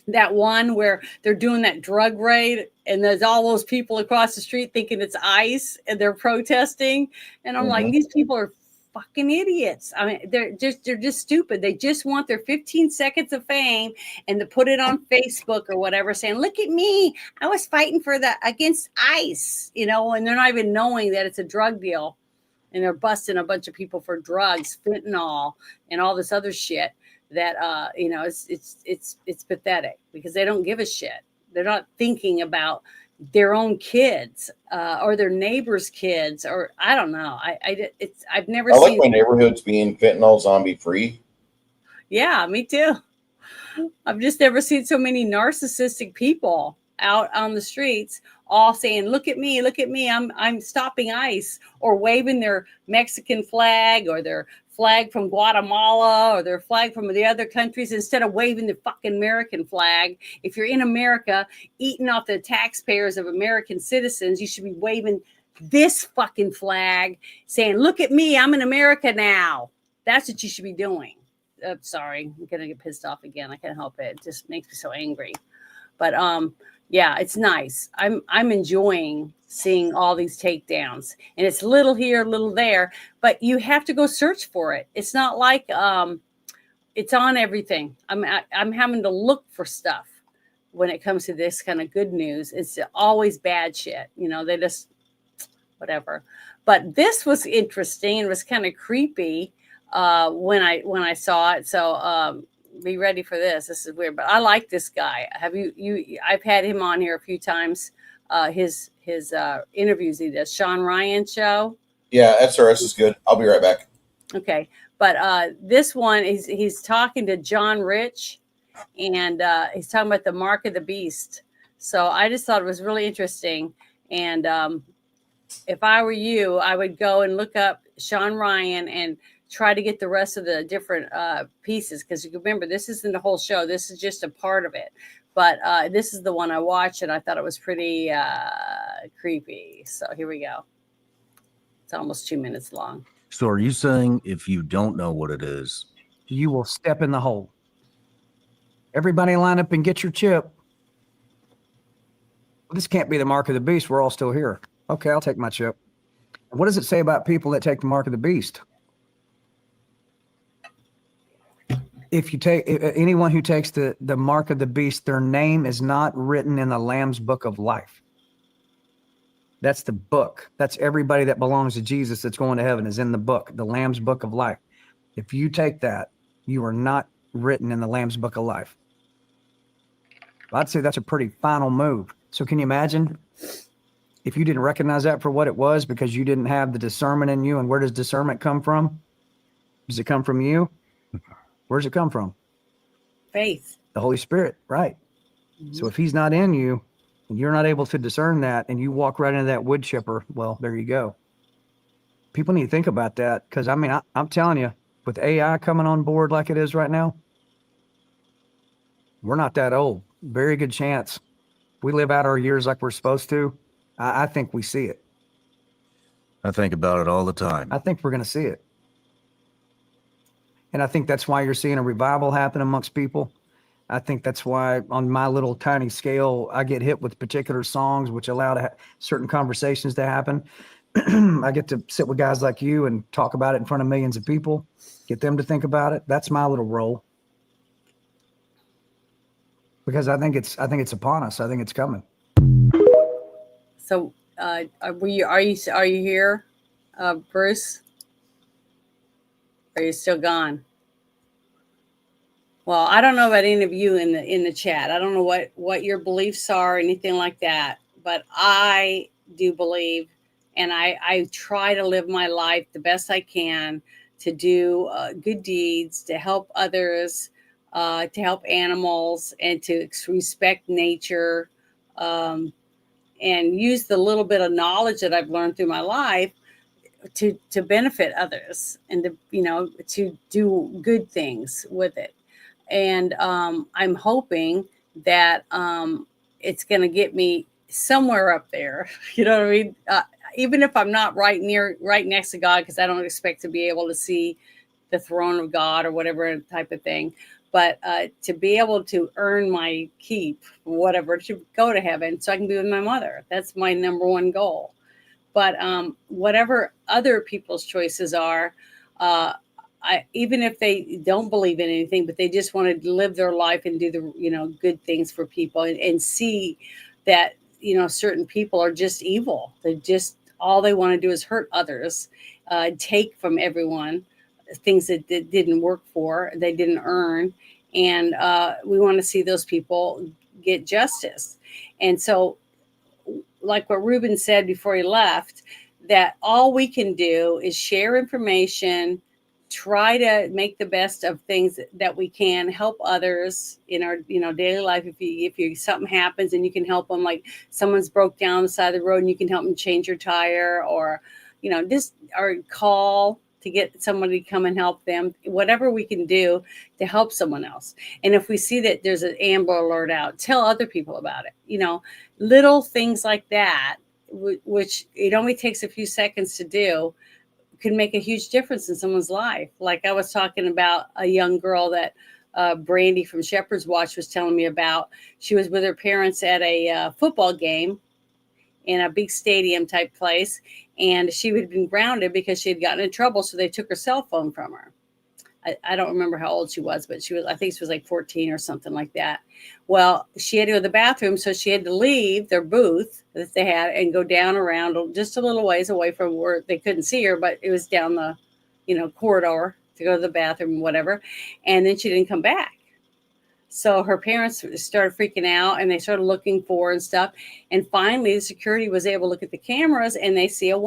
that one where they're doing that drug raid and there's all those people across the street thinking it's ICE and they're protesting, and I'm like, these people are fucking idiots. I mean, they're just stupid. They just want their 15 seconds of fame and to put it on Facebook or whatever, saying, look at me, I was fighting against ICE, and they're not even knowing that it's a drug deal, and they're busting a bunch of people for drugs, fentanyl, and all this other shit that it's pathetic because they don't give a shit. They're not thinking about their own kids or their neighbors' kids, or I don't know. I've never I seen. like my neighborhoods being fentanyl zombie free. Yeah, me too. I've just never seen so many narcissistic people out on the streets all saying, look at me, I'm stopping ICE, or waving their Mexican flag or their flag from Guatemala or their flag from the other countries instead of waving the fucking American flag. If you're in America eating off the taxpayers of American citizens, you should be waving this fucking flag saying, look at me, I'm in America now. That's what you should be doing. Sorry, I'm gonna get pissed off again. I can't help it. It just makes me so angry. But yeah, it's nice. I'm enjoying seeing all these takedowns, and it's little here, little there, but you have to go search for it. It's not like it's on everything. I'm having to look for stuff when it comes to this kind of good news. It's always bad shit. They just whatever. But this was interesting and was kind of creepy when I saw it. So be ready for this. This is weird, but I like this guy. Have you I've had him on here a few times. His interviews he does. Sean Ryan show. Yeah, SRS is good. I'll be right back. Okay, but this one he's talking to John Rich, and he's talking about the mark of the beast. So I just thought it was really interesting. And if I were you, I would go and look up Sean Ryan and try to get the rest of the different pieces, because you remember, this isn't the whole show. This is just a part of it. But this is the one I watched, and I thought it was pretty creepy. So here we go. It's almost 2 minutes long. So are you saying if you don't know what it is, you will step in the hole? Everybody line up and get your chip. This can't be the mark of the beast. We're all still here. Okay, I'll take my chip. What does it say about people that take the mark of the beast? If you take anyone who takes the mark of the beast, their name is not written in the Lamb's book of life. That's the book. That's everybody that belongs to Jesus that's going to heaven is in the book, the Lamb's book of life. If you take that, you are not written in the Lamb's book of life. I'd say that's a pretty final move. So can you imagine if you didn't recognize that for what it was because you didn't have the discernment in you? And where does discernment come from? Does it come from you? Where does it come from? Faith. The Holy Spirit, right. Mm-hmm. So if he's not in you and you're not able to discern that and you walk right into that wood chipper, well, there you go. People need to think about that, because, I mean, I'm telling you, with AI coming on board like it is right now, we're not that old. Very good chance we live out our years like we're supposed to. I think we see it. I think about it all the time. I think we're going to see it. And I think that's why you're seeing a revival happen amongst people. I think that's why on my little tiny scale, I get hit with particular songs, which allow certain conversations to happen. I get to sit with guys like you and talk about it in front of millions of people, get them to think about it. That's my little role. Because I think it's upon us. I think it's coming. So are you here, Bruce? Or are you still gone? Well, I don't know about any of you in the chat. I don't know what your beliefs are or anything like that, but I do believe, and I try to live my life the best I can to do good deeds, to help others, to help animals, and to respect nature, and use the little bit of knowledge that I've learned through my life to benefit others, and to do good things with it. And I'm hoping that it's going to get me somewhere up there. You know what I mean? Even if I'm not right next to God, because I don't expect to be able to see the throne of God or whatever type of thing. But to be able to earn my keep, whatever, to go to heaven so I can be with my mother. That's my number one goal. But whatever other people's choices are, even if they don't believe in anything, but they just want to live their life and do the good things for people, and see that certain people are just evil. They just, all they want to do is hurt others, take from everyone things that didn't work for, they didn't earn, and we want to see those people get justice. And so, like what Ruben said before he left, that all we can do is share information, try to make the best of things that we can, help others in our daily life. If you something happens and you can help them, like someone's broke down on the side of the road and you can help them change your tire, or or call to get somebody to come and help them, whatever we can do to help someone else. And if we see that there's an Amber Alert out, tell other people about it. Little things like that, which it only takes a few seconds to do, can make a huge difference in someone's life. Like I was talking about a young girl that Brandy from Shepherd's Watch was telling me about. She was with her parents at a football game in a big stadium type place, and she had been grounded because she had gotten in trouble, so they took her cell phone from her. I don't remember how old she was, but I think she was like 14 or something like that. Well, she had to go to the bathroom, so she had to leave their booth that they had and go down around just a little ways away from where they couldn't see her, but it was down the, corridor to go to the bathroom, whatever. And then she didn't come back. So her parents started freaking out, and they started looking for her and stuff. And finally, the security was able to look at the cameras, and they see a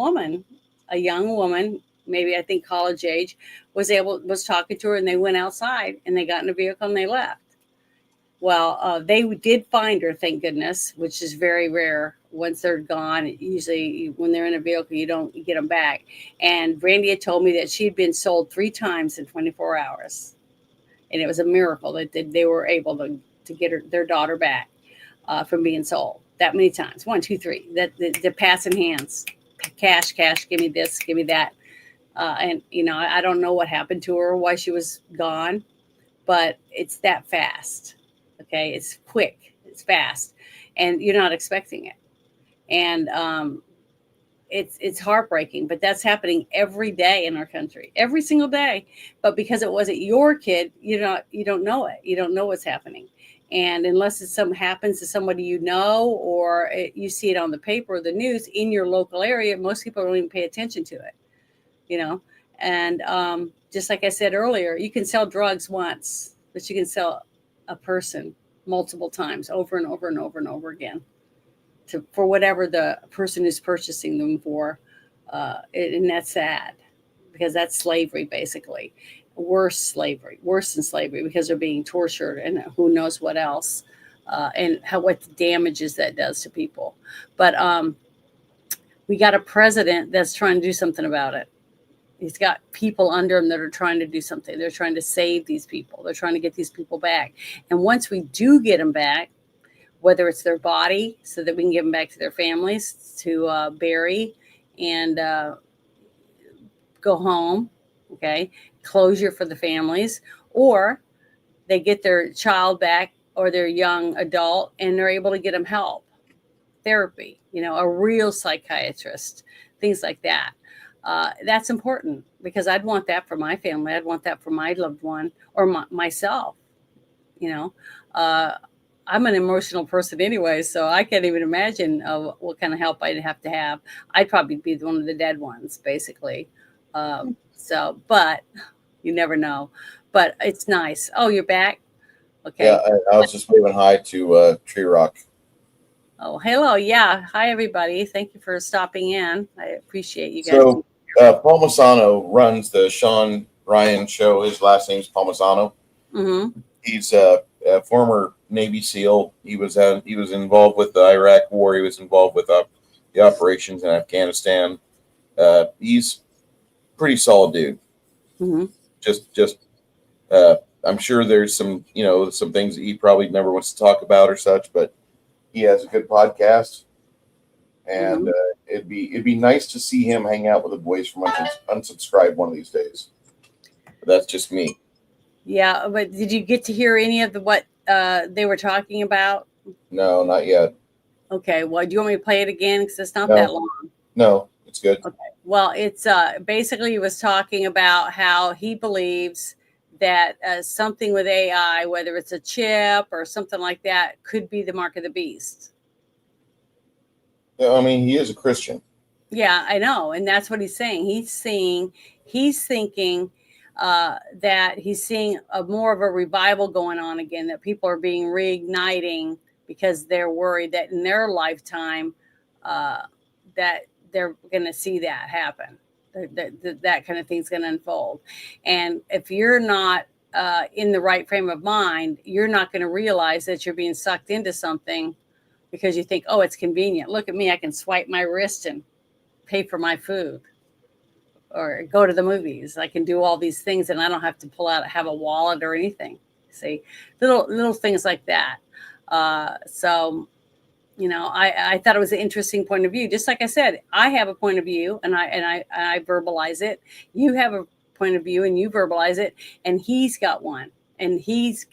young woman, maybe I think college age, was talking to her, and they went outside and they got in a vehicle and they left. Well, they did find her, thank goodness, which is very rare. Once they're gone, usually when they're in a vehicle, you don't get them back. And Brandy had told me that she'd been sold 3 times in 24 hours. And it was a miracle that they were able to get their daughter back from being sold that many times. 1, 2, 3. That the passing hands, cash, give me this, give me that. And I don't know what happened to her, why she was gone, but it's that fast. Okay, it's quick, it's fast, and you're not expecting it. And it's heartbreaking, but that's happening every day in our country, every single day. But because it wasn't your kid, you don't know it. You don't know what's happening. And unless something happens to somebody or you see it on the paper or the news in your local area, most people don't even pay attention to it. And just like I said earlier, you can sell drugs once, but you can sell a person multiple times, over and over and over and over again, for whatever the person is purchasing them for. And that's sad, because that's slavery, basically. Worse than slavery, because they're being tortured and who knows what else, and what damages that does to people. But we got a president that's trying to do something about it. He's got people under him that are trying to do something. They're trying to save these people. They're trying to get these people back. And once we do get them back, whether it's their body so that we can give them back to their families to bury and go home, okay, closure for the families, or they get their child back or their young adult and they're able to get them help, therapy, a real psychiatrist, things like that. That's important, because I'd want that for my family. I'd want that for my loved one or myself. I'm an emotional person anyway, so I can't even imagine what kind of help I'd have to have. I'd probably be one of the dead ones, basically. But You never know, but it's nice. Oh, you're back. Okay. Yeah, I was just waving hi to Tree Rock. Oh, hello. Yeah. Hi, everybody. Thank you for stopping in. I appreciate you guys. So Paul Masano runs the Sean Ryan show. His last name's Palmisano. Mm-hmm. He's a former Navy SEAL. He was involved with the Iraq War. He was involved with the operations in Afghanistan. He's pretty solid dude. Mm-hmm. Just I'm sure there's some things that he probably never wants to talk about or such, but he has a good podcast, and it'd be nice to see him hang out with the boys from Unsubscribed one of these days. But that's just me. Yeah, but did you get to hear any of what they were talking about? No, not yet. Okay, well, do you want me to play it again? Because it's not No. that long. No, it's good. Okay. Well, it's basically he was talking about how he believes that something with AI, whether it's a chip or something like that, could be the mark of the beast. I mean, he is a Christian. Yeah, I know, and that's what he's saying. He's thinking that he's seeing more of a revival going on again. That people are being reigniting because they're worried that in their lifetime that they're going to see that happen. That kind of thing's going to unfold. And if you're not in the right frame of mind, you're not going to realize that you're being sucked into something because you think, oh, it's convenient. Look at me. I can swipe my wrist and pay for my food or go to the movies. I can do all these things and I don't have to have a wallet or anything. See, little things like that. So, I thought it was an interesting point of view. Just like I said, I have a point of view and I verbalize it. You have a point of view and you verbalize it, and he's got one and he's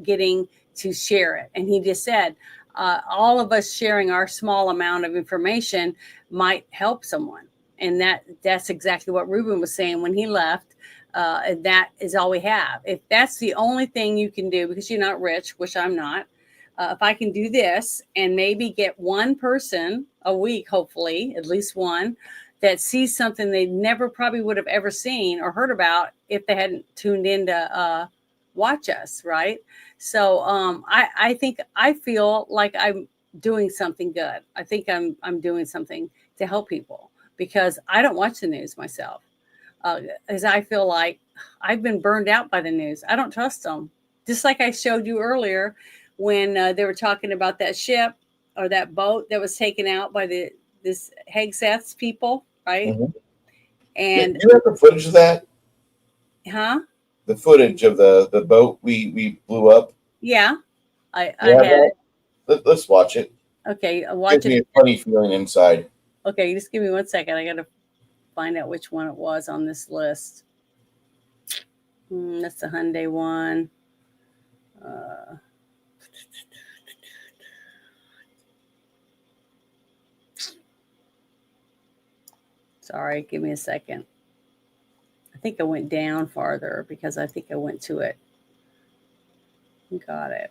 getting to share it. And he just said, all of us sharing our small amount of information might help someone. And that's exactly what Ruben was saying when he left. And that is all we have. If that's the only thing you can do, because you're not rich, which I'm not, if I can do this and maybe get one person a week, hopefully, at least one, that sees something they never probably would have ever seen or heard about if they hadn't tuned in to watch us, right? So I feel like I'm doing something good. I think I'm doing something to help people because I don't watch the news myself. As I feel like I've been burned out by the news. I don't trust them. Just like I showed you earlier when they were talking about that ship or that boat that was taken out by this Hegseth's people, right? Mm-hmm. And you have the footage of that? Huh? The footage of the boat we blew up? Yeah, I had it. Let's watch it. Okay, watch Gives me it. a funny feeling inside. Okay, just give me 1 second. I got to find out which one it was on this list. That's the Hyundai one. Sorry, give me a second. I think I went down farther because I think I went to it. Got it.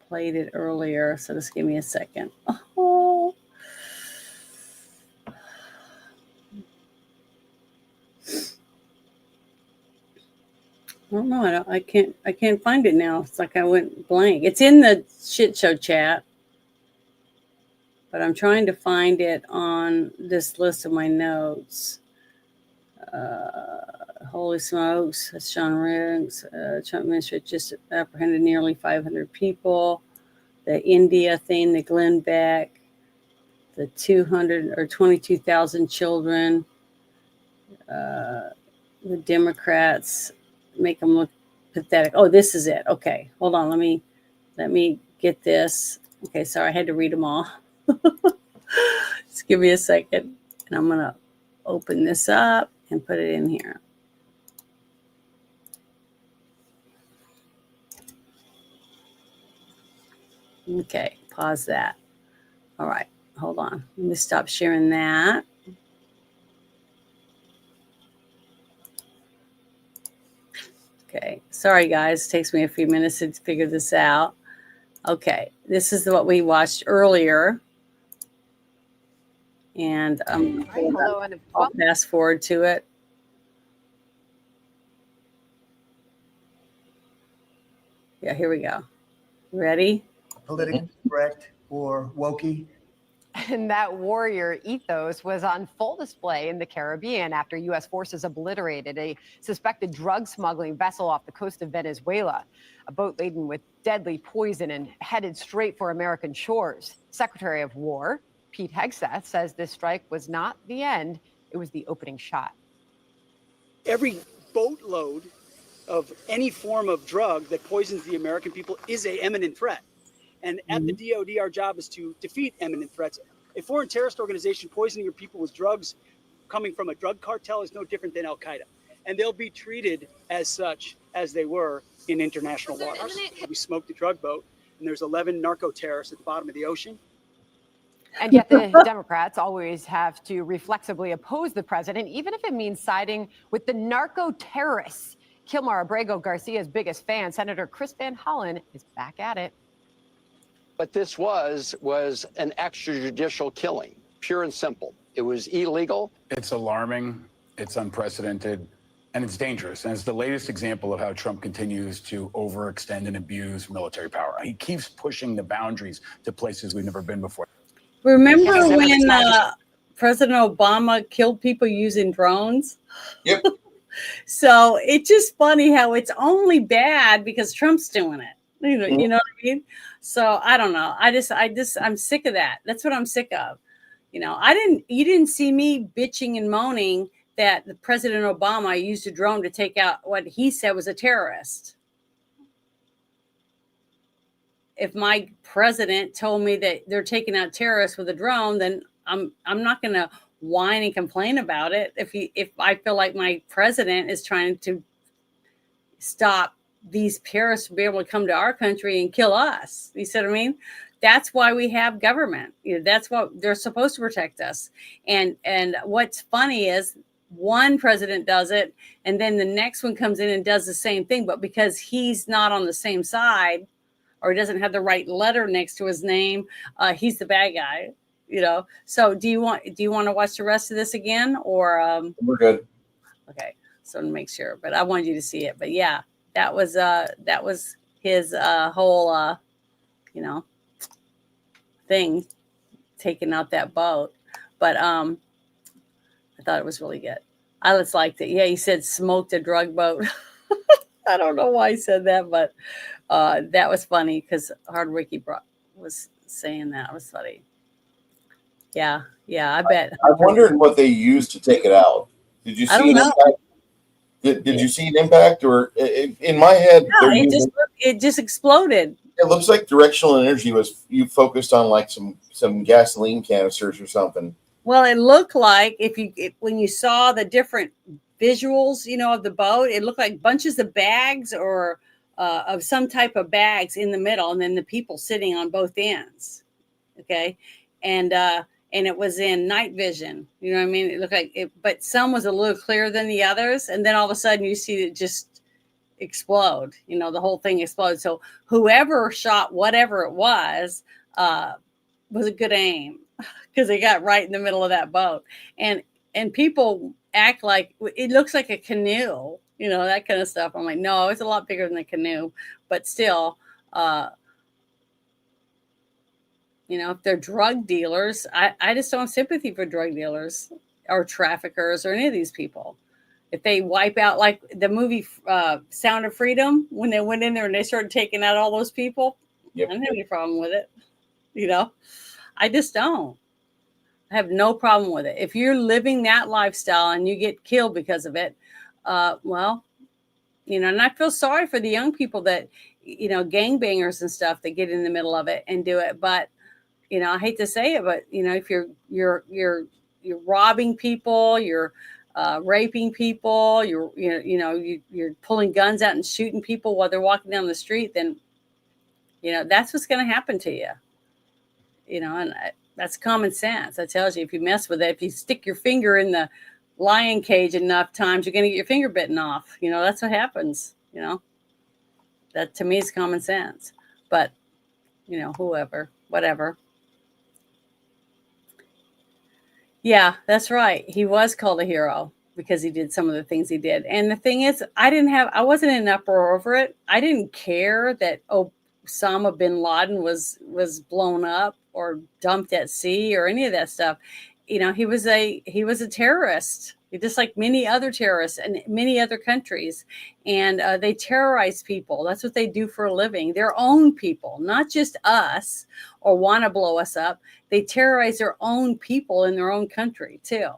Played it earlier, so just give me a second. Oh. I don't know. I can't find it now. It's like I went blank. It's in the shit show chat, but I'm trying to find it on this list of my notes. Holy smokes! That's Sean Riggs. Trump administration just apprehended nearly 500 people. The India thing, the Glenn Beck, the 200 or 22,000 children. The Democrats make them look pathetic. Oh, this is it. Okay, hold on. Let me get this. Okay, sorry, I had to read them all. Just give me a second, and I'm gonna open this up and put it in here. Okay, pause that. All right, hold on. Let me stop sharing that. Okay, sorry guys, it takes me a few minutes to figure this out. Okay, this is what we watched earlier. And I'll fast forward to it. Yeah, here we go. Ready? Politically correct or wokey. And that warrior ethos was on full display in the Caribbean after U.S. forces obliterated a suspected drug smuggling vessel off the coast of Venezuela, a boat laden with deadly poison and headed straight for American shores. Secretary of War Pete Hegseth says this strike was not the end, it was the opening shot. Every boatload of any form of drug that poisons the American people is an imminent threat. And at the DOD, our job is to defeat imminent threats. A foreign terrorist organization poisoning your people with drugs coming from a drug cartel is no different than Al-Qaeda. And they'll be treated as such as they were in international waters. We smoked the drug boat, and there's 11 narco terrorists at the bottom of the ocean. And yet the Democrats always have to reflexively oppose the president, even if it means siding with the narco terrorists. Kilmar Abrego Garcia's biggest fan, Senator Chris Van Hollen, is back at it. What this was an extrajudicial killing, pure and simple. It was illegal. It's alarming, it's unprecedented, and it's dangerous. And it's the latest example of how Trump continues to overextend and abuse military power. He keeps pushing the boundaries to places we've never been before. Remember when President Obama killed people using drones? Yep. So it's just funny how it's only bad because Trump's doing it. You know what I mean? So I don't know. I'm sick of that. That's what I'm sick of. You didn't see me bitching and moaning that the President Obama used a drone to take out what he said was a terrorist. If my president told me that they're taking out terrorists with a drone, then I'm not going to whine and complain about it. If I feel like my president is trying to stop these terrorists from being able to come to our country and kill us, you see what I mean? That's why we have government. That's what they're supposed to protect us. And what's funny is one president does it, and then the next one comes in and does the same thing, but because he's not on the same side, or he doesn't have the right letter next to his name, he's the bad guy. So do you want to watch the rest of this again, or we're good? Okay, so to make sure, but I wanted you to see it. But yeah, that was his whole thing, taking out that boat. But I thought it was really good. I just liked it. Yeah, he said smoked a drug boat. I don't know why he said that, but that was funny because Hard Ricky was saying that. It was funny. Yeah, I bet. I wondered what they used to take it out. Did you see an impact? Did you see an impact, or in my head? No, it just exploded. It looks like directional energy was you focused on like some gasoline canisters or something. Well, it looked like when you saw the different visuals, of the boat, it looked like bunches of bags or of some type of bags in the middle, and then the people sitting on both ends. Okay, and it was in night vision. You know what I mean? It looked like it, but some was a little clearer than the others, and then all of a sudden you see it just explode. The whole thing exploded. So whoever shot whatever it was a good aim, because they got right in the middle of that boat. And people act like it looks like a canoe, that kind of stuff. I'm like, no, it's a lot bigger than a canoe, but still, if they're drug dealers, I just don't have sympathy for drug dealers or traffickers or any of these people. If they wipe out, like the movie Sound of Freedom, when they went in there and they started taking out all those people, I don't have any problem with it. I just don't. I have no problem with it. If you're living that lifestyle and you get killed because of it, and I feel sorry for the young people that, gangbangers and stuff that get in the middle of it and do it. But, I hate to say it, but, if you're robbing people, you're raping people, you're pulling guns out and shooting people while they're walking down the street, then, that's what's going to happen to you. And that's common sense. That tells you if you mess with it, if you stick your finger in the lion cage enough times, you're going to get your finger bitten off. That's what happens. That to me is common sense. But, whatever. Yeah, that's right. He was called a hero because he did some of the things he did. And the thing is, I wasn't in an uproar over it. I didn't care that Osama bin Laden was blown up or dumped at sea or any of that stuff. You know, he was a terrorist, just like many other terrorists in many other countries. And they terrorize people. That's what they do for a living. Their own people, not just us or want to blow us up. They terrorize their own people in their own country too.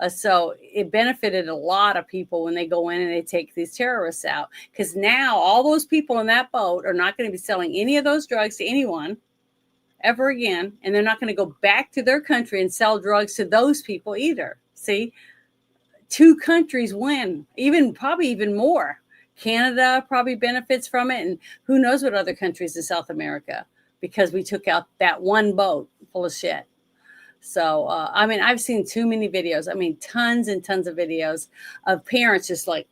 So it benefited a lot of people when they go in and they take these terrorists out, because now all those people in that boat are not going to be selling any of those drugs to anyone ever again. And they're not going to go back to their country and sell drugs to those people either. See, 2 countries win, probably even more. Canada probably benefits from it. And who knows what other countries in South America, because we took out that one boat full of shit. So, I mean, I've seen too many videos. I mean, tons and tons of videos of parents just like,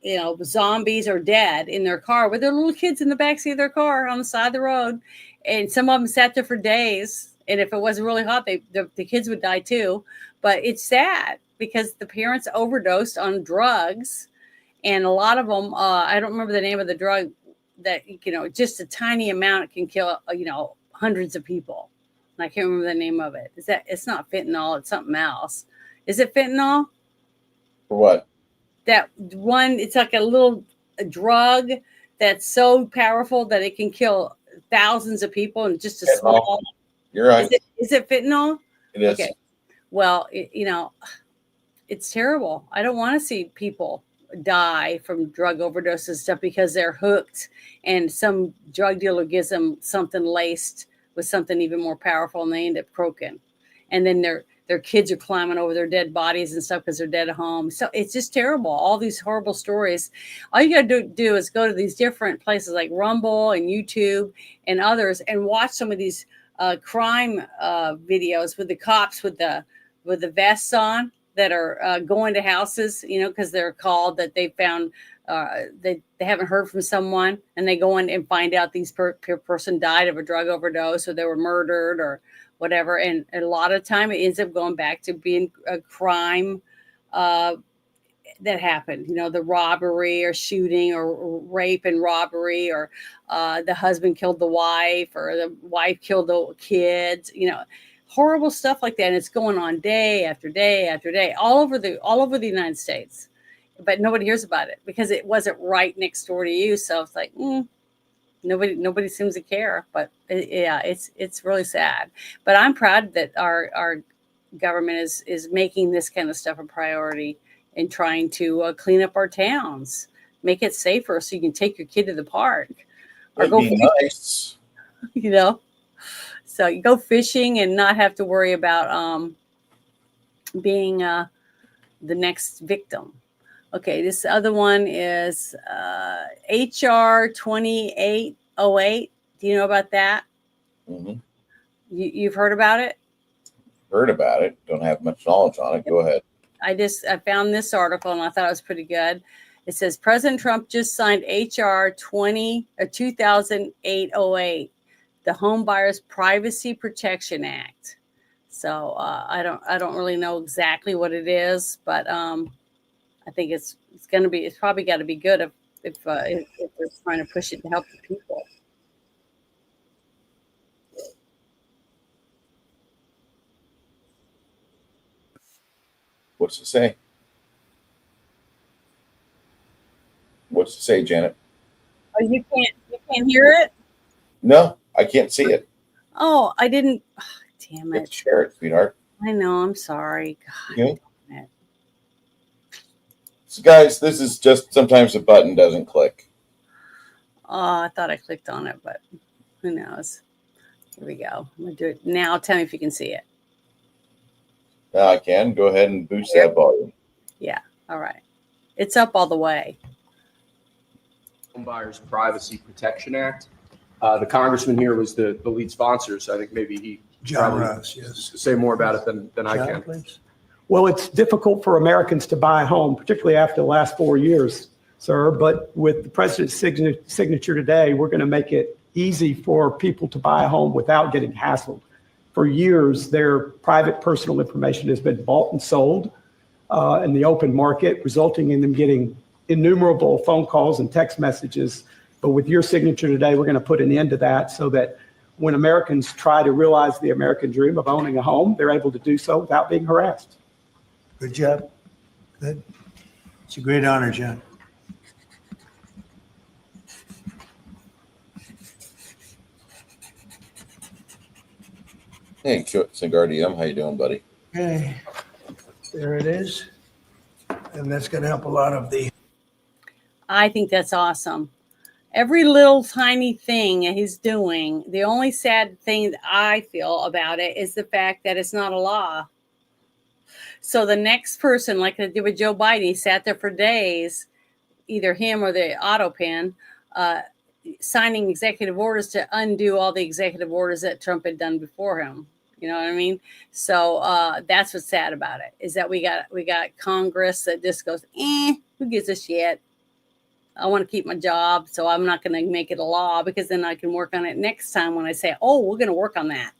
you know, zombies or dead in their car with their little kids in the backseat of their car on the side of the road. And some of them sat there for days. And if it wasn't really hot, the kids would die too. But it's sad because the parents overdosed on drugs. And a lot of them, I don't remember the name of the drug that, you know, just a tiny amount can kill, you know, hundreds of people. And I can't remember the name of it. It's not fentanyl, it's something else. Is it fentanyl? For what? That one, it's like a drug that's so powerful that it can kill thousands of people in just a small. You're right. Is it fentanyl? It is. Okay. Well, you know, it's terrible. I don't want to see people die from drug overdoses and stuff because they're hooked and some drug dealer gives them something laced with something even more powerful and they end up croaking. And then their kids are climbing over their dead bodies and stuff because they're dead at home. So it's just terrible. All these horrible stories. All you got to do is go to these different places like Rumble and YouTube and others and watch some of these crime videos with the cops with the vests on that are going to houses, you know, because they're called that they found they haven't heard from someone, and they go in and find out these person died of a drug overdose or they were murdered or whatever. And a lot of time it ends up going back to being a crime that happened, you know, the robbery or shooting or rape and robbery, or the husband killed the wife or the wife killed the kids, you know, horrible stuff like that. And it's going on day after day after day, all over the United States, but nobody hears about it because it wasn't right next door to you. So it's like, nobody seems to care, but it's really sad. But I'm proud that our government is making this kind of stuff a priority and trying to clean up our towns, make it safer so you can take your kid to the park or go fishing, nice. You know. So you go fishing and not have to worry about being the next victim. Okay, this other one is HR 2808. Do you know about that? Mm-hmm. You've heard about it? Heard about it. Don't have much knowledge on it. Go ahead. I found this article and I thought it was pretty good. It says President Trump just signed HR 2008, the Home Buyers Privacy Protection Act. So I don't really know exactly what it is, but I think it's probably got to be good if they're trying to push it to help the people. What's it say? What's it say, Janet? Oh, you can't hear it? No, I can't see it. Oh, I didn't. Oh, damn it. Share it, sweetheart. I know. I'm sorry. God. Okay. So guys, this is just sometimes the button doesn't click. Oh, I thought I clicked on it, but who knows? Here we go. I'm going to do it now. Tell me if you can see it. Now I can. Go ahead and boost that volume. Yeah. All right. It's up all the way. Home Buyers Privacy Protection Act. The congressman here was the lead sponsor, so I think maybe he John Ross, yes. say more about it than I can. Please. Well, it's difficult for Americans to buy a home, particularly after the last 4 years, sir. But with the president's signature today, we're going to make it easy for people to buy a home without getting hassled. For years, their private personal information has been bought and sold. in the open market, resulting in them getting innumerable phone calls and text messages. But with your signature today, we're going to put an end to that so that when Americans try to realize the American dream of owning a home, they're able to do so without being harassed. Good job. Good. It's a great honor, John. Hey, Singardi, how you doing, buddy? Okay, there it is. And that's going to help a lot of the. I think that's awesome. Every little tiny thing that he's doing, the only sad thing that I feel about it is the fact that it's not a law. So the next person, like they did with Joe Biden, he sat there for days, either him or the auto pen, signing executive orders to undo all the executive orders that Trump had done before him. You know what I mean? So that's what's sad about it, is that we got Congress that just goes, who gives a shit? I want to keep my job, so I'm not going to make it a law, because then I can work on it next time when I say, oh, we're going to work on that.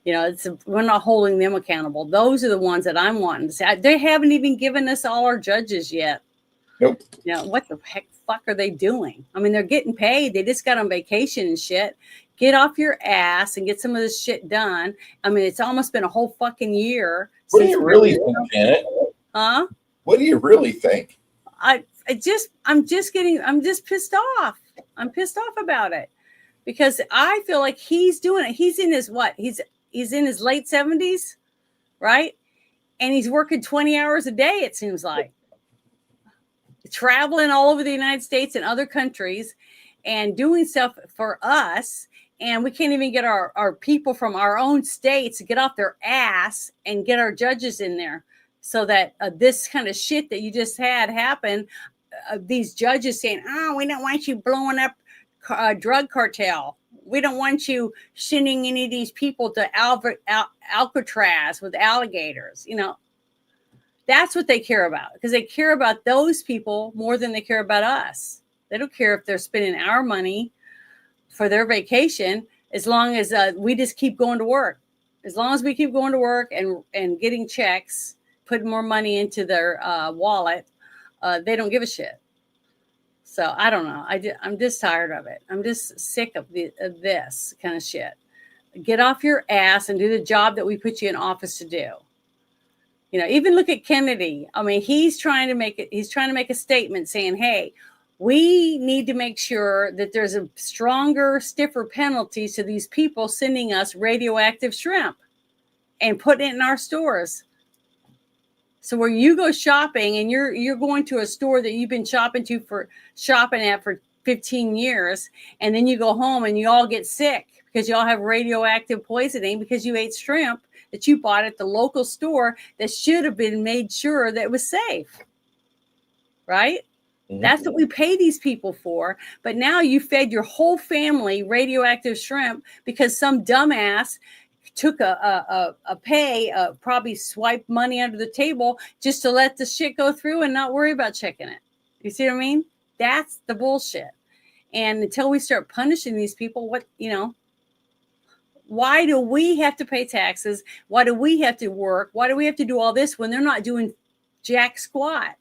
You know, we're not holding them accountable. Those are the ones that I'm wanting to say. They haven't even given us all our judges yet. Nope. You know, what the fuck are they doing? I mean, they're getting paid. They just got on vacation and shit. Get off your ass and get some of this shit done. I mean, it's almost been a whole fucking year. What do you really think, Janet? Huh? What do you really think? I'm just pissed off. I'm pissed off about it, because I feel like he's doing it. He's in his he's in his late 70s, right? And he's working 20 hours a day, it seems like. Traveling all over the United States and other countries and doing stuff for us. And we can't even get our people from our own states to get off their ass and get our judges in there, so that this kind of shit that you just had happen, these judges saying, oh, we don't want you blowing up a drug cartel. We don't want you sending any of these people to Alcatraz with alligators. You know, that's what they care about, because they care about those people more than they care about us. They don't care if they're spending our money for their vacation, as long as we just keep going to work. As long as we keep going to work and getting checks, putting more money into their wallet, they don't give a shit. So I don't know. I'm just tired of it. I'm just sick of this kind of shit. Get off your ass and do the job that we put you in office to do. You know, even look at Kennedy. I mean, he's trying to make a statement saying, hey, we need to make sure that there's a stronger, stiffer penalty to these people sending us radioactive shrimp and putting it in our stores. So where you go shopping and you're going to a store that you've been shopping at for 15 years, and then you go home and you all get sick because you all have radioactive poisoning because you ate shrimp that you bought at the local store that should have been made sure that it was safe. Right? Mm-hmm. That's what we pay these people for. But now you fed your whole family radioactive shrimp because some dumbass took probably swiped money under the table just to let the shit go through and not worry about checking it. You see what I mean? That's the bullshit. And until we start punishing these people, why do we have to pay taxes? Why do we have to work? Why do we have to do all this when they're not doing jack squat?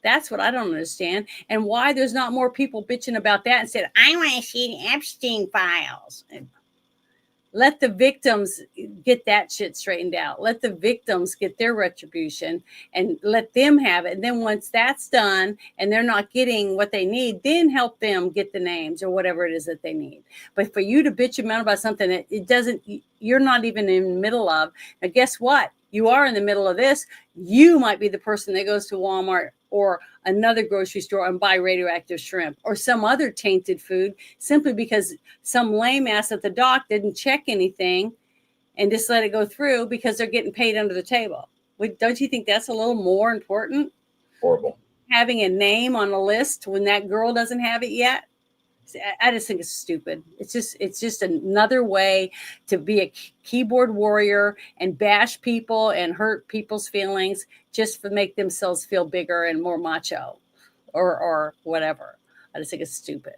That's what I don't understand. And why there's not more people bitching about that and said, I want to see the Epstein files. Let the victims get that shit straightened out. Let the victims get their retribution and let them have it. And then once that's done and they're not getting what they need, then help them get the names or whatever it is that they need. But for you to bitch them out about something that you're not even in the middle of. Now, guess what? You are in the middle of this. You might be the person that goes to Walmart or another grocery store and buy radioactive shrimp or some other tainted food simply because some lame ass at the dock didn't check anything and just let it go through because they're getting paid under the table. Don't you think that's a little more important? Horrible. Having a name on a list when that girl doesn't have it yet? I just think it's stupid. It's just another way to be a keyboard warrior and bash people and hurt people's feelings just to make themselves feel bigger and more macho or whatever. I just think it's stupid.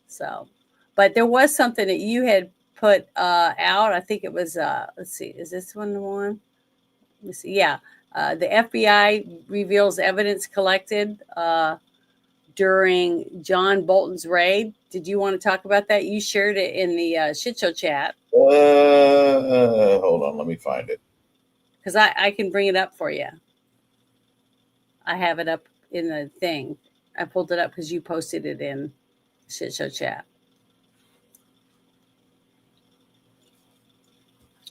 So, but there was something that you had put out. I think it was, let's see, is this one the one? Let me see. Yeah. The FBI reveals evidence collected during John Bolton's raid. Did you want to talk about that? You shared it in the shit show chat. Hold on, let me find it. Because I can bring it up for you. I have it up in the thing. I pulled it up because you posted it in shit show chat.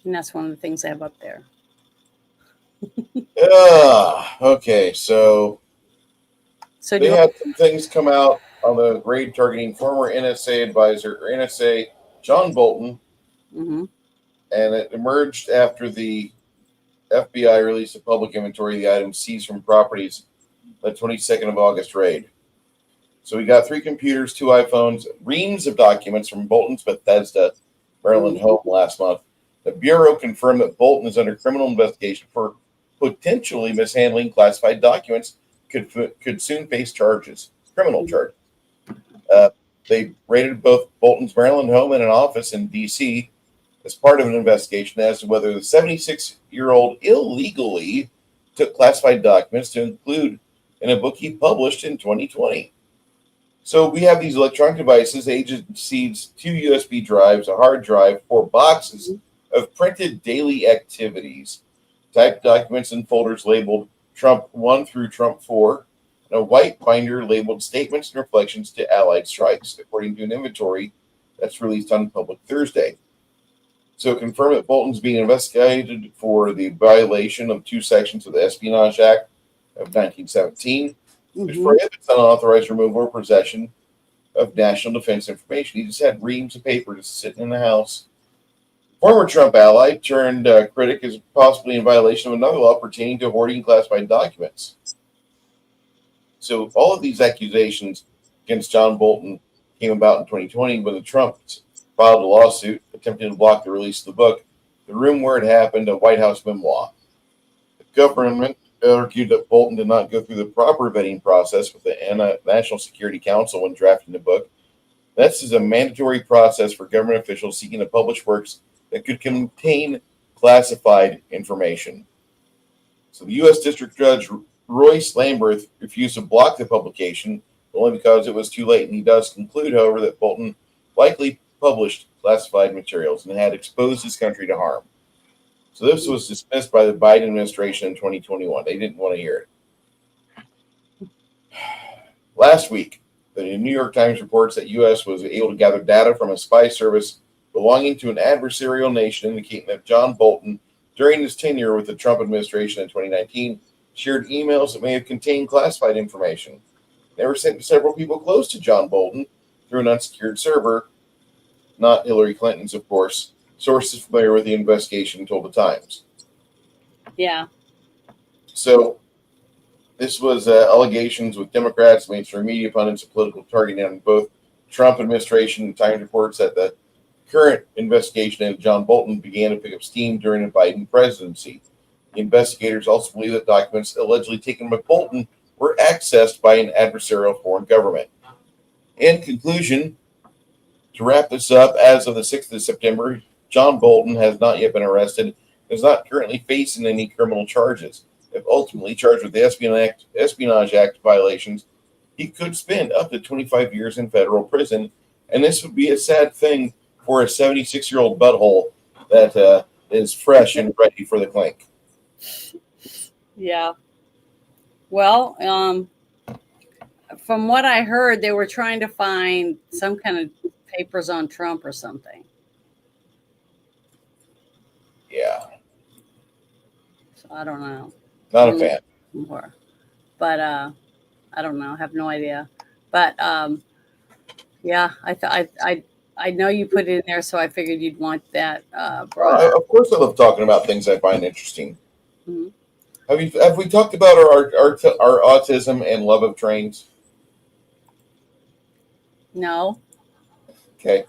And that's one of the things I have up there. Okay, so they had some things come out on the raid targeting former NSA advisor, or NSA John Bolton, and it emerged after the FBI released a public inventory of the items seized from properties the 22nd of August raid. So we got 3 computers, 2 iPhones, reams of documents from Bolton's Bethesda, Maryland home last month. The Bureau confirmed that Bolton is under criminal investigation for potentially mishandling classified documents, could soon face charges, criminal charges. They raided both Bolton's Maryland home and an office in D.C. as part of an investigation as to whether the 76-year-old illegally took classified documents to include in a book he published in 2020. So we have these electronic devices. The agent seized 2 USB drives, a hard drive, 4 boxes of printed daily activities, typed documents and folders labeled Trump 1 through Trump 4, and a white binder labeled Statements and Reflections to Allied Strikes, according to an inventory that's released on public Thursday. So confirm that Bolton's being investigated for the violation of 2 sections of the Espionage Act of 1917, which prohibits unauthorized removal or possession of national defense information. He just had reams of paper just sitting in the house. Former Trump ally turned critic is possibly in violation of another law pertaining to hoarding classified documents. So all of these accusations against John Bolton came about in 2020 when the Trumps filed a lawsuit attempting to block the release of the book, The Room Where It Happened, a White House memoir. The government argued that Bolton did not go through the proper vetting process with the National Security Council when drafting the book. This is a mandatory process for government officials seeking to publish works that could contain classified information. So the U.S. District Judge Royce Lamberth refused to block the publication only because it was too late. And he does conclude, however, that Bolton likely published classified materials and had exposed his country to harm. So this was dismissed by the Biden administration in 2021. They didn't want to hear it. Last week, the New York Times reports that U.S. was able to gather data from a spy service belonging to an adversarial nation indicating that John Bolton, during his tenure with the Trump administration in 2019, shared emails that may have contained classified information. They were sent to several people close to John Bolton through an unsecured server, not Hillary Clinton's, of course. Sources familiar with the investigation told the Times. Yeah. So this was allegations with Democrats, mainstream media pundits, and political targeting on both Trump administration. And Times reports that the current investigation into John Bolton began to pick up steam during the Biden presidency. The investigators also believe that documents allegedly taken by Bolton were accessed by an adversarial foreign government. In conclusion, to wrap this up, as of the 6th of September, John Bolton has not yet been arrested and is not currently facing any criminal charges. If ultimately charged with the Espionage Act violations, he could spend up to 25 years in federal prison. And this would be a sad thing for a 76-year-old butthole that is fresh and ready for the clink. Yeah. Well, from what I heard, they were trying to find some kind of papers on Trump or something. Yeah. So I don't know. Not a fan. More. But I don't know. I have no idea. But yeah, I know you put it in there, so I figured you'd want that brought up. Of course, I love talking about things I find interesting. Mhm. Have we talked about our autism and love of trains? No, Okay.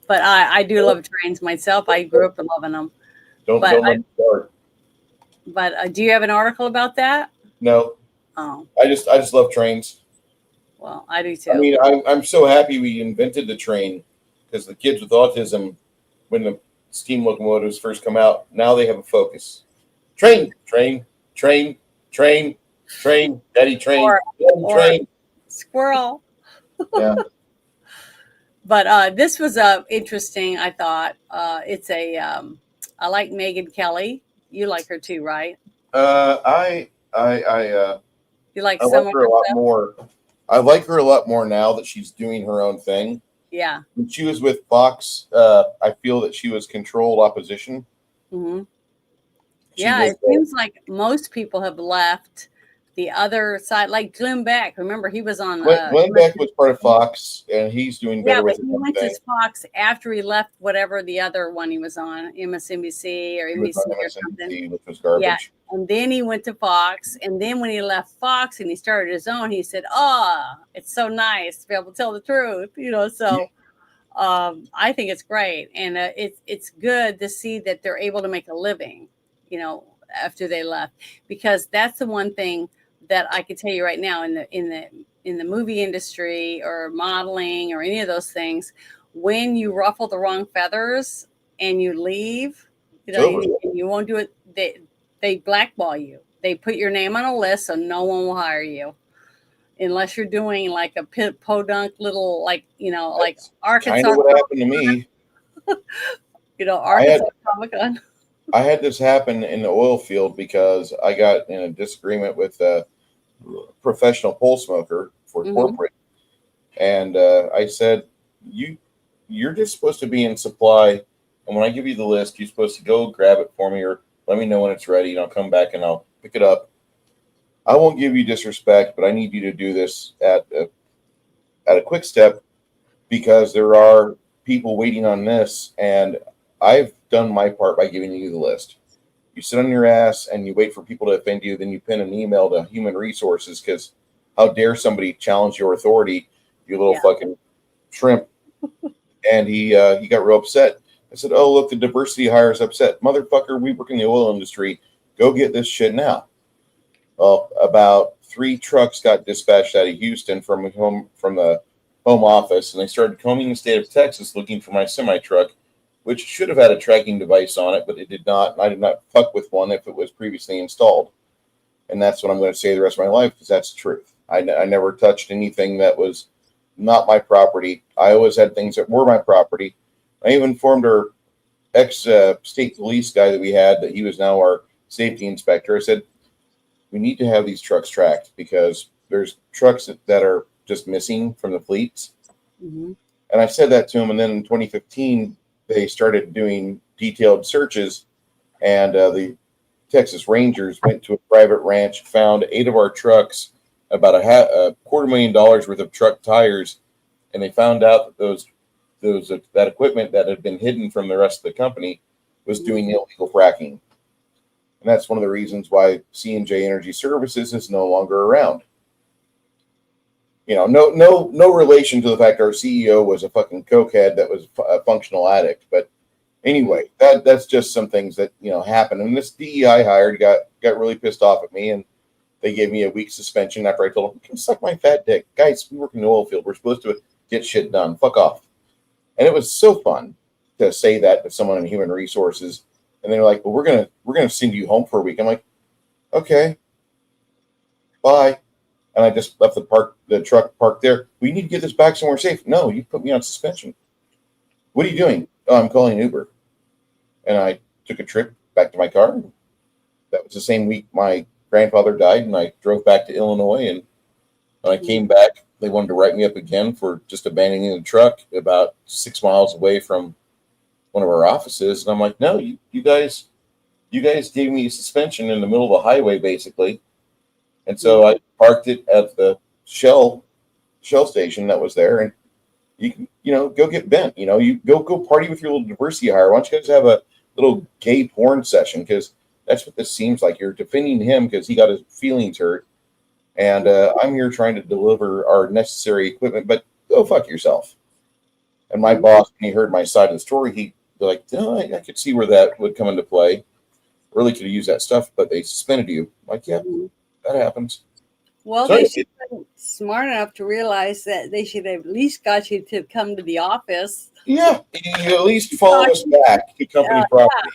but I do love trains myself. I grew up loving them. Don't But let me start. But do you have an article about that? No. Oh, I just love trains. well, I do too. I mean, I'm so happy we invented the train because the kids with autism, when the steam locomotives first come out, now they have a focus. Train, train, train, daddy train, daddy or train. squirrel. Yeah. But this was interesting. I thought it's a. I like Megyn Kelly. You like her too, right? I You like I some like of her her a lot stuff? more. I like her a lot more now that she's doing her own thing. Yeah. When she was with Fox, I feel that she was controlled opposition. Hmm. She Yeah, was, it seems like most people have left the other side. Like Glenn Beck. Remember, he was on. Glenn Beck was part of Fox, and he's doing Yeah, better but with he his own went thing. to Fox after he left whatever the other one he was on, MSNBC or He was NBC on or MSNBC, something. which was garbage. Yeah, and then he went to Fox, and then when he left Fox and he started his own, he said, "Oh, it's so nice to be able to tell the truth," you know. So I think it's great, and it's good to see that they're able to make a living, you know, after they left, because that's the one thing that I can tell you right now in the movie industry or modeling or any of those things, when you ruffle the wrong feathers and you leave, you know, you won't do it. They blackball you. They put your name on a list so no one will hire you. Unless you're doing like a podunk little, like, you know, like Arkansas. Kind of what happened to me. You know, Arkansas Comic-Con. I had this happen in the oil field because I got in a disagreement with a professional pole smoker for corporate, and I said, "You're just supposed to be in supply, and when I give you the list, you're supposed to go grab it for me or let me know when it's ready, and I'll come back and I'll pick it up. I won't give you disrespect, but I need you to do this at a quick step because there are people waiting on this, and I've done my part by giving you the list. You sit on your ass and you wait for people to offend you, then you pin an email to human resources because how dare somebody challenge your authority, you little fucking shrimp." And he got real upset. I said, "Oh, look, the diversity hire is upset. Motherfucker, we work in the oil industry. Go get this shit now." Well, about 3 trucks got dispatched out of Houston from the home office, and they started combing the state of Texas looking for my semi-truck, which should have had a tracking device on it, but it did not. And I did not fuck with one if it was previously installed. And that's what I'm going to say the rest of my life, because that's the truth. I never touched anything that was not my property. I always had things that were my property. I even informed our ex-state police guy that we had, that he was now our safety inspector. I said, we need to have these trucks tracked because there's trucks that are just missing from the fleets. And I said that to him. And then in 2015, they started doing detailed searches, and the Texas Rangers went to a private ranch, found 8 of our trucks, about a $250,000 worth of truck tires, and they found out that that equipment that had been hidden from the rest of the company was doing illegal fracking. And that's one of the reasons why C&J Energy Services is no longer around. You know, no relation to the fact our CEO was a fucking cokehead that was a functional addict. But anyway, that's just some things that, you know, happen. And this DEI hired got really pissed off at me, and they gave me a week suspension after I told them, "You can suck my fat dick. Guys, we work in the oil field. We're supposed to get shit done. Fuck off." And it was so fun to say that to someone in human resources. And they're like, "Well, we're gonna send you home for a week." I'm like, "Okay, bye." And I just left the truck parked there. "We need to get this back somewhere safe." "No, you put me on suspension." "What are you doing?" "Oh, I'm calling an Uber." And I took a trip back to my car. That was the same week my grandfather died, and I drove back to Illinois. And when I came back, they wanted to write me up again for just abandoning the truck about 6 miles away from one of our offices. And I'm like, "No, you guys gave me a suspension in the middle of the highway, basically." And so I parked it at the Shell station that was there, and you can, you know, go get bent. You know, you go party with your little diversity hire. Why don't you guys have a little gay porn session? Because that's what this seems like. You're defending him because he got his feelings hurt, and I'm here trying to deliver our necessary equipment. But go fuck yourself. And my boss, when he heard my side of the story, he'd be like, "Oh, I could see where that would come into play. Really could have used that stuff, but they suspended you." I'm like, "Yeah, that happens." Well, So they should have been smart enough to realize that they should have at least got you to come to the office. Yeah, you at least follow us back to company property.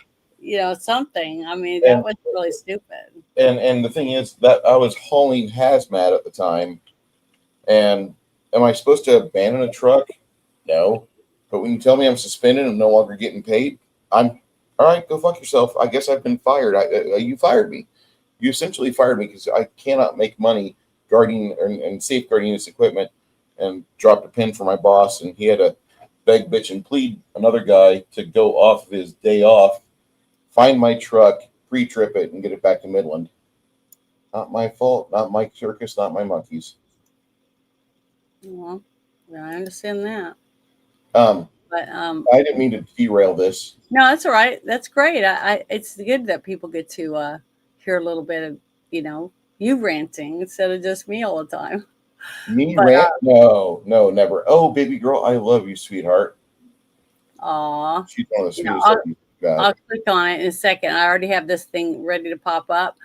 something. I mean, that And- was really stupid. And the thing is that I was hauling hazmat at the time, and am I supposed to abandon a truck? No. But when you tell me I'm suspended and no longer getting paid, I'm all right. Go fuck yourself. I guess I've been fired. You fired me. You essentially fired me because I cannot make money guarding and safeguarding this equipment. And dropped a pin for my boss, and he had to beg, bitch, and plead another guy to go off of his day off, find my truck, pre-trip it, and get it back to Midland. Not my fault. Not my circus. Not my monkeys. Well, I understand that. But I didn't mean to derail this. no, that's all right. That's great. It's good that people get to hear a little bit of you ranting instead of just me all the time. Me But, rant? No, never. Oh, baby girl, I love you, sweetheart. Aw. She's one of the You know, sweetest. of you guys. I'll click on it in a second. I already have this thing ready to pop up.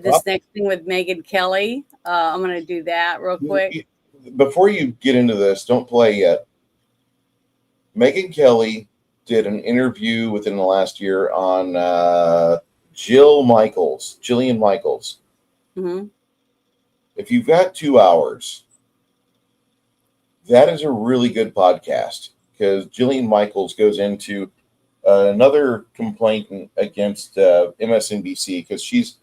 This next thing with Megyn Kelly. I'm going to do that real quick. Before you get into this, don't play yet. Megyn Kelly did an interview within the last year on Jillian Michaels. Mm-hmm. If you've got 2 hours, that is a really good podcast because Jillian Michaels goes into another complaint against MSNBC because she's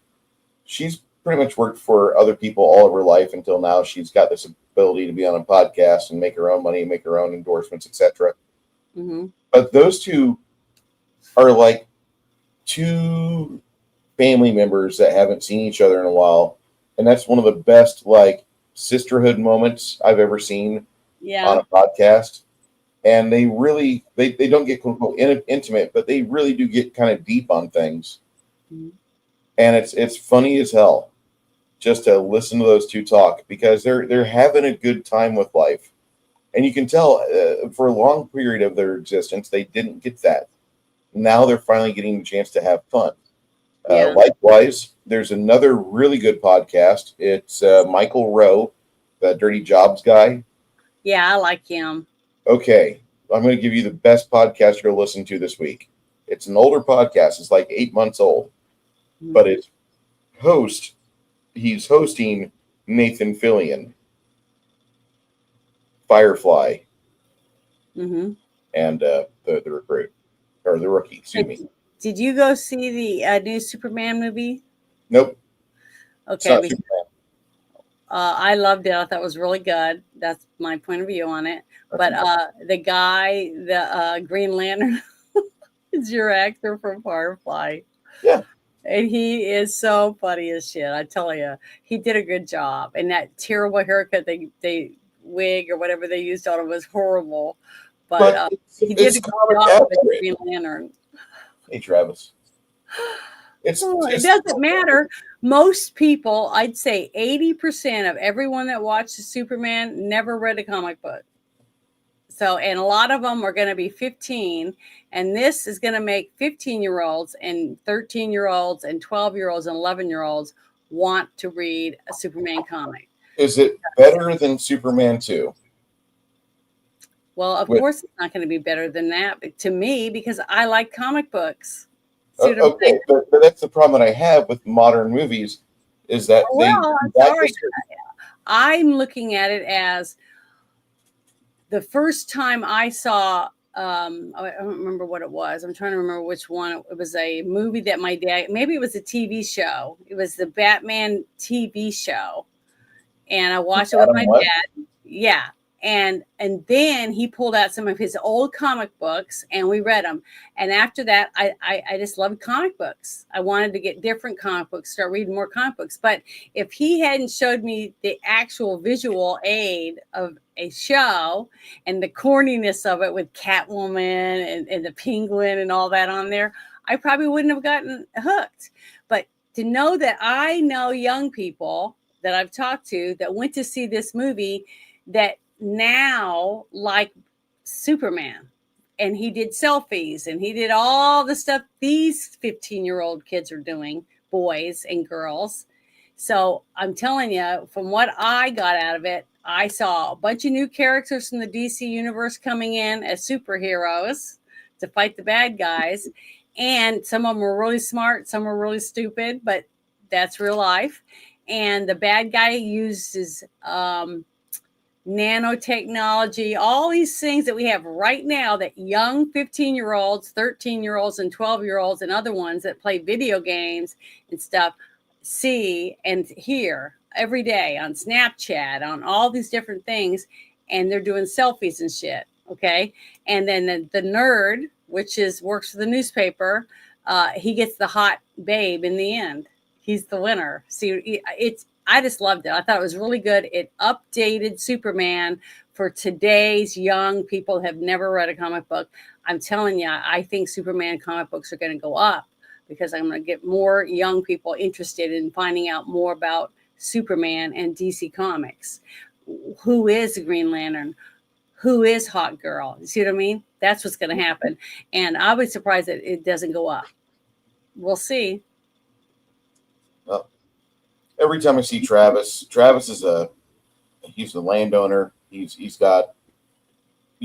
pretty much worked for other people all of her life until now. She's got this ability to be on a podcast and make her own money, make her own endorsements, etc. Mm-hmm. But those two are like two family members that haven't seen each other in a while. And that's one of the best like sisterhood moments I've ever seen on a podcast. And they really they don't get quote unquote intimate, but they really do get kind of deep on things. Mm-hmm. And it's funny as hell just to listen to those two talk because they're having a good time with life. And you can tell for a long period of their existence, they didn't get that. Now they're finally getting the chance to have fun. Likewise, there's another really good podcast. It's Michael Rowe, the Dirty Jobs guy. Yeah, I like him. Okay, I'm going to give you the best podcast you're going to listen to this week. It's an older podcast. It's like 8 months old. But it's he's hosting Nathan Fillion, Firefly, Mm-hmm. and the recruit, or the rookie, excuse me. Did you go see the new Superman movie? Nope. It's Okay. not because, Superman. I loved it. I thought it was really good. That's my point of view on it. But the guy, the Green Lantern, is your actor from Firefly. Yeah. And he is so funny as shit. I tell you, he did a good job. And that terrible haircut, they wig or whatever they used on him was horrible. But he did a good job with the Green Lantern. Hey, Travis. It doesn't matter. Most people, I'd say 80% of everyone that watches Superman never read a comic book. So, and a lot of them are going to be 15, and this is going to make 15-year-olds and 13-year-olds and 12-year-olds and 11-year-olds want to read a Superman comic. Is it better than Superman 2? Well, of course, it's not going to be better than that to me because I like comic books. See what I'm Okay, saying? but that's the problem that I have with modern movies is that I'm looking at it as the first time I saw, I don't remember what it was. I'm trying to remember which one. It was a movie that my dad, maybe it was a TV show. It was the Batman TV show. And I watched it with my dad. Yeah. And then he pulled out some of his old comic books and we read them. And after that, I just loved comic books. I wanted to get different comic books, start reading more comic books. But if he hadn't showed me the actual visual aid of a show and the corniness of it with Catwoman and the Penguin and all that on there, I probably wouldn't have gotten hooked. But to know that I know young people that I've talked to that went to see this movie that now like Superman, and he did selfies and he did all the stuff these 15-year-old kids are doing, boys and girls. So I'm telling you, from what I got out of it, I saw a bunch of new characters from the DC universe coming in as superheroes to fight the bad guys. And some of them were really smart, some were really stupid, but that's real life. And the bad guy uses nanotechnology, all these things that we have right now that young 15-year-olds, 13-year-olds, and 12-year-olds and other ones that play video games and stuff see and hear every day on Snapchat, on all these different things, and they're doing selfies and shit. Okay. And then the nerd, which works for the newspaper, he gets the hot babe in the end. He's the winner. See, I just loved it. I thought it was really good. It updated Superman for today's young people who have never read a comic book. I'm telling you, I think Superman comic books are going to go up because I'm going to get more young people interested in finding out more about Superman and DC Comics. Who is the Green Lantern? Who is Hawk Girl? You see what I mean? That's what's going to happen. And I was surprised that it doesn't go up. We'll see. Well, every time I see Travis is he's a landowner. He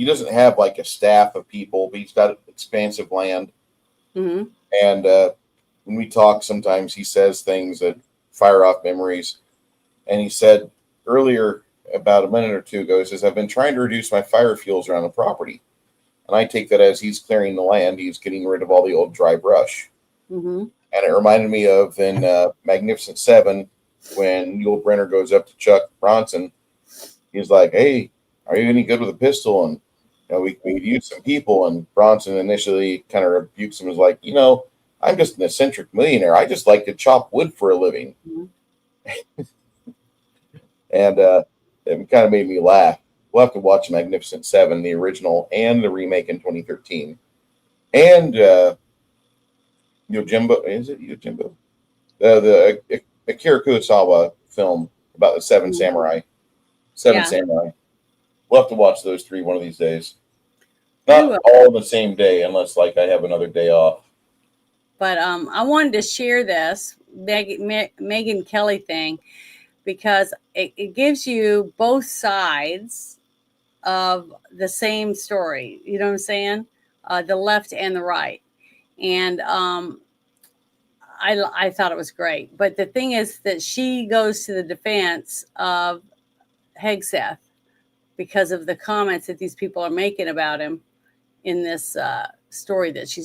doesn't have like a staff of people, but he's got expansive land. Mm-hmm. And when we talk, sometimes he says things that fire off memories. And he said earlier, about a minute or two ago, he says, I've been trying to reduce my fire fuels around the property. And I take that as he's clearing the land. He's getting rid of all the old dry brush. Mm-hmm. And it reminded me of in Magnificent Seven, when Yul Brynner goes up to Chuck Bronson. He's like, hey, are you any good with a pistol? And we could use some people. And Bronson initially kind of rebukes him as like, I'm just an eccentric millionaire. I just like to chop wood for a living. Mm-hmm. And it kind of made me laugh. We'll have to watch Magnificent Seven, the original and the remake in 2013. And Yojimbo, is it Yojimbo? The Akira Kurosawa film about the Seven Samurai. Samurai. We'll have to watch those three one of these days. Not all the same day, unless like I have another day off. But I wanted to share this Megyn Kelly thing because it gives you both sides of the same story. You know what I'm saying? The left and the right. And I thought it was great. But the thing is that she goes to the defense of Hegseth because of the comments that these people are making about him in this story that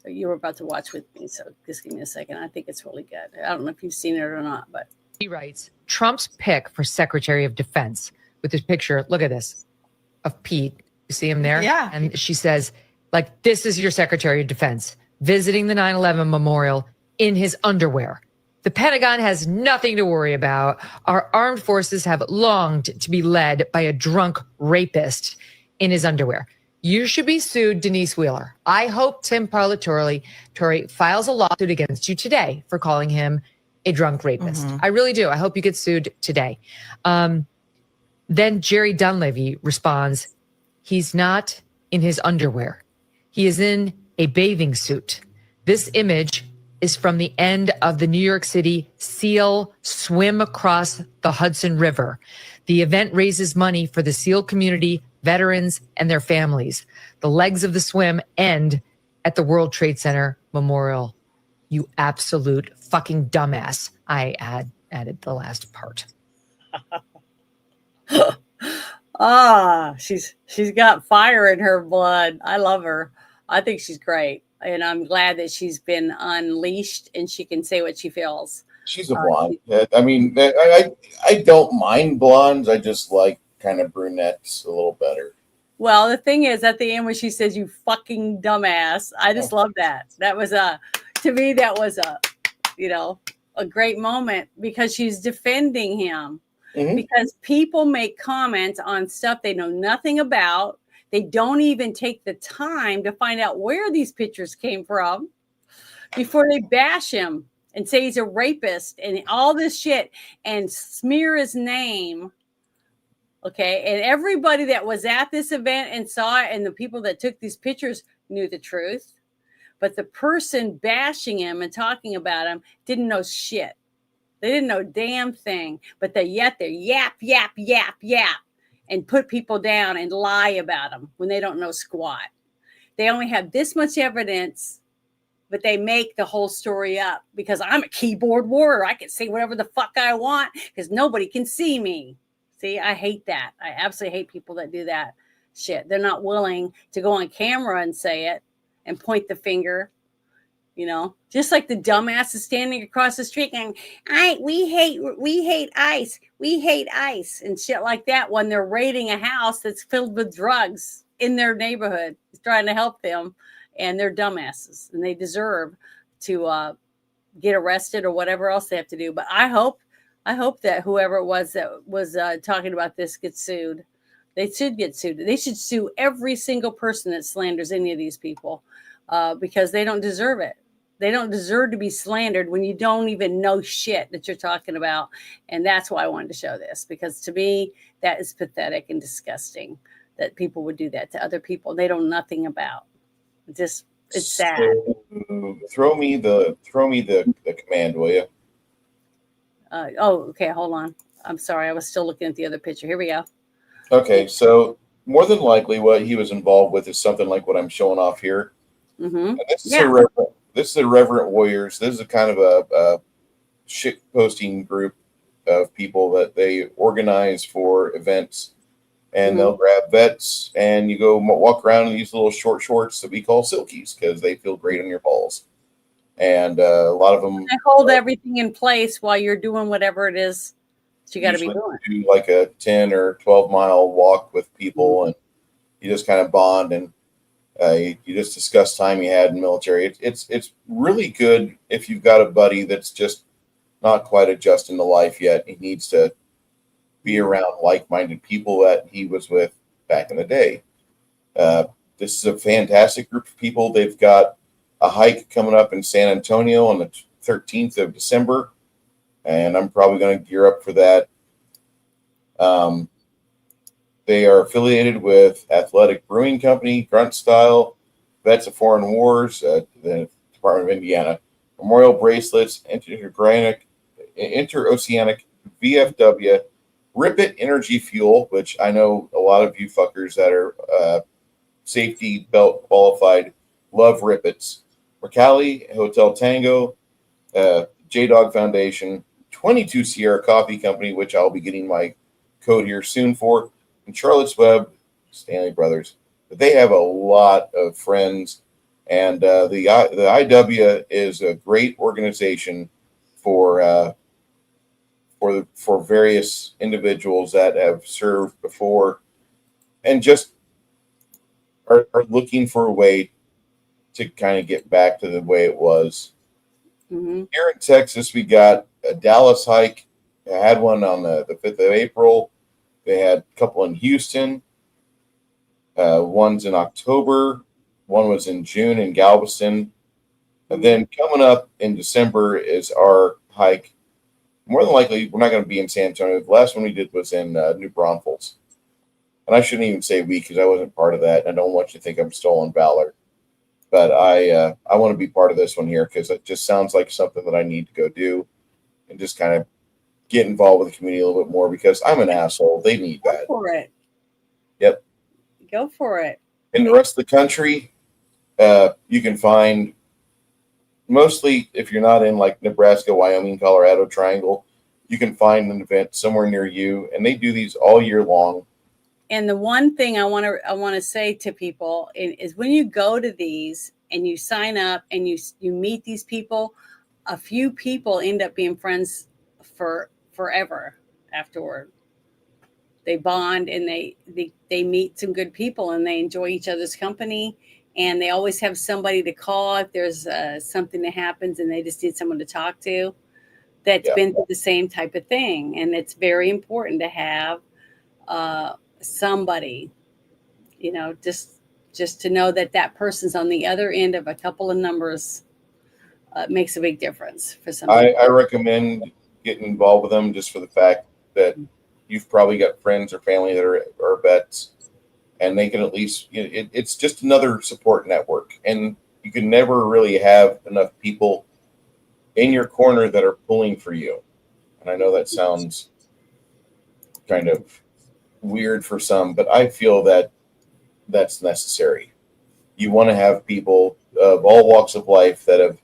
you were about to watch with me. So just give me a second. I think it's really good. I don't know if you've seen it or not, but he writes Trump's pick for Secretary of Defense with this picture. Look at this of Pete. You see him there? Yeah. And she says, like, this is your Secretary of Defense visiting the 9/11 memorial in his underwear. The Pentagon has nothing to worry about. Our armed forces have longed to be led by a drunk rapist in his underwear. You should be sued, Denise Wheeler. I hope Tim Parlatore files a lawsuit against you today for calling him a drunk rapist. Mm-hmm. I really do. I hope you get sued today. Then Jerry Dunleavy responds, he's not in his underwear. He is in a bathing suit. This image is from the end of the New York City SEAL swim across the Hudson River. The event raises money for the SEAL community, veterans, and their families. The legs of the swim end at the World Trade Center Memorial. You absolute fucking dumbass. I added the last part. She's got fire in her blood. I love her. I think she's great. And I'm glad that she's been unleashed and she can say what she feels. She's a blonde. I mean, I don't mind blondes. I just like kind of brunettes a little better. Well, the thing is, at the end when she says, you fucking dumbass, I just love that. That was to me, that was a great moment because she's defending him. Mm-hmm. Because people make comments on stuff they know nothing about. They don't even take the time to find out where these pictures came from before they bash him and say he's a rapist and all this shit and smear his name. Okay. And everybody that was at this event and saw it and the people that took these pictures knew the truth. But the person bashing him and talking about him didn't know shit. They didn't know a damn thing, but they're yap, and put people down and lie about them when they don't know squat. They only have this much evidence but they make the whole story up because I'm a keyboard warrior. I can say whatever the fuck I want because nobody can see me. See, I hate that. I absolutely hate people that do that shit. They're not willing to go on camera and say it and point the finger. You know, just like the dumbass is standing across the street and we hate ICE. We hate ICE and shit like that when they're raiding a house that's filled with drugs in their neighborhood, trying to help them, and they're dumbasses and they deserve to get arrested or whatever else they have to do. But I hope that whoever it was that was talking about this gets sued. They should get sued. They should sue every single person that slanders any of these people because they don't deserve it. They don't deserve to be slandered when you don't even know shit that you're talking about. And that's why I wanted to show this, because to me, that is pathetic and disgusting that people would do that to other people they don't know nothing about. It's sad. So, throw me the command, will you? Okay, hold on. I'm sorry. I was still looking at the other picture. Here we go. Okay, so more than likely what he was involved with is something like what I'm showing off here. Mm-hmm. This is Irreverent Warriors. This is a kind of a shit posting group of people that they organize for events, and they'll grab vets and you go walk around in these little short shorts that we call silkies because they feel great on your balls. And a lot of them they hold everything in place while you're doing whatever it is that you got to be doing. Do like a 10 or 12 mile walk with people, and you just kind of bond and you just discuss time you had in the military. It's really good if you've got a buddy that's just not quite adjusting to life yet. He needs to be around like-minded people that he was with back in the day. This is a fantastic group of people. They've got a hike coming up in San Antonio on the 13th of December, and I'm probably going to gear up for that. They are affiliated with Athletic Brewing Company, Grunt Style, Vets of Foreign Wars, the Department of Indiana, Memorial Bracelets, Interoceanic VFW, Ripit Energy Fuel, which I know a lot of you fuckers that are safety belt qualified love Ripits, Mercalli, Hotel Tango, J-Dog Foundation, 22 Sierra Coffee Company, which I'll be getting my code here soon for, and Charlotte's Web, Stanley Brothers. But they have a lot of friends, and the IW is a great organization for various individuals that have served before and just are looking for a way to kind of get back to the way it was. Mm-hmm. Here in Texas, we got a Dallas hike. I had one on the 5th of April. They had a couple in Houston. One's in October. One was in June in Galveston. And then coming up in December is our hike. More than likely, we're not going to be in San Antonio. The last one we did was in New Braunfels. And I shouldn't even say we because I wasn't part of that. I don't want you to think I'm stolen valor. But I want to be part of this one here because it just sounds like something that I need to go do and just kind of get involved with the community a little bit more because I'm an asshole. They need that. Go for it. Yep. Go for it. In the rest of the country, you can find mostly if you're not in like Nebraska, Wyoming, Colorado Triangle, you can find an event somewhere near you, and they do these all year long. And the one thing I want to say to people is when you go to these and you sign up and you meet these people, a few people end up being friends for forever afterward. They bond and they meet some good people and they enjoy each other's company, and they always have somebody to call if there's something that happens and they just need someone to talk to that's been through the same type of thing. And it's very important to have somebody, you know, just to know that person's on the other end of a couple of numbers makes a big difference for somebody. I recommend getting involved with them just for the fact that you've probably got friends or family that are vets, and they can at least, you know, it's just another support network, and you can never really have enough people in your corner that are pulling for you. And I know that sounds kind of weird for some, but I feel that that's necessary. you want to have people of all walks of life that have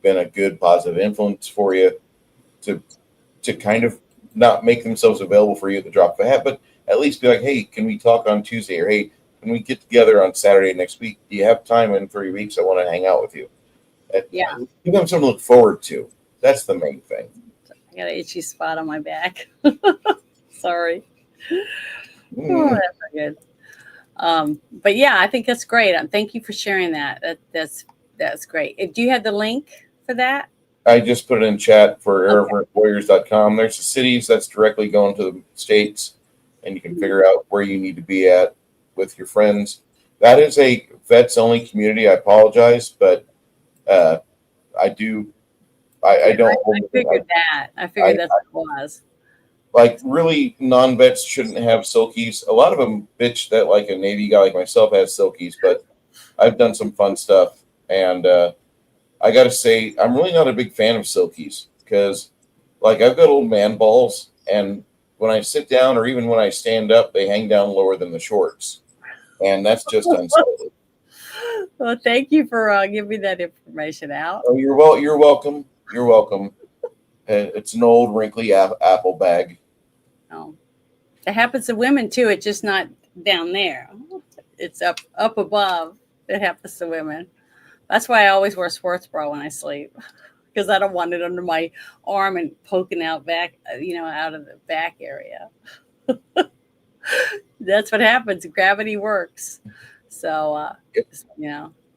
been a good positive influence for you to kind of not make themselves available for you at the drop of a hat, but at least be like, hey, can we talk on Tuesday? Or hey, can we get together on Saturday next week? Do you have time in 3 weeks? I want to hang out with you. Yeah. Give them something to look forward to. That's the main thing. I got an itchy spot on my back. Sorry. Oh, that's not good. But yeah, I think that's great. Thank you for sharing that. That's great. Do you have the link for that? I just put it in chat for airwarriors.com. There's the cities that's directly going to the states, and you can figure out where you need to be at with your friends. That is a vets only community. I apologize, but I don't. I figured that. I figured that's what it was. Like, really, non-vets shouldn't have silkies. A lot of them bitch that like a Navy guy like myself has silkies, but I've done some fun stuff, and I got to say, I'm really not a big fan of silkies because, like, I've got old man balls, and when I sit down or even when I stand up, they hang down lower than the shorts, and that's just unsightly. Well, thank you for giving me that information out. Oh, you're welcome. You're welcome. It's an old wrinkly apple bag. Oh, it happens to women too. It's just not down there. It's up above. It happens to women. That's why I always wear sports bra when I sleep, because I don't want it under my arm and poking out back, out of the back area. That's what happens. Gravity works. So,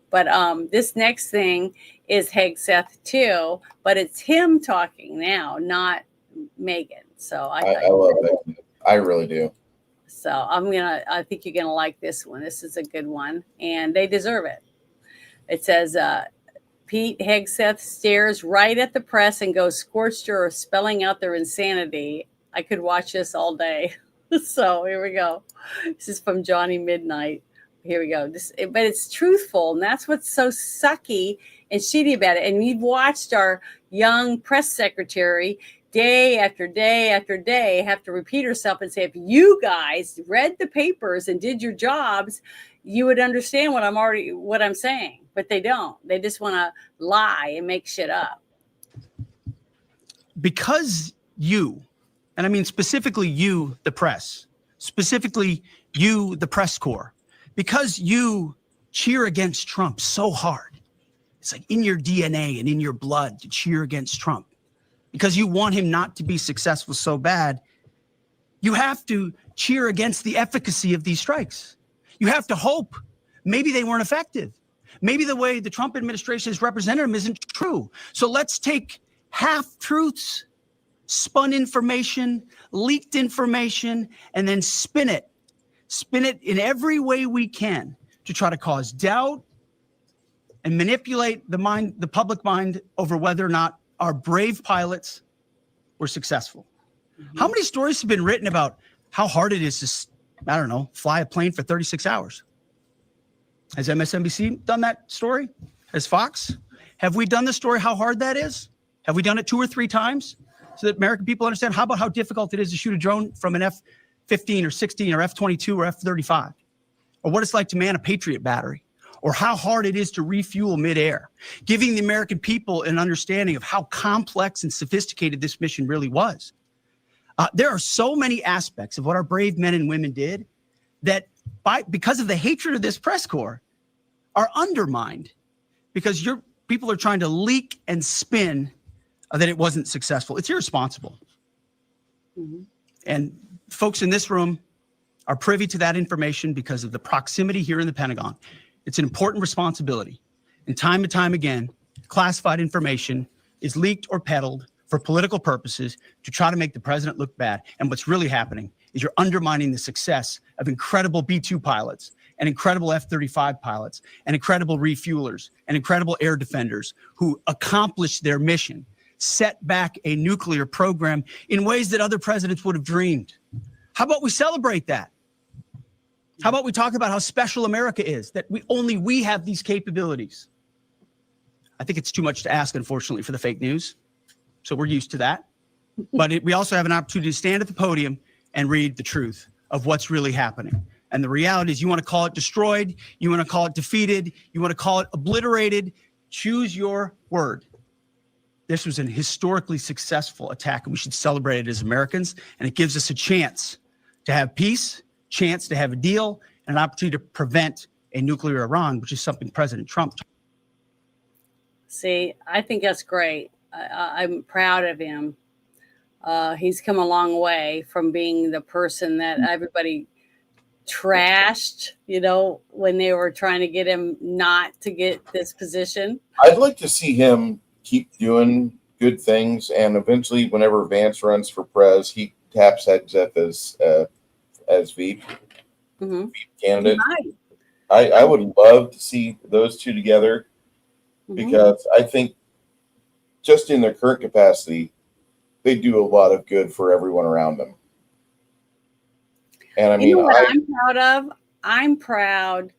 But this next thing is Hegseth too, but it's him talking now, not Megan. So I love that. I really do. So I think you're gonna like this one. This is a good one, and they deserve it. It says Pete Hegseth stares right at the press and goes scorched earth, spelling out their insanity. I could watch this all day. So here we go. This is from Johnny Midnight. Here we go. But it's truthful, and that's what's so sucky and shitty about it. And you've watched our young press secretary day after day after day have to repeat herself and say, if you guys read the papers and did your jobs, you would understand what I'm saying. But they don't. They just want to lie and make shit up. Because you, and I mean specifically you, the press, specifically you, the press corps, because you cheer against Trump so hard. It's like in your DNA and in your blood to cheer against Trump. Because you want him not to be successful so bad, you have to cheer against the efficacy of these strikes. You have to hope maybe they weren't effective. Maybe the way the Trump administration has represented them isn't true. So let's take half-truths, spun information, leaked information, and then spin it in every way we can to try to cause doubt and manipulate the public mind over whether or not our brave pilots were successful. Mm-hmm. How many stories have been written about how hard it is to, fly a plane for 36 hours? Has MSNBC done that story? Has Fox? Have we done the story how hard that is? Have we done it 2 or 3 times so that American people understand? How about how difficult it is to shoot a drone from an F-15 or 16 or F-22 or F-35? Or what it's like to man a Patriot battery? Or how hard it is to refuel midair? Giving the American people an understanding of how complex and sophisticated this mission really was. There are so many aspects of what our brave men and women did that because of the hatred of this press corps are undermined because your people are trying to leak and spin that it wasn't successful. It's irresponsible. Mm-hmm. And folks in this room are privy to that information because of the proximity here in the Pentagon. It's an important responsibility. And time and time again, classified information is leaked or peddled for political purposes to try to make the president look bad. And what's really happening is you're undermining the success of incredible B-2 pilots and incredible F-35 pilots and incredible refuelers and incredible air defenders who accomplished their mission, set back a nuclear program in ways that other presidents would have dreamed. How about we celebrate that? How about we talk about how special America is, that we have these capabilities? I think it's too much to ask, unfortunately, for the fake news. So we're used to that. But we also have an opportunity to stand at the podium and read the truth of what's really happening. And the reality is you want to call it destroyed, you want to call it defeated, you want to call it obliterated. Choose your word. This was an historically successful attack, and we should celebrate it as Americans. And it gives us a chance to have peace, chance to have a deal, and an opportunity to prevent a nuclear Iran, which is something President Trump. See, I think that's great. I'm proud of him. He's come a long way from being the person that everybody trashed, when they were trying to get him not to get this position. I'd like to see him keep doing good things, and eventually, whenever Vance runs for prez, he taps Hegseth as VP candidate. I would love to see those two together, because I think just in their current capacity, they do a lot of good for everyone around them. And I mean, what I'm proud of? I'm proud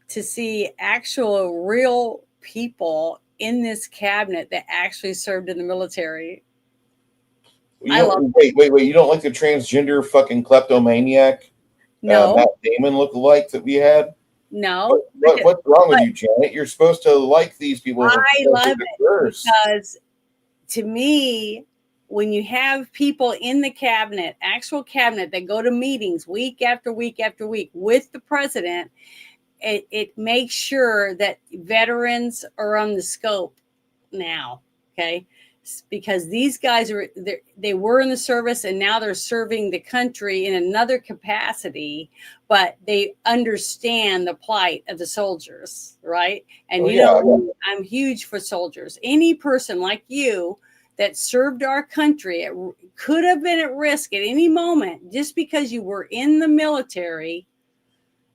to see actual real people in this cabinet that actually served in the military. Wait. You don't like the transgender fucking kleptomaniac? No. Matt Damon lookalike that we had? No. What's wrong with you, Janet? You're supposed to like these people. I love it because, to me, when you have people in the cabinet, actual cabinet, that go to meetings week after week after week with the president, it makes sure that veterans are on the scope now, okay? Because these guys they were in the service, and now they're serving the country in another capacity, but they understand the plight of the soldiers, right? And I'm huge for soldiers. Any person like you that served our country, it could have been at risk at any moment, just because you were in the military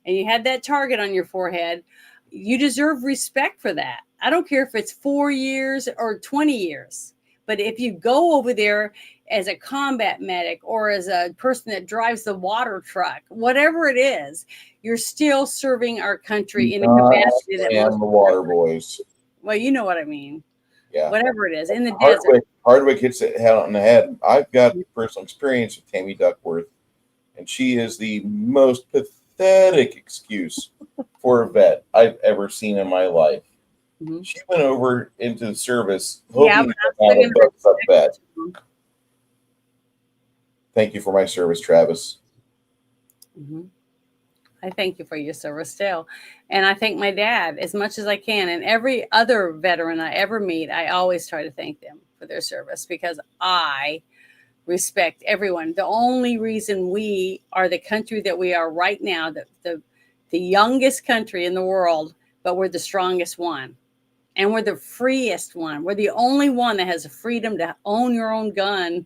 and you had that target on your forehead. You deserve respect for that. I don't care if it's 4 years or 20 years. But if you go over there as a combat medic or as a person that drives the water truck, whatever it is, you're still serving our country in a capacity that the water boys. Well, you know what I mean. Yeah. Whatever it is, in the desert. Hardwick hits it head on the head. I've got personal experience with Tammy Duckworth, and she is the most pathetic excuse for a vet I've ever seen in my life. She went over into the service hoping to have a buck vet. Thank you for my service, Travis. I thank you for your service still. And I thank my dad as much as I can. And every other veteran I ever meet, I always try to thank them for their service, because I respect everyone. The only reason we are the country that we are right now, the youngest country in the world, but we're the strongest one. And we're the freest one. We're the only one that has the freedom to own your own gun,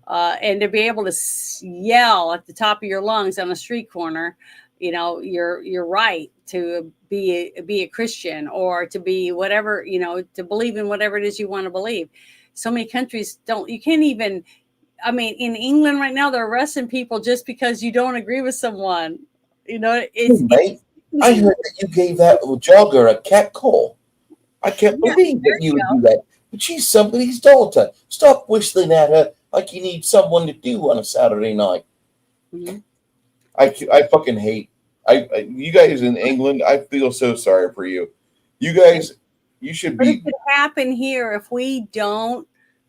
and to be able to yell at the top of your lungs on a street corner, you're right to be a Christian, or to be whatever, to believe in whatever it is you want to believe. So many countries don't. You can't even. I mean, in England right now, they're arresting people just because you don't agree with someone. I heard that you gave that jogger a cat call. I can't believe that you would do that. But she's somebody's daughter. Stop whistling at her like you need someone to do on a Saturday night. I fucking hate. You guys in England, I feel so sorry for you. You guys, you should be. It could happen here if we don't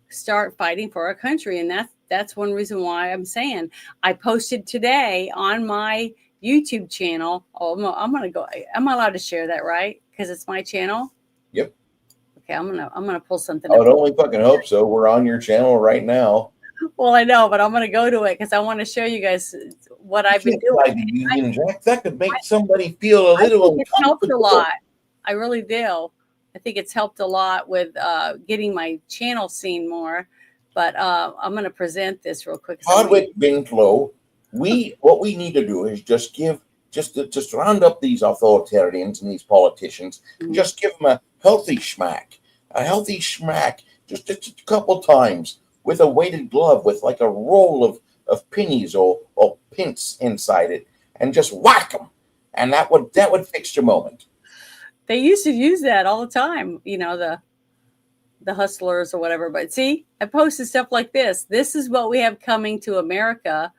start fighting for our country, and that's one reason why I'm saying I posted today on my YouTube channel. Oh, I'm gonna go. I'm allowed to share that, right? Because it's my channel. Yep. Okay, I'm gonna pull something. I would only fucking hope so. We're on your channel right now. Well, I know, but I'm gonna go to it because I want to show you guys what I've been doing. That could make somebody feel a little. It's helped a lot. I really do. I think it's helped a lot with getting my channel seen more. But I'm gonna present this real quick. Hardwick Winslow, what we need to do is just round up these authoritarians and these politicians, and just give them a healthy schmack, just a couple times with a weighted glove with like a roll of pennies or pence inside it, and just whack them, and that would fix your moment. They used to use that all the time, the hustlers or whatever. But see, I posted stuff like this. This is what we have coming to America.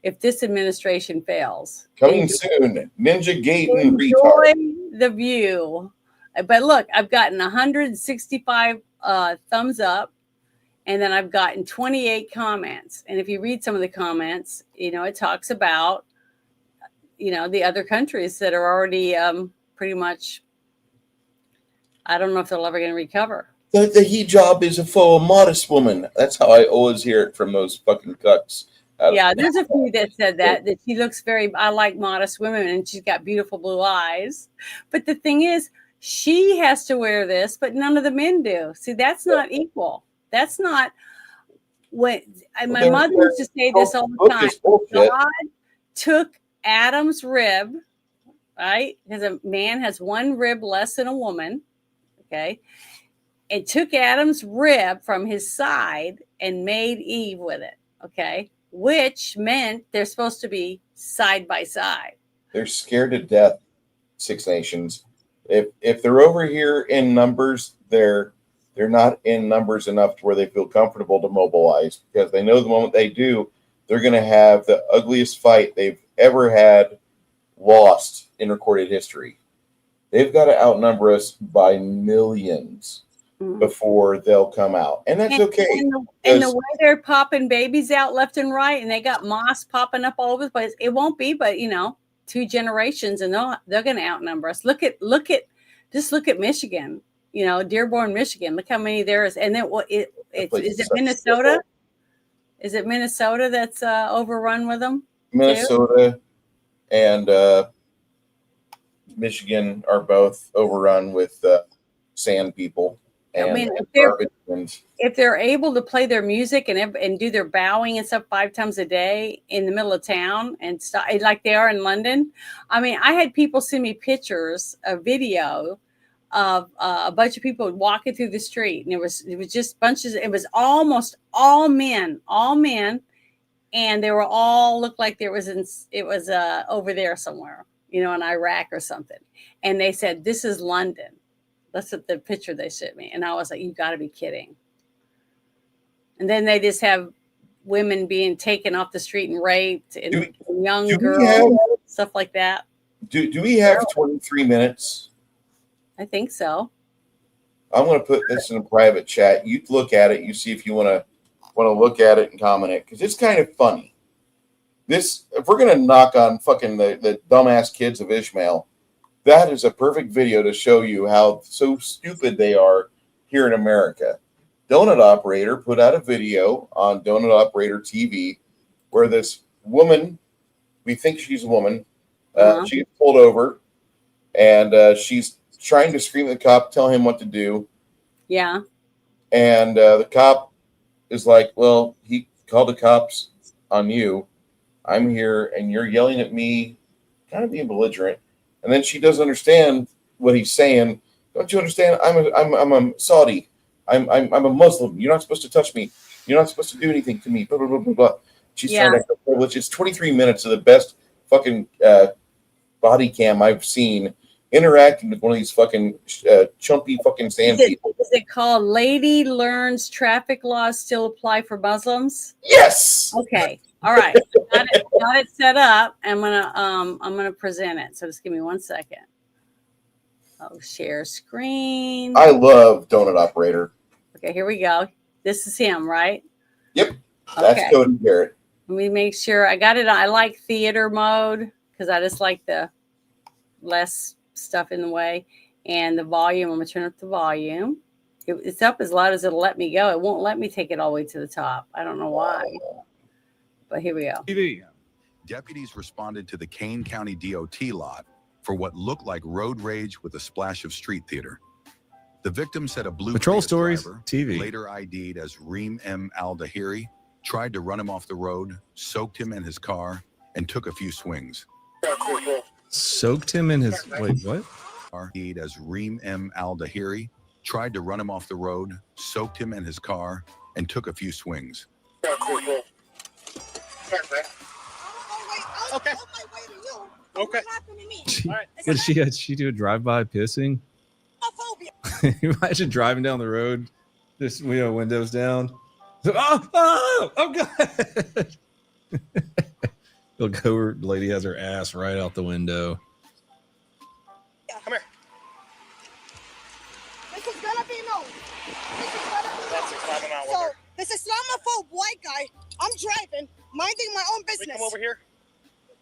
if this administration fails. Coming soon, Ninja Gaten Enjoy retard. the view. But look, I've gotten 165 thumbs up, and then I've gotten 28 comments. And if you read some of the comments, it talks about, the other countries that are already pretty much, I don't know if they're ever going to recover. The hijab is for a modest woman. That's how I always hear it from those fucking cucks. Yeah, there's a few that said that she looks I like modest women, and she's got beautiful blue eyes. But the thing is, she has to wear this, but none of the men do. See, that's not equal. That's not what my mother used to say this all the time. God took Adam's rib, right? Because a man has one rib less than a woman, okay? And took Adam's rib from his side and made Eve with it, okay? Which meant they're supposed to be side by side. They're scared to death, Six Nations. If they're over here in numbers, they're not in numbers enough to where they feel comfortable to mobilize, because they know the moment they do, they're going to have the ugliest fight they've ever had lost in recorded history. They've got to outnumber us by millions before they'll come out. And that's okay. And the way they're popping babies out left and right, and they got moss popping up all over the place, it won't be but 2 generations, and they're going to outnumber us. Look at Michigan, Dearborn, Michigan. Look how many there is. And then is it Minnesota? Is it Minnesota that's overrun with them? Minnesota and Michigan are both overrun with sand people. And I mean, if they're able to play their music and do their bowing and stuff 5 times a day in the middle of town and stuff like they are in London. I mean, I had people send me pictures, a video of a bunch of people walking through the street, and it was just bunches. It was almost all men, and they were all looked like it was over there somewhere, in Iraq or something. And they said, "This is London." That's the picture they sent me. And I was like, you got to be kidding. And then they just have women being taken off the street and raped, and young girls, stuff like that. Do we have 23 minutes? I think so. I'm going to put this in a private chat. You look at it. You see if you want to look at it and comment it, because it's kind of funny. If we're going to knock on fucking the dumbass kids of Ishmael, that is a perfect video to show you how so stupid they are here in America. Donut Operator put out a video on Donut Operator TV where this woman, we think she's a woman, she gets pulled over, and she's trying to scream at the cop, tell him what to do. Yeah. And the cop is like, well, he called the cops on you. I'm here, and you're yelling at me, kind of being belligerent. And then she doesn't understand what he's saying. Don't you understand? I'm a Saudi. I'm a Muslim. You're not supposed to touch me. You're not supposed to do anything to me. Blah blah blah blah blah. She's trying to have privilege. It's 23 minutes of the best fucking body cam I've seen interacting with one of these fucking chumpy fucking sand people. Is it called "Lady Learns Traffic Laws Still Apply for Muslims"? Yes. Okay. All right. Got it set up. I'm gonna present it. So just give me 1 second. Oh, share screen. I love Donut Operator. Okay, here we go. This is him, right? Yep. That's Okay. Cody Garrett. Let me make sure I got it. I like theater mode because I just like the less stuff in the way. And the volume, I'm gonna turn up the volume. It's up as loud as it'll let me go. It won't let me take it all the way to the top. I don't know why. But here we go. TV. Deputies responded to the Kane County DOT lot for what looked like road rage with a splash of street theater. The victim said a blue Patrol Prius Stories driver, TV. later ID'd as Reem M. Al-Dahiri, tried to run him off the road, soaked him in his car, and took a few swings. Soaked him in his. Wait, what? ID'd as Reem M. Al-Dahiri, tried to run him off the road, soaked him in his car, and took a few swings. Okay. Okay. Did she do a drive-by pissing? Imagine driving down the road, just windows down. Oh God! Look, her lady has her ass right out the window. Come here. This is gonna be known. This is gonna be That's known. a crime amount. So this Islamophobe white guy, I'm driving, minding my own We business. come over here.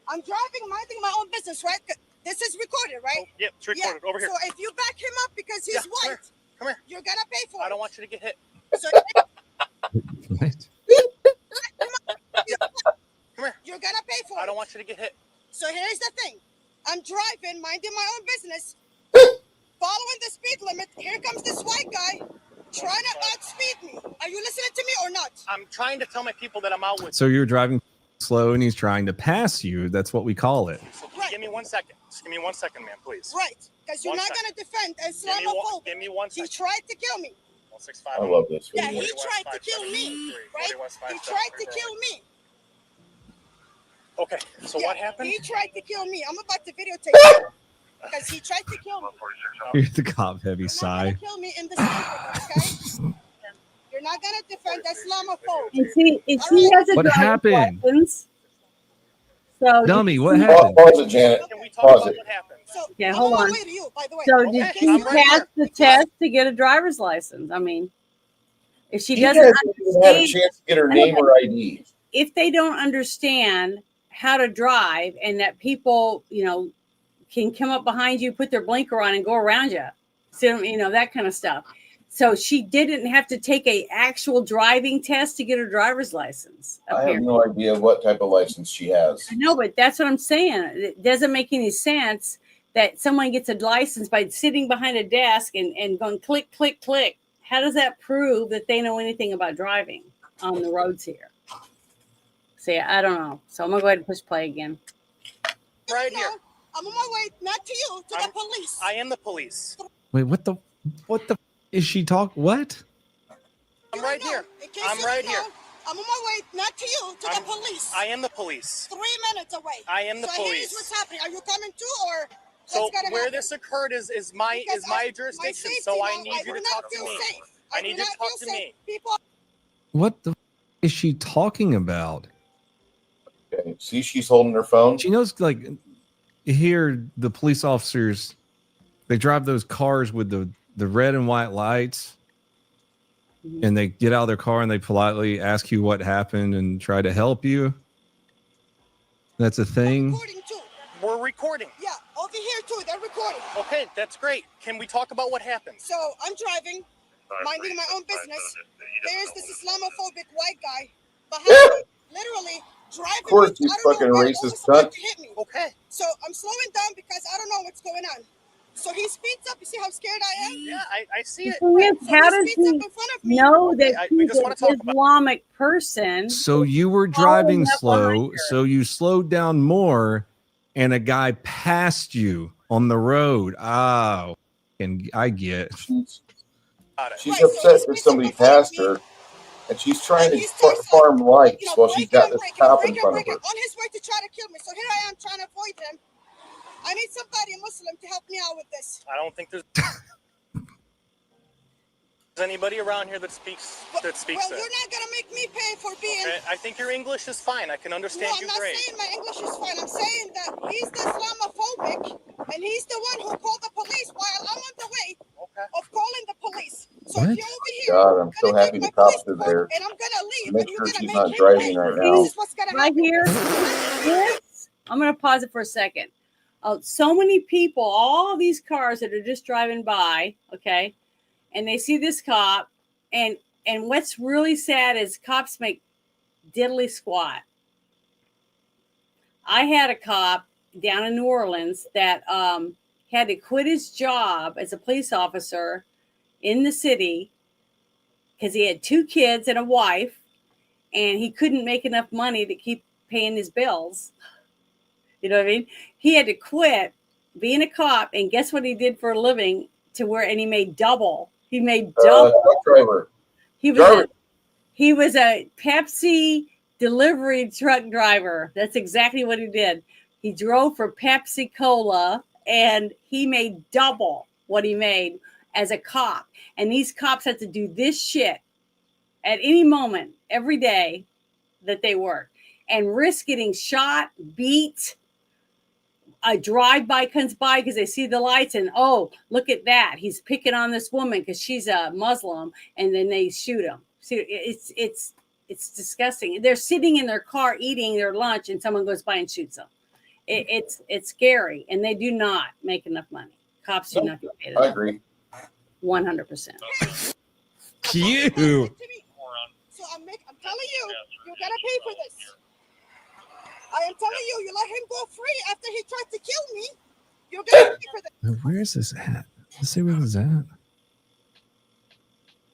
I'm driving, minding my own business, right? This is recorded, right? Oh, yep, it's recorded. Over here. So if you back him up because he's Yeah, come white, here. Come here. you're gonna pay for it. I don't want you to get hit. So What? Come here. You're gonna pay for it. I don't want you to get hit. So here's the thing. I'm driving, minding my own business, following the speed limit. Here comes this white guy trying to outspeed me. Are you listening to me or not? I'm trying to tell my people that I'm out with. So you're driving slow and he's trying to pass you. That's what we call it. So give me 1 second. Just give me 1 second, man, please. Right. Because you're 1 not second. going to defend Give me one- Islamophobic. give me 1 He second. tried to kill me. 165. I love this. Yeah, video. he tried to kill me, right? He tried to kill me. Okay, so what happened? He tried to kill me. I'm about to videotape him because he tried to kill me. You're the cop heavy sigh. Kill me in the okay? You're not going to defend Islamophobe. If he has a What driver's happened? license, so Dummy, what did you- happened? Pause it, Janet. Pause it. Yeah, hold on. Way to you, by the way. So Okay, did she I'm right pass here. the test to get a driver's license? I mean, if she She doesn't hasn't even had a understand, chance to get her name or ID. if they don't understand how to drive and that people, can come up behind you, put their blinker on and go around you, so, that kind of stuff. So she didn't have to take a actual driving test to get her driver's license. I have apparently. no idea what type of license she has. I know, but that's what I'm saying. It doesn't make any sense that someone gets a license by sitting behind a desk and going click, click, click. How does that prove that they know anything about driving on the roads here? See, I don't know. So I'm going to go ahead and push play again. Right here. I'm on my way, not to you, to the police. I am the police. Wait, what the is she talk? What? I'm right here. I'm right here. I'm on my way, not to you, to the police. I am the police. 3 minutes away. I am the so here's police. what's happening. Are you coming too, or So what's gonna where happen? this occurred is my Because my my jurisdiction. safety So I now, need you do to not talk to feel me. safe. I do need you to not talk feel to safe. me. People What the is she talking about? Okay. See, she's holding her phone. She knows, like, here the police officers, they drive those cars with the red and white lights, and they get out of their car and they politely ask you what happened and try to help you. That's a thing. We're recording. Yeah, over here too. They're recording. Okay, that's great. Can we talk about what happened? So I'm driving, minding my own business. There's this Islamophobic white guy behind me, literally driving. Of course, me. you I don't fucking know where racist almost about cunt. to hit me. Okay. So I'm slowing down because I don't know what's going on. So he speeds up. You see how scared I am? Yeah, I see it. The thing is, how does speeds up he in front of me. know that we he's just an wanna talk about- Islamic person? So you were Following driving up slow, behind her. so you slowed down more, and a guy passed you on the road. Oh, and I get. She's upset that somebody passed her, and she's trying to farm lights while she's got this cop in front of her. On his way to try to kill me. So here I am trying to avoid him. I need somebody Muslim to help me out with this. I don't think there's anybody around here that speaks Well, that. you're not gonna make me pay for being. Okay, I think your English is fine. I can No, understand I'm you not great. saying my English is fine. I'm saying that he's the Islamophobic, and he's the one who called the police while I'm on the way of calling the police. So What? if you're over here, God, I'm so happy the cops are there. and I'm gonna leave, Make and you're sure gonna she's make not him driving pay. right now. This is what's gonna Right happen. here, this, I'm going to pause it for a second. So many people, all these cars that are just driving by, okay, and they see this cop, and what's really sad is cops make diddly squat. I had a cop down in New Orleans that had to quit his job as a police officer in the city because he had 2 kids and a wife, and he couldn't make enough money to keep paying his bills. You know what I mean? He had to quit being a cop, and guess what he did for a living and he made double. He made double. Truck driver. He was a Pepsi delivery truck driver. That's exactly what he did. He drove for Pepsi Cola, and he made double what he made as a cop. And these cops had to do this shit at any moment, every day that they work. and risk getting shot, beat. A drive-by comes by because they see the lights and, oh, look at that. He's picking on this woman because she's a Muslim, and then they shoot him. See, it's disgusting. They're sitting in their car eating their lunch and someone goes by and shoots them. It's scary, and they do not make enough money. Cops do not get paid enough. I agree. 100%. You. So I'm telling you, you gotta pay for this. I am telling you, you let him go free after he tried to kill me. You're gonna pay for this. Where is this at? Let's see where this is at.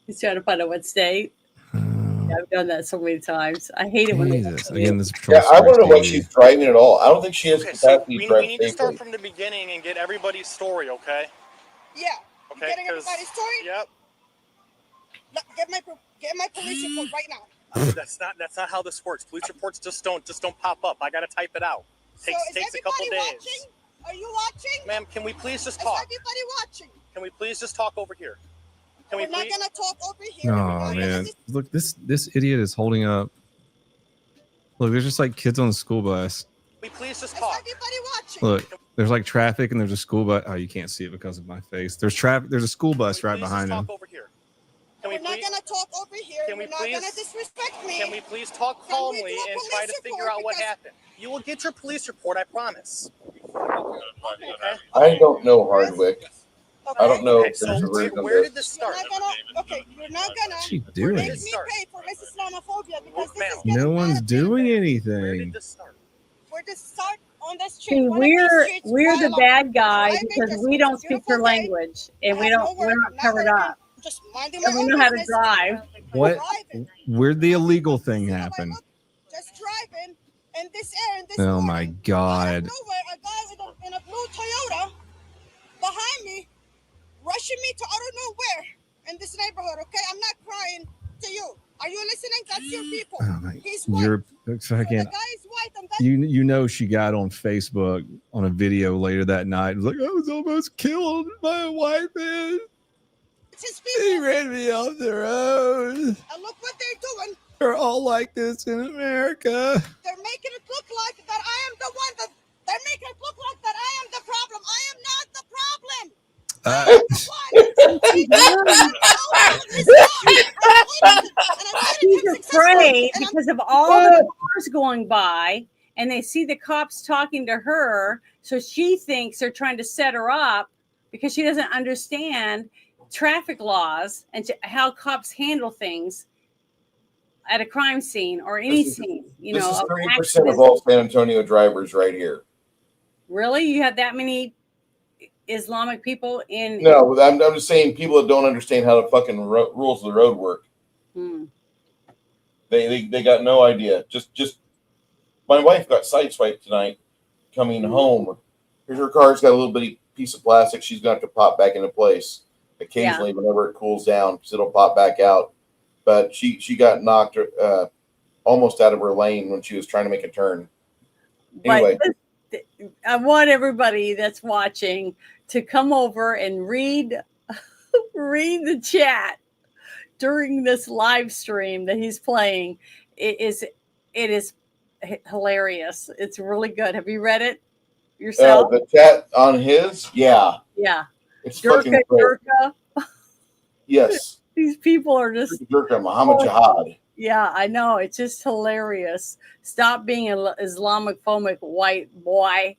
He's trying to find out what state. I've done that so many times. I hate it when they Jesus. Again, this patrol. Yeah, I want to know what she's driving at all. I don't think she has Okay, so capacity we to drive need to start safely. from the beginning and get everybody's story, okay? Yeah. Okay, Getting 'cause- everybody's story. Yep. Get my police report right now. That's not how this works. Police reports just don't pop up. I gotta type it out. Takes so is takes a couple everybody days. watching? Are you watching? Ma'am, can we please just Is talk? everybody watching? Can we please just talk over here? Can we We're not please? gonna talk over here. Oh man, look, this idiot is holding up. Look, there's just like kids on the school bus. We please just talk. Everybody watching. Look, there's like traffic and there's a school bus. Oh, you can't see it because of my face. There's traffic. There's a school bus right Please just behind talk him. over here. Can we We're not please? gonna talk over here. Can we You're not please? gonna disrespect me. Can we please talk Can we calmly do a and try to police figure report out what because- happened? You will get your police report, I promise. I don't know Hardwick. I don't know Okay, if so there's a reason where this. did this start? You're not gonna What's she doing? make me pay for his Islamophobia because this is No one's doing anything. we're just start on the street. See, One of these we're streets the while bad guys driving because this we don't speak beautiful their day, language and I have no we're work, not not covered working, up. just minding And my we own know how to business. drive. What? Where'd the illegal thing happen? Just driving in this air, in this Oh my God. nowhere, a guy in a blue Toyota behind me, rushing me to I don't know where in this neighborhood. Okay, I'm not crying to you. Are you listening? That's your people. He's white. You're The fucking. guy is white, and that's You know she got on Facebook on a video later that night. It was like, I was almost killed by a white man. his people. He ran me off the road. And look what they're doing. They're all like this in America. They're making it look like that I am the one that. They're making it look like that I am the problem. I am not the problem. She's afraid because of all the cars going by and they see the cops talking to her. So she thinks they're trying to set her up because she doesn't understand traffic laws and how cops handle things at a crime scene or any scene. You This know, is of 30% accidents. of all San Antonio drivers right here. Really? You have that many Islamic people in? No, I'm just saying people that don't understand how the fucking rules of the road work. Hmm. They got no idea. Just my wife got sideswiped tonight coming home. Here's her car's got a little bitty piece of plastic. She's going to have to pop back into place occasionally whenever it cools down because it'll pop back out. But she got knocked almost out of her lane when she was trying to make a turn. Anyway. But I want everybody that's watching to come over and read the chat during this live stream that he's playing. It is hilarious. It's really good. Have you read it yourself? The chat on his, yeah. Yeah. It's fucking great. Gurkha. Yes. These people are just Gurkha, Muhammad Jihad. Yeah, I know. It's just hilarious. Stop being an Islamophobic white boy.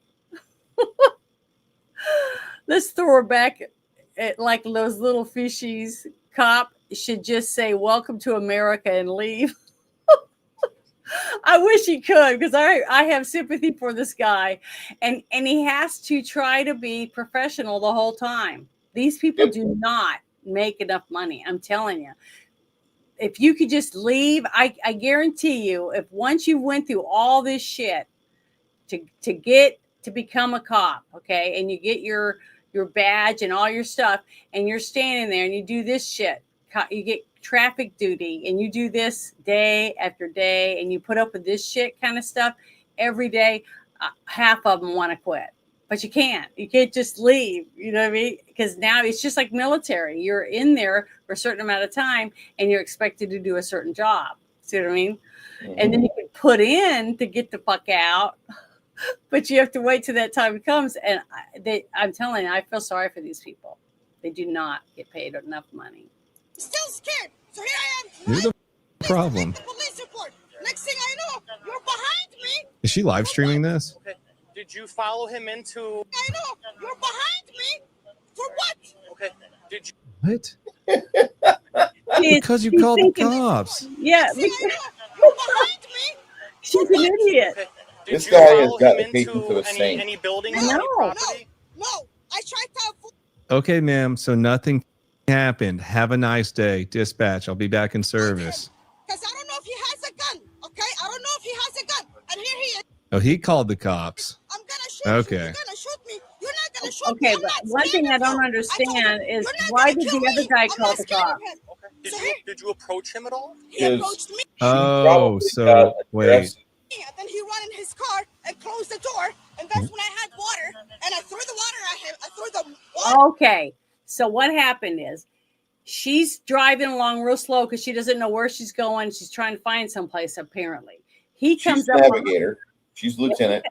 Let's throw her back at like those little fishies. Cop should just say, "Welcome to America," and leave. I wish he could because I have sympathy for this guy. And he has to try to be professional the whole time. These people do not make enough money. I'm telling you. If you could just leave, I guarantee you, if once you went through all this shit to get to become a cop, okay, and you get your badge and all your stuff, and you're standing there and you do this shit, you get traffic duty and you do this day after day and you put up with this shit kind of stuff every day, half of them want to quit. But you can't just leave, you know what I mean? Because now it's just like military. You're in there for a certain amount of time and you're expected to do a certain job. See what I mean? Mm-hmm. And then you can put in to get the fuck out, but you have to wait till that time comes. And I'm telling you, I feel sorry for these people. They do not get paid enough money. Still scared. So here I am. You're the problem. The police report. Next thing I know, you're behind me. Is she live streaming this? Okay. Did you follow him into? I know you're behind me. For what? Okay. Did you? What? Because you called the cops. Yeah. You're behind me. She's an idiot. Okay. This guy has got the patience of a saint. Any buildings? No. Any property? No. I tried to avoid. Okay, ma'am. So nothing happened. Have a nice day. Dispatch. I'll be back in service. Because I don't know if he has a gun. Okay, I don't know if he has a gun. And here he is. Oh, he called the cops. I'm gonna shoot Okay. you. You're gonna shoot me. You're not gonna shoot Okay, me. but one thing I don't understand is why did the other guy call the cops? Did you approach him at all? He approached me. Oh, so wait. And then he ran in his car and closed the door. And that's when I had water. And I threw the water at him. I threw the water. Okay, so what happened is she's driving along real slow because she doesn't know where she's going. She's trying to find someplace, apparently. He comes She's up. navigator. She's lieutenant.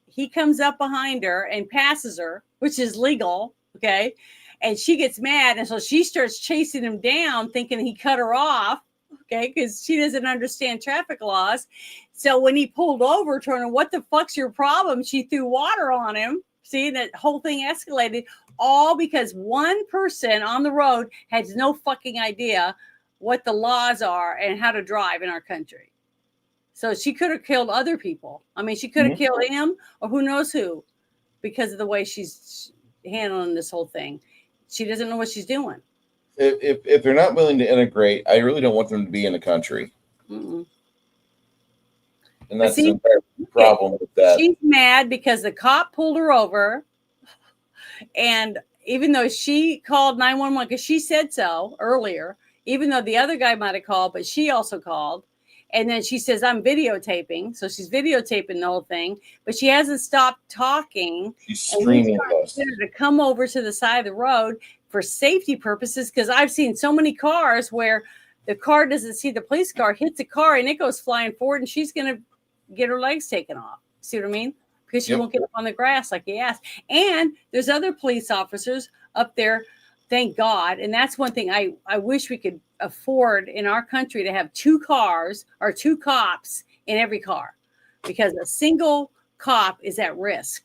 He comes up behind her and passes her, which is legal. Okay. And she gets mad. And so she starts chasing him down, thinking he cut her off. Okay. Because she doesn't understand traffic laws. So when he pulled over, turning, what the fuck's your problem? She threw water on him. See, that whole thing escalated all because one person on the road has no fucking idea what the laws are and how to drive in our country. So she could have killed other people. I mean, she could have killed him or who knows who because of the way she's handling this whole thing. She doesn't know what she's doing. If they're not willing to integrate, I really don't want them to be in the country. Mm-mm. And that's the entire problem with that. She's mad because the cop pulled her over. And even though she called 911, because she said so earlier, even though the other guy might have called, but she also called. And then she says, I'm videotaping. So she's videotaping the whole thing, but she hasn't stopped talking. She's screaming at us. To come over to the side of the road for safety purposes, because I've seen so many cars where the car doesn't see the police car, hits the car, and it goes flying forward, and she's going to get her legs taken off. See what I mean? Because she won't get up on the grass like he asked. And there's other police officers up there, thank God. And that's one thing I wish we could afford in our country, to have 2 cars or 2 cops in every car, because a single cop is at risk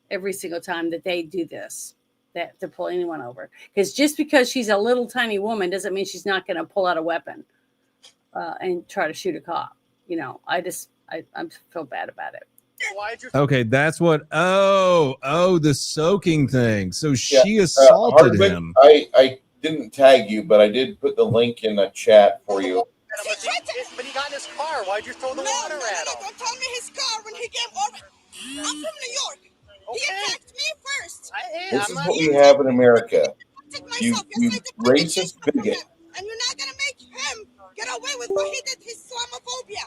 every single time that they do this, that to pull anyone over. Because just because she's a little tiny woman doesn't mean she's not going to pull out a weapon and try to shoot a cop. You know, I feel bad about it. Okay, that's what. Oh, the soaking thing. So she assaulted Hardwick, him. I didn't tag you, but I did put the link in the chat for you. But he got in his car. Why'd you throw the water at him? Don't tell me his car when he came over. I'm from New York. He attacked me first. This is what we have in America. You racist bigot. And you're not going to make him get away with what he did, his Islamophobia.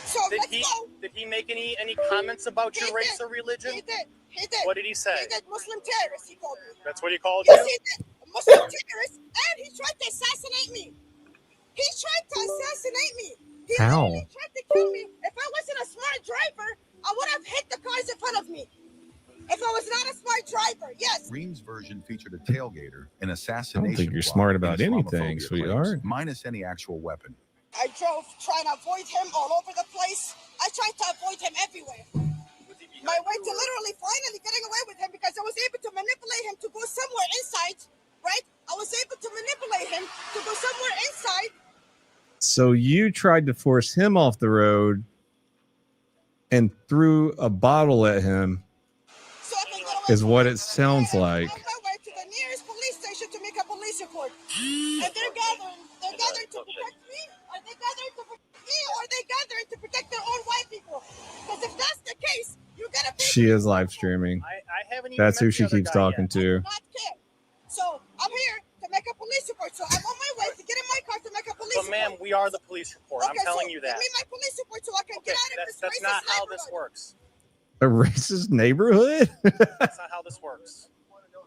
So let's go. Did he make any comments about your race or religion? He did. He did. What did he say? He did Muslim terrorist, he called me. That's what he called Yes, you? he did. Muslim terrorist. And he tried to assassinate me. He tried to assassinate me. He How? literally tried to kill me. If I wasn't a smart driver, I would have hit the cars in front of me. If I was not a smart driver, yes. Ream's version featured a tailgater, an assassination. I don't think you're plot, smart and about anything, Islamophobia sweetheart. claims, minus any actual weapon. I drove trying to avoid him all over the place. I tried to avoid him everywhere. My way to literally finally getting away with him, because I was able to manipulate him to go somewhere inside, right? I was able to manipulate him to go somewhere inside. So you tried to force him off the road and threw a bottle at him, is what it sounds like. On my way to the nearest police station to make a police report. And they're gathering to protect me, or they gathering to protect me, or they gathering to protect their own white people. Because if that's the case, you gotta be. She is live streaming. I haven't even That's who met she the other keeps guy talking yet. to. So I'm here to make a police report. So I'm on my way to get in my car to make a police But report. ma'am, we are the police report. I'm telling you that. Give me my police report so I can get out of this That's racist not how neighborhood. this works. A racist neighborhood? That's not how this works.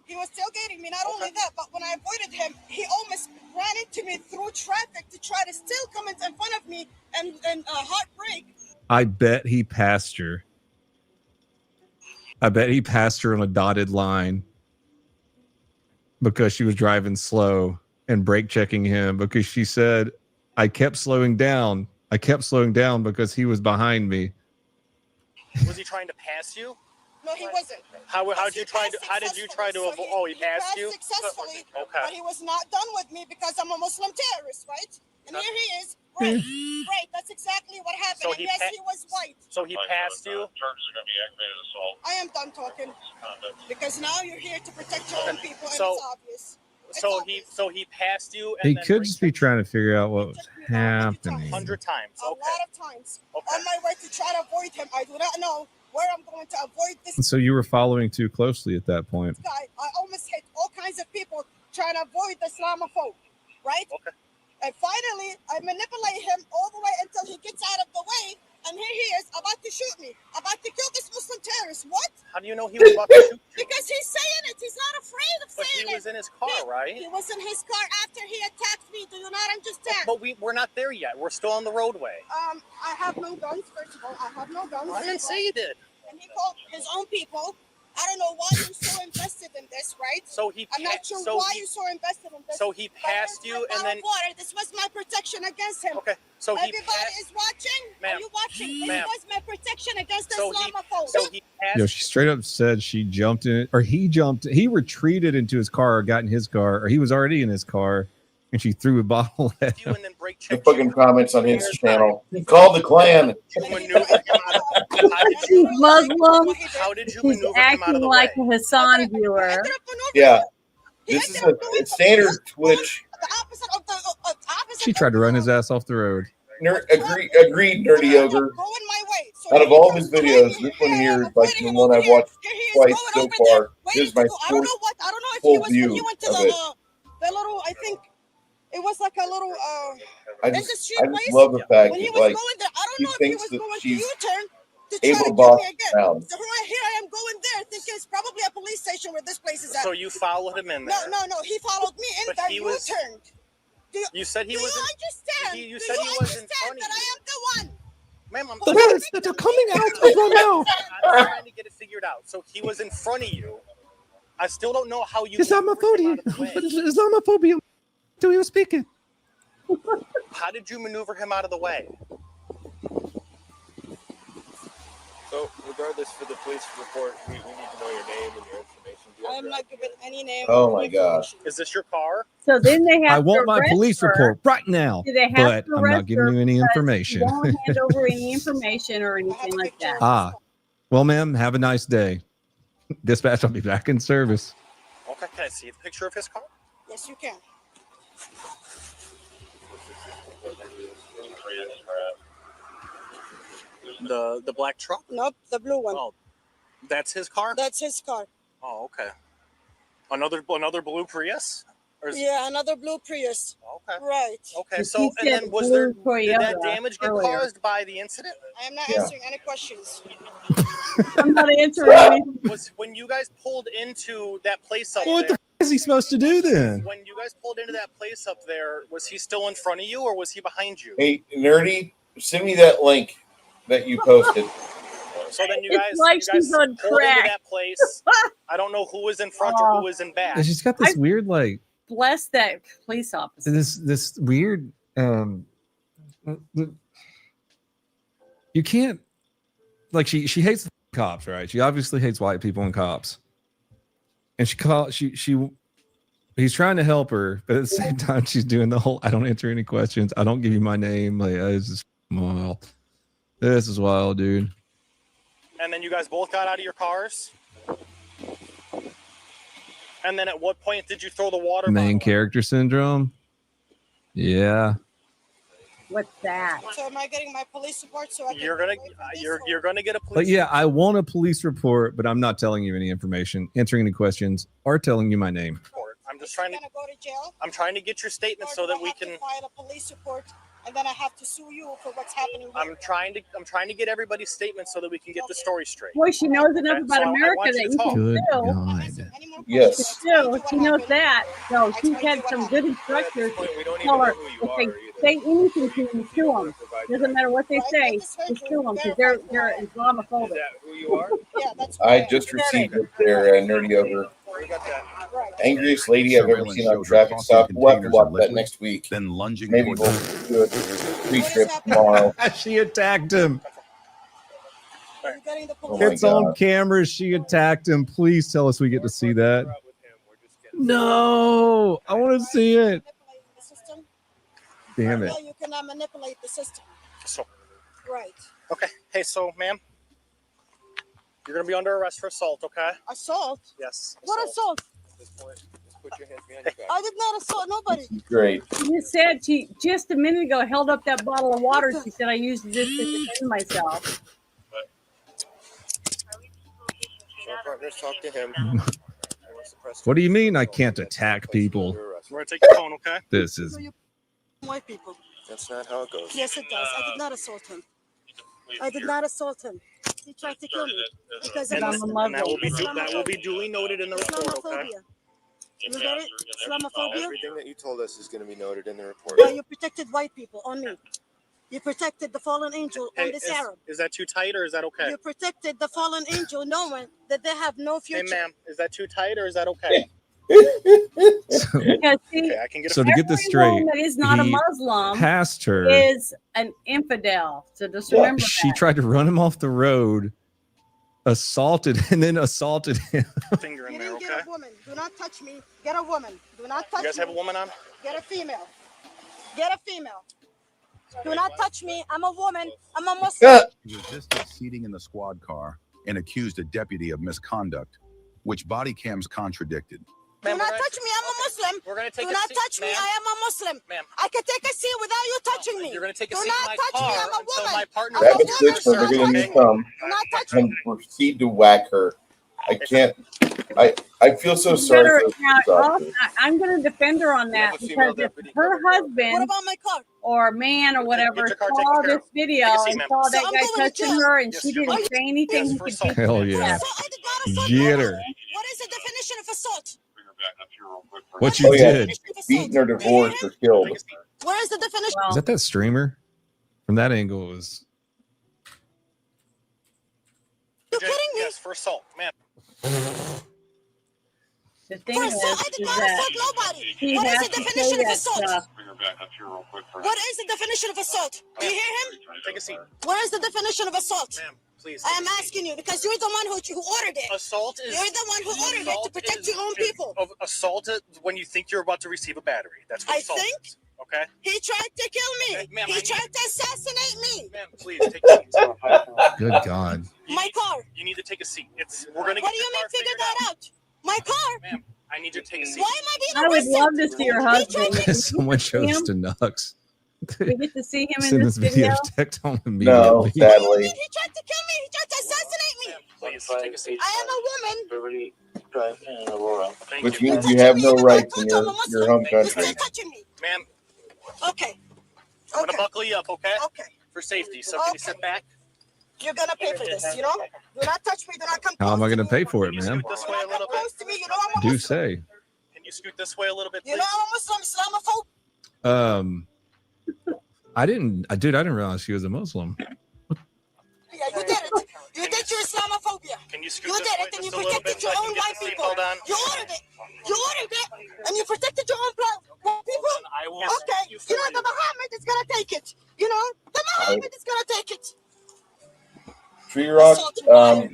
He was tailgating me. Not only that, but when I avoided him, he almost ran into me through traffic to try to still come in front of me and heartbreak. I bet he passed her. I bet he passed her on a dotted line because she was driving slow and brake checking him because she said, I kept slowing down. I kept slowing down because he was behind me. Was he trying to pass you? No, he wasn't. How did you try to avoid? Oh, he passed you. Successfully, Okay. but he was not done with me because I'm a Muslim terrorist, right? And here he is. Right, right. That's exactly what happened. So and he yes, pa- he was white. So he passed you. I am done talking because now you're here to protect your own people, and So- it's obvious. So he passed you. And He then could just be trying to figure out what was happening. 100 times. A lot of times on my way to try to avoid him. I do not know where I'm going to avoid this And so you were following too closely at that point. guy. I almost hit all kinds of people trying to avoid the Islamophobe, right? Okay. And finally, I manipulate him all the way until he gets out of the way. And here he is about to shoot me, about to kill this Muslim terrorist. What? How do you know he was about to shoot you? Because he's saying it. He's not afraid of But saying he was it. in his car, right? He was in his car after he attacked me. Do you not understand? But we're not there yet. We're still on the roadway. I have no guns, first of all. I have no guns. I didn't say you did. And he called his own people. I don't know why you're so invested in this, right? So he I'm not sure why you're so invested in this. So he but passed here's you my and bottle then. of water. This was my protection against him. Okay. So he Everybody passed. is watching. Ma'am. Are you watching? This Ma'am. was my protection against the So Islamophobe. he passed. She straight up said she jumped in, or he retreated into his car, or got in his car, or he was already in his car, and she threw a bottle at him. The fucking comments on his channel. He called the Klan. He's Muslim. How did you He's maneuver him out of acting the like way? a Hassan viewer. Yeah. This is a standard Twitch. She tried to run his ass off the road. Agreed, Nerdy Ogre. Out of all his videos, this one here is like the one I've watched twice so far. This is my first full view of it. The little, I think it was like a little I industry just place. love the fact When he that was like going there, I don't he know if he thinks was that going to she's U-turn to able try to to boss get me again. down. So here I am going there, thinking it's probably a police station where this place is at. So you followed him in there. No. He followed me in But there. he was- U-turned. You said he Do was. you understand? You Do said you he was in understand front of that I am the one? Ma'am, I'm The words that are coming out of your mouth. I'm trying to get it figured out. So he was in front of you. I still don't know how you. Islamophobia. Islamophobia. Do you speak it? How did you maneuver him out of the way? So, regardless, for the police report, we need to know your name and your information. Do you I have am your- not giving any name. Oh my gosh. Is this your car? So then they have I want to my arrest police her. report right now, Do they have but to I'm arrest not giving her you any because information. She won't hand over any information or anything like that. Ah, well, ma'am, have a nice day. Dispatch, I'll be back in service. Okay, can I see the picture of his car? Yes, you can. The black truck? Nope, the blue one. Oh, that's his car? That's his car. Oh, okay. Another blue Prius? Or is- Yeah, another blue Prius. Okay. Right. Okay, He so and said then was blue there did that Toyota damage get earlier. caused by the incident? I am not Yeah. answering any questions. I'm not answering anything. Was when you guys pulled into that place up What the there? f- is he supposed to do then? When you guys pulled into that place up there, was he still in front of you or was he behind you? Hey, Nerdy, send me that link that you posted. So then you It's guys, like you guys she's on pulled into crack. that place. I don't know who was in front or who was in back. She's got this weird, like, Bless that police officer. this weird. You can't, like, she hates the cops, right? She obviously hates white people and cops, and he's trying to help her, but at the same time, she's doing the whole, I don't answer any questions. I don't give you my name. Like, this is wild. This is wild, dude. And then you guys both got out of your cars. And then at what point did you throw the water Main bottle? character syndrome. Yeah. What's that? So am I getting my police report so I can? You're gonna get a police. But yeah, I want a police report, but I'm not telling you any information, answering any questions, or telling you my name. report. I'm just trying to. Gonna go to jail. I'm trying to get your statement so that we have to can. file a police report and then I have to sue you for what's happening here. I'm trying to get everybody's statement so that we can get the story straight. Boy, she knows enough about So I America want that you to you talk. can Good sue. God. Yes. Still, she knows that. So she had some good instructors. Tell her if they say anything to you, sue them. Doesn't matter what they say, just sue them because they're Islamophobic. Is that who you are? Yeah, that's I just received it there, Nerdy Ogre. We got that. Angriest lady I've ever Surveillance seen on showed traffic tossing stop. We'll have to containers watch of that liquid, next week. then lunging Maybe toward we'll do a pre-trip tomorrow. She attacked him. Are you getting the police? Oh my It's on God. camera. She attacked him. Please tell us we get to see that. No, I want to see it. Manipulate the system? Damn it. No, you cannot manipulate the system. So, Right. okay. Hey, so, ma'am, you're gonna be under arrest for assault. Okay? Assault? Yes. What assault? At this point, just put your hands behind your back. I did not assault nobody. Great. You said she just a minute ago held up that bottle of water. She said I used this to defend myself. So our partners talk to him. What do you mean I can't attack people? We're gonna take your phone. Okay? This is White people. That's not how it goes. Yes, it does. I did not assault him. I did not assault him. He tried to kill me because And, I'm and that will be duly noted in the report. Okay? Islamophobia. You get it? Islamophobia? Everything that you told us is going to be noted in the report. Yeah, you protected white people on me. You protected the fallen angel Hey, on this Arab. is that too tight or is that okay? You protected the fallen angel knowing that they have no Hey, future. ma'am, is that too tight or is that okay? Because see, Okay, I can get so to get this everyone straight. that is not a he Muslim passed her. is an infidel. So just remember She that. tried to run him off the road, assaulted, and then assaulted him. Finger in You there, didn't okay? get a woman. Do not touch me. Get a woman. Do not touch You guys me. have a woman on? Get a female. Get a female. Do not touch me. I'm a woman. I'm a Muslim. He resisted seating in the squad car and accused a deputy of misconduct, which body cams contradicted. Do not touch me. I'm a Muslim. We're gonna take Do a not seat, touch me. ma'am. I am a Muslim. Ma'am. I can take a seat without you touching me. You're gonna take a Do seat not in my touch me. car I'm a until woman. my partner I'm That a was good for woman. her getting okay? to come Do not touch me. and proceed to whack her. I can't. I feel so You sorry better- for the now, police I'll- officer. I'm going to defend her on You that have a female because if deputy her covered now. What husband about my car? or man or whatever your car saw taken care this of. video Take a seat, and ma'am. saw So that I'm guy going to touching jail. her and Yes, she you're didn't going. say anything, Yes, he for could assault. take Hell it. yeah. So I did not assault Get nobody. her. What is the definition of assault? What you Oh yeah, did. beaten or divorced or killed. Where is the definition? Well, Is that streamer? From that angle, it was. You kidding me? Yes, for assault, ma'am. the thing For is, assault, I did is not that assault nobody. he What is has the to say definition of that assault? stuff. What is the definition of assault? Do you hear him? Take a seat, Where is the definition of assault? ma'am. Please. I am asking you because you're the one who ordered it. Assault is. You're the one who ordered it to assault protect is- your own people. Assault is when you think you're about to receive a battery. That's what I assault think is. Okay, he tried to kill me. Okay, ma'am, I He need- tried to assassinate me. ma'am. Please take a seat. Good God. My car. You need to take a seat. We're gonna. What get do you your mean car figure figured that out? My car. Ma'am, I need you to take a seat. Why am I being I would arrested? love to see your husband. Someone showed us him? to Nux. We get to see him in Send this this video video. to text home No, immediately. sadly. He tried to kill me. He tried to assassinate me. Please take a seat. I am a woman. Thank Which you, means you have no rights in your home You're country. still touching me. ma'am. Okay. I'm gonna Okay. buckle you up, okay? Okay. For safety. So can you Okay. sit back? You're gonna pay for this, you know? Do not touch me. Do not come How am I close going to me. pay for it, Can you man? scoot this Do way a not little come bit? close to me. You know I'm a Do Muslim. say. Can you scoot this way a little bit, You please? know I'm a Muslim, Islamophobe. I didn't realize she was a Muslim. Yeah, you did it. You did your Islamophobia. Can you scoot You this did way it, and you just a little protected bit so your I can own get white the people. seatbelt on? You ordered it. You ordered it, and you protected your own white people. I will Okay. you You know the Muhammad is gonna take it. You know the Muhammad is gonna take it. Tree Rock,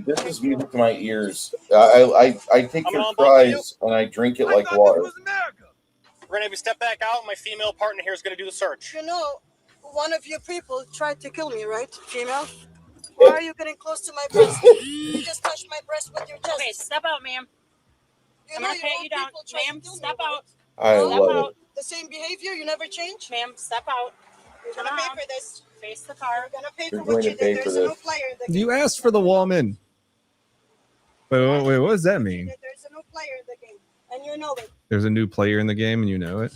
this is music to my ears. I take I'm your gonna unbuckle you. fries and I drink it like water. We're gonna have you step back out. My female partner here is gonna do the search. You know, one of your people tried to kill me, right, female? Why are you getting close to my breast? You just touched my breast with your chest. Okay, step out, ma'am. You I'm know gonna your pat own you down. people tried to Ma'am, kill me, step right? out. I Step love out. it. The same behavior, you never change? Ma'am, step out. You're Turn gonna pay around. for this. Face the car. You're gonna pay You're for going what to you pay did. for There's a new this. player in the game. You asked for the woman. Wait, what does that mean? There's a new player in the game, and you know it. There's a new player in the game and you know it?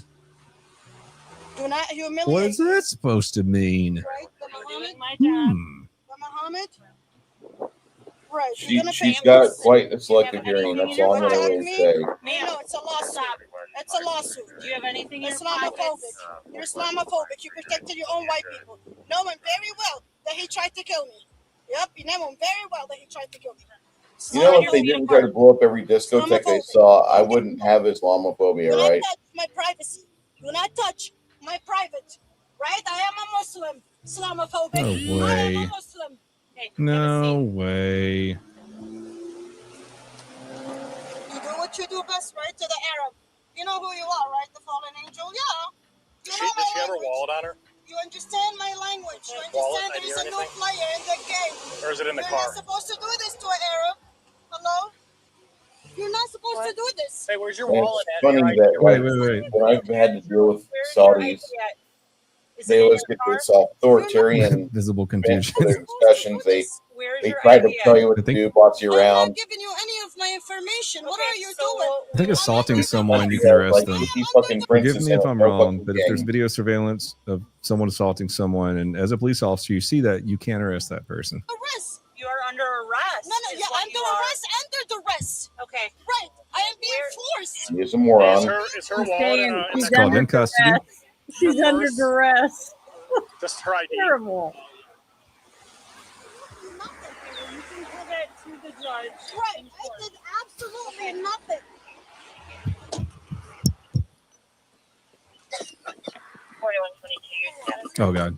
Do not humiliate. What is that supposed to mean? Right, the Muhammad. Hmm. The Muhammad. Right. She's got quite a selective hearing. That's all I'm going to really say. No, it's a lawsuit. It's a lawsuit. Do you have anything in your Islamophobic. pockets? You're Islamophobic. You protected your own white people. Knowing very well that he tried to kill me. Yep, you know him very well that he tried to kill me. You know, if they didn't try to blow up every discotheque they saw, I wouldn't have Islamophobia, Do not right? touch my privacy. Do not touch my private. Right? I am a Muslim. Islamophobic. No I am way. a Muslim. No way. You do what you do best, right? To the Arab. You know who you are, right? The fallen angel? Yeah. You know Does she my have her language. wallet on her? You understand my language. You Wallet, understand ID, there's or a new anything? player in the game. Or is it in the You're car? not supposed to do this to an Arab. Hello? You're not supposed to do this. Hey, where's your And wallet it's at? funny Your ID? that Wait, like, wait, wait. when I've had to deal with Saudis, they always get this authoritarian Visible bent confusion. for their discussions. Where's They your try to ID tell at? you what I to think- do, boss you I'm around. not giving you any of my information. What Okay, are you so doing? I think assaulting someone, you can Yeah, arrest like them. he fucking Forgive princess me if in a I'm no wrong, fucking but if there's gang. video surveillance of someone assaulting someone, and as a police officer, you see that, you can't arrest that person. Arrest. You are under arrest. No, is yeah, what under you are. arrest, under duress. Okay. Right. I am being forced. He is a moron. Is her She's wallet saying in a, she's It's called under in custody. duress. She's under purse? duress. just her ID? Terrible. You can give it to the judge. Right. I did absolutely nothing. 4122. Oh God.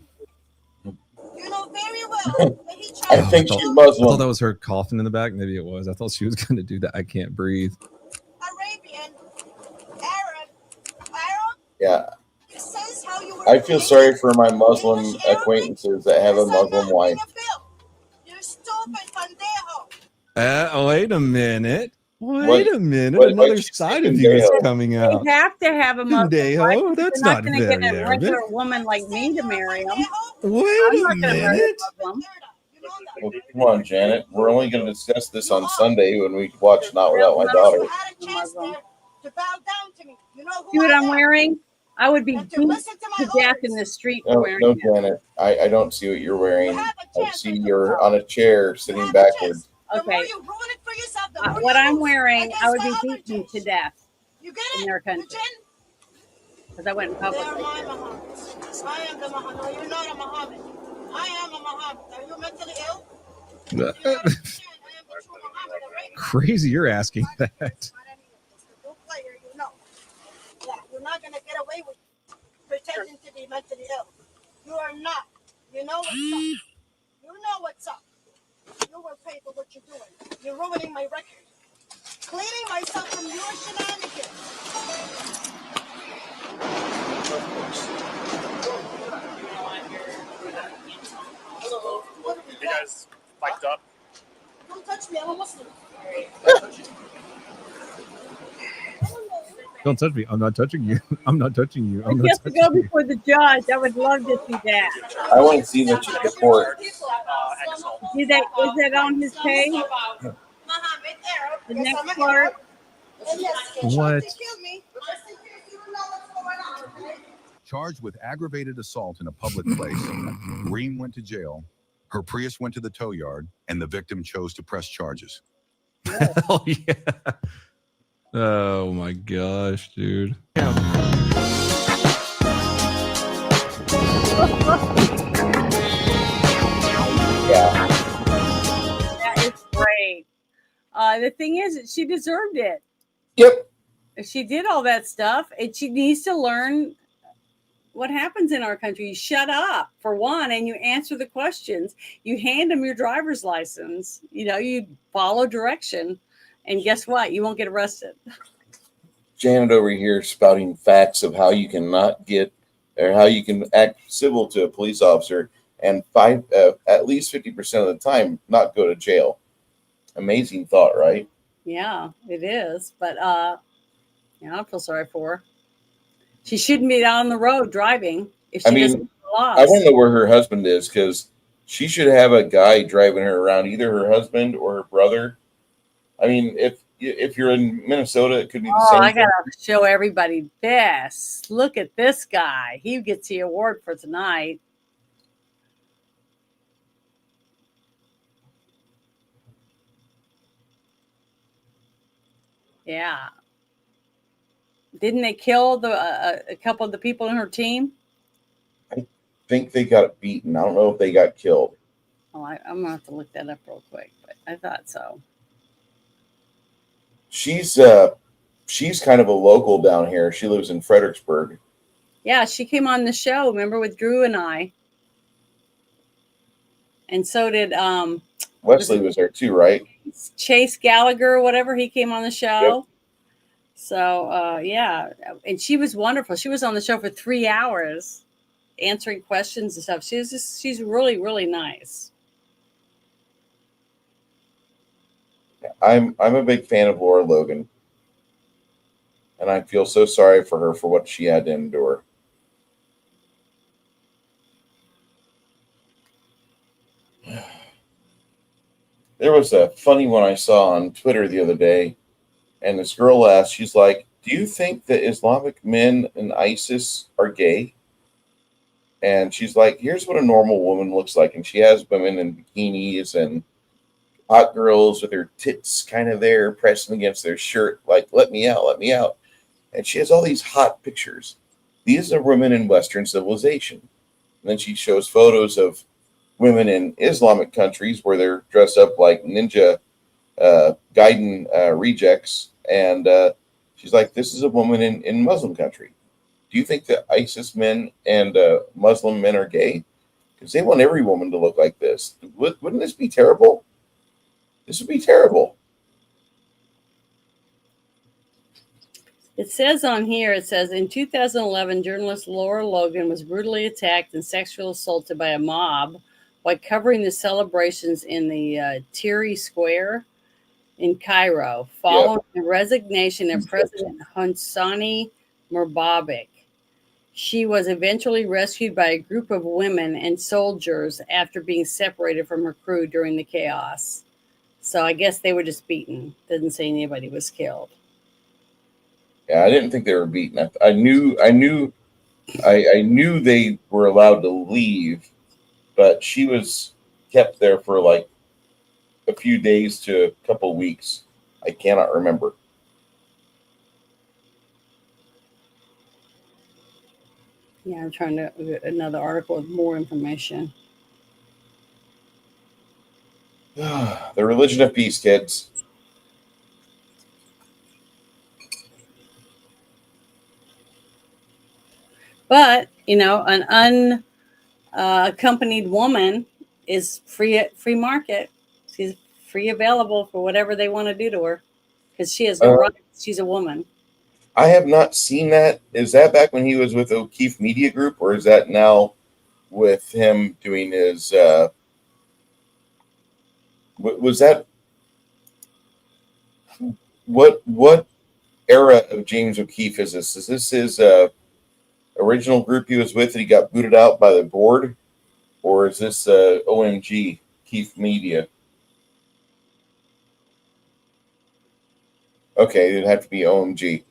You know very well that he I tried think to she's kill I thought Muslim. that was her coughing in the back. Maybe it was. I thought she was going to do that. I can't breathe. Arabian, Arab. Yeah, It says how you were I feel created. sorry for my Muslim English, Arabic. acquaintances that have a It's not Muslim being wife. a bill. You're stupid, pendejo. Wait a minute. What- Wait a minute. what- Another what'd you say, side of you is Pendejo? coming They out. have to have a Muslim Pendejo? wife. That's They're not going to get very a Arabic. regular woman like me to marry them. Wait I'm a not going to marry a minute. Muslim. Well, come on, Janet. We're only going to discuss this on Sunday when we watch Not Without My You Daughter. had a chance there to bow down to me. You know who See what I I'm am. wearing? I would be And to beat listen to my to death orders. in the street for No, wearing no, it. Janet. I don't see what you're wearing. You have a I chance see to you're on a chair You sitting have a backwards. chance. The more Okay. you ruin it for yourself, the more What you I'm lose wearing, against I would my be other beaten Jews. to death You get in it? their You country Jen? because I went in They are public. my Muhammad. I am the Muhammad. No, you're not a Muhammad. I am a Muhammad. Are you mentally ill? You don't understand. I am the true Muhammad, all right? Crazy you're asking that. Not any of this. The new player, you know. Yeah, you're not gonna get away with pretending to be mentally ill. You are not. You know what's up. You know what's up. You were paid for what you're doing. You're ruining my record. Cleaning myself from your shenanigans. You guys mic'd up? Don't touch me. I'm a Muslim. Don't touch me. I'm not touching you. I'm not touching you. I I'm not have to go touching you. before the judge. I would love to see that. I want to see that you report. See that? Is that on his page? Muhammad, Arab. The Yes, next I'm an part. Arab. And yes, he tried What? to kill me. Just in case you don't know what's going on, okay? Charged with aggravated assault in a public place, Green went to jail, her Prius went to the tow yard, and the victim chose to press charges. Hell yeah. Oh my gosh, dude. Yeah. That is great. The thing is, she deserved it. Yep. She did all that stuff, and she needs to learn what happens in our country. You shut up, for one, and you answer the questions. You hand them your driver's license. You know, you follow direction, and guess what? You won't get arrested. Janet over here spouting facts of how you can not get or how you can act civil to a police officer and at least 50% of the time not go to jail. Amazing thought, right? Yeah, it is. But yeah, I feel sorry for her. She shouldn't be out on the road driving if she I mean, doesn't know the laws. I want to know where her husband is because she should have a guy driving her around, either her husband or her brother. I mean, if if you're in Minnesota, it could be the Oh, same. I gotta show everybody this. Look at this guy. He gets the award for tonight. Yeah. Didn't they kill a couple of the people in her team? I think they got beaten. I don't know if they got killed. Oh, I'm gonna have to look that up real quick, but I thought so. She's kind of a local down here. She lives in Fredericksburg. Yeah, she came on the show, remember, with Drew and I. And so did Wesley was there too, right? Chase Gallagher or whatever. He came on the show. Yep. So yeah, and she was wonderful. She was on the show for 3 hours answering questions and stuff. She's really, really nice. I'm a big fan of Laura Logan. And I feel so sorry for her for what she had to endure. There was a funny one I saw on Twitter the other day, and this girl asked, she's like, do you think that Islamic men in ISIS are gay? And she's like, here's what a normal woman looks like. And she has women in bikinis and hot girls with their tits kind of there pressing against their shirt, like, let me out, let me out. And she has all these hot pictures. These are women in Western civilization. And then she shows photos of women in Islamic countries where they're dressed up like ninja Gaiden rejects. And she's like, this is a woman in Muslim country. Do you think that ISIS men and Muslim men are gay? Because they want every woman to look like this. Wouldn't this be terrible? This would be terrible. It says on here, it says, in 2011, journalist Laura Logan was brutally attacked and sexually assaulted by a mob while covering the celebrations in the Tahrir Square in Cairo, following the resignation of President Hosni Mubarak. She was eventually rescued by a group of women and soldiers after being separated from her crew during the chaos. So I guess they were just beaten. Didn't say anybody was killed. Yeah, I didn't think they were beaten. I knew they were allowed to leave, but she was kept there for like a few days to a couple weeks. I cannot remember. Yeah, I'm trying to get another article with more information. The religion of peace, kids. But, you know, an unaccompanied woman is free market. She's free available for whatever they want to do to her because she has no rights. She's a woman. I have not seen that. Is that back when he was with O'Keefe Media Group, or is that now with him doing his was that what era of James O'Keefe is this? Is this his original group he was with that he got booted out by the board, or is this OMG Keefe Media? Okay, it'd have to be OMG.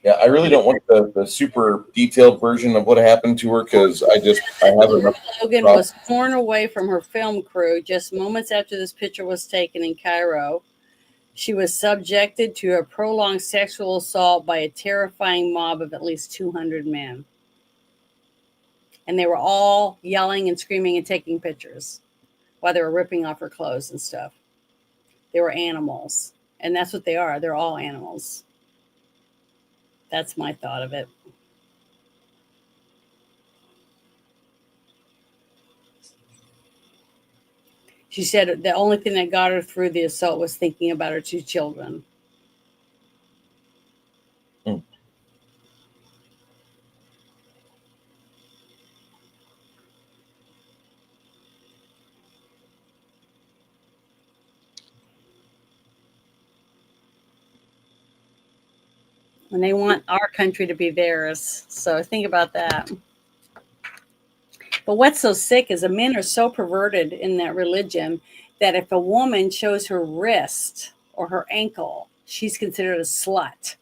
Yeah, I really don't want the super detailed version of what happened to her because I have enough. Logan was torn away from her film crew just moments after this picture was taken in Cairo. She was subjected to a prolonged sexual assault by a terrifying mob of at least 200 men. And they were all yelling and screaming and taking pictures while they were ripping off her clothes and stuff. They were animals. And that's what they are. They're all animals. That's my thought of it. She said the only thing that got her through the assault was thinking about her 2 children. And they want our country to be theirs. So think about that. But what's so sick is the men are so perverted in that religion that if a woman shows her wrist or her ankle, she's considered a slut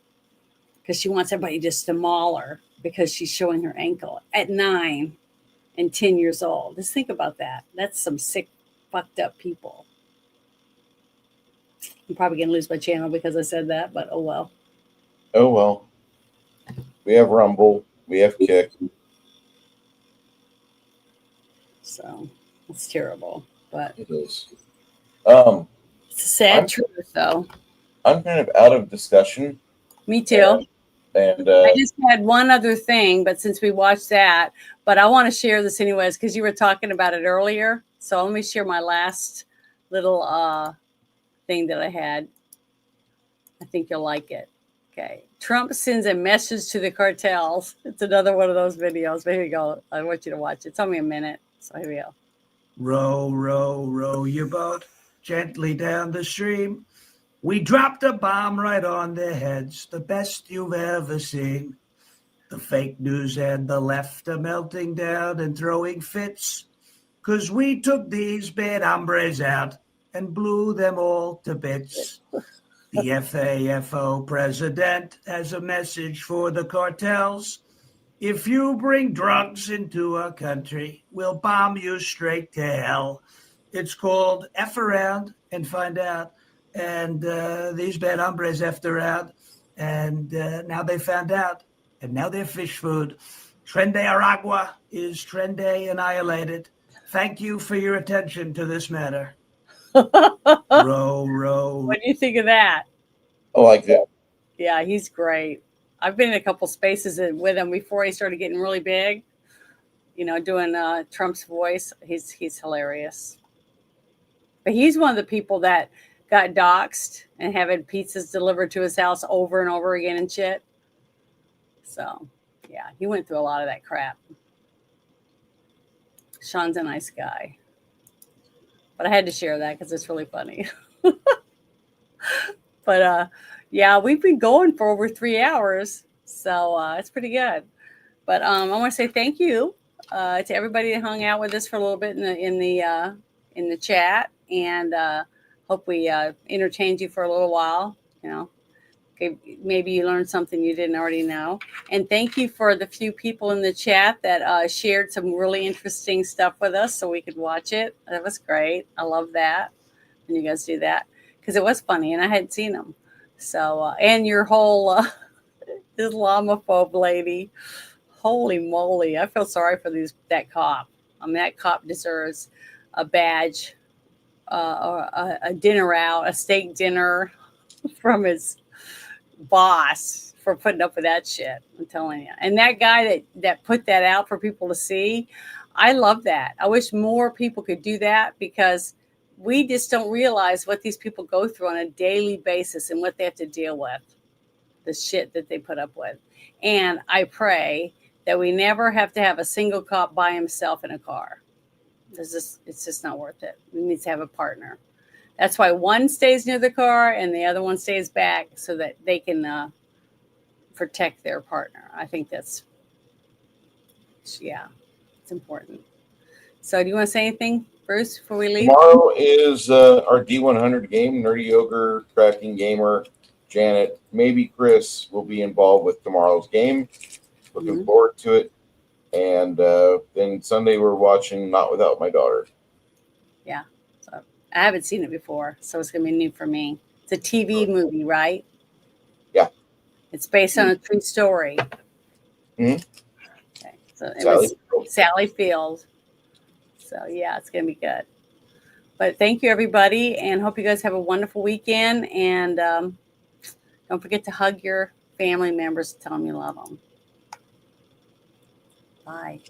because she wants everybody just to maul her because she's showing her ankle at 9 and 10 years old. Just think about that. That's some sick, fucked up people. I'm probably going to lose my channel because I said that, but oh well. Oh well. We have Rumble. We have Kick. So it's terrible, but it is. It's a sad truth, though. I'm kind of out of discussion. Me too. And I just had one other thing, but since we watched that, but I want to share this anyways because you were talking about it earlier. So let me share my last little thing that I had. I think you'll like it. Okay. Trump sends a message to the cartels. It's another one of those videos. But here you go. I want you to watch it. It's only a minute. So here we go. Row, row, row your boat gently down the stream. We dropped a bomb right on their heads, the best you've ever seen. The fake news and the left are melting down and throwing fits, 'cause we took these bad hombres out and blew them all to bits. The FAFO president has a message for the cartels. If you bring drugs into our country, we'll bomb you straight to hell. It's called F around and find out. And these bad hombres effed around. And now they found out. And now they're fish food. Trende Aragua is Trende annihilated. Thank you for your attention to this matter. Row, row. What do you think of that? I like that. Yeah, he's great. I've been in a couple spaces with him before he started getting really big. You know, doing Trump's voice. He's hilarious. But he's one of the people that got doxxed and having pizzas delivered to his house over and over again and shit. So, yeah, he went through a lot of that crap. Sean's a nice guy. But I had to share that because it's really funny. But, yeah, we've been going for over 3 hours. So it's pretty good. But I want to say thank you to everybody that hung out with us for a little bit in the chat. And hope we entertained you for a little while. You know, okay, maybe you learned something you didn't already know. And thank you for the few people in the chat that shared some really interesting stuff with us so we could watch it. That was great. I love that when you guys do that because it was funny and I hadn't seen them. So and your whole Islamophobe lady, holy moly! I feel sorry for that cop. I mean, that cop deserves a badge. Or a dinner out, a steak dinner from his boss for putting up with that shit. I'm telling you. And that guy that put that out for people to see, I love that. I wish more people could do that because we just don't realize what these people go through on a daily basis and what they have to deal with, the shit that they put up with. And I pray that we never have to have a single cop by himself in a car. It's just not worth it. We need to have a partner. That's why one stays near the car and the other one stays back so that they can protect their partner. I think it's important. So do you want to say anything, Bruce, before we leave? Tomorrow is our D100 game. Nerdy Ogre, Cracking Gamer, Janet, maybe Chris will be involved with tomorrow's game. Looking forward to it. And then Sunday we're watching Not Without My Daughter. Yeah. So I haven't seen it before, so it's going to be new for me. It's a TV movie, right? Yeah. It's based on a true story. Mm-hmm. Okay. So it was Sally Field. So, yeah, it's going to be good. But thank you, everybody, and hope you guys have a wonderful weekend. And don't forget to hug your family members and tell them you love them. Bye.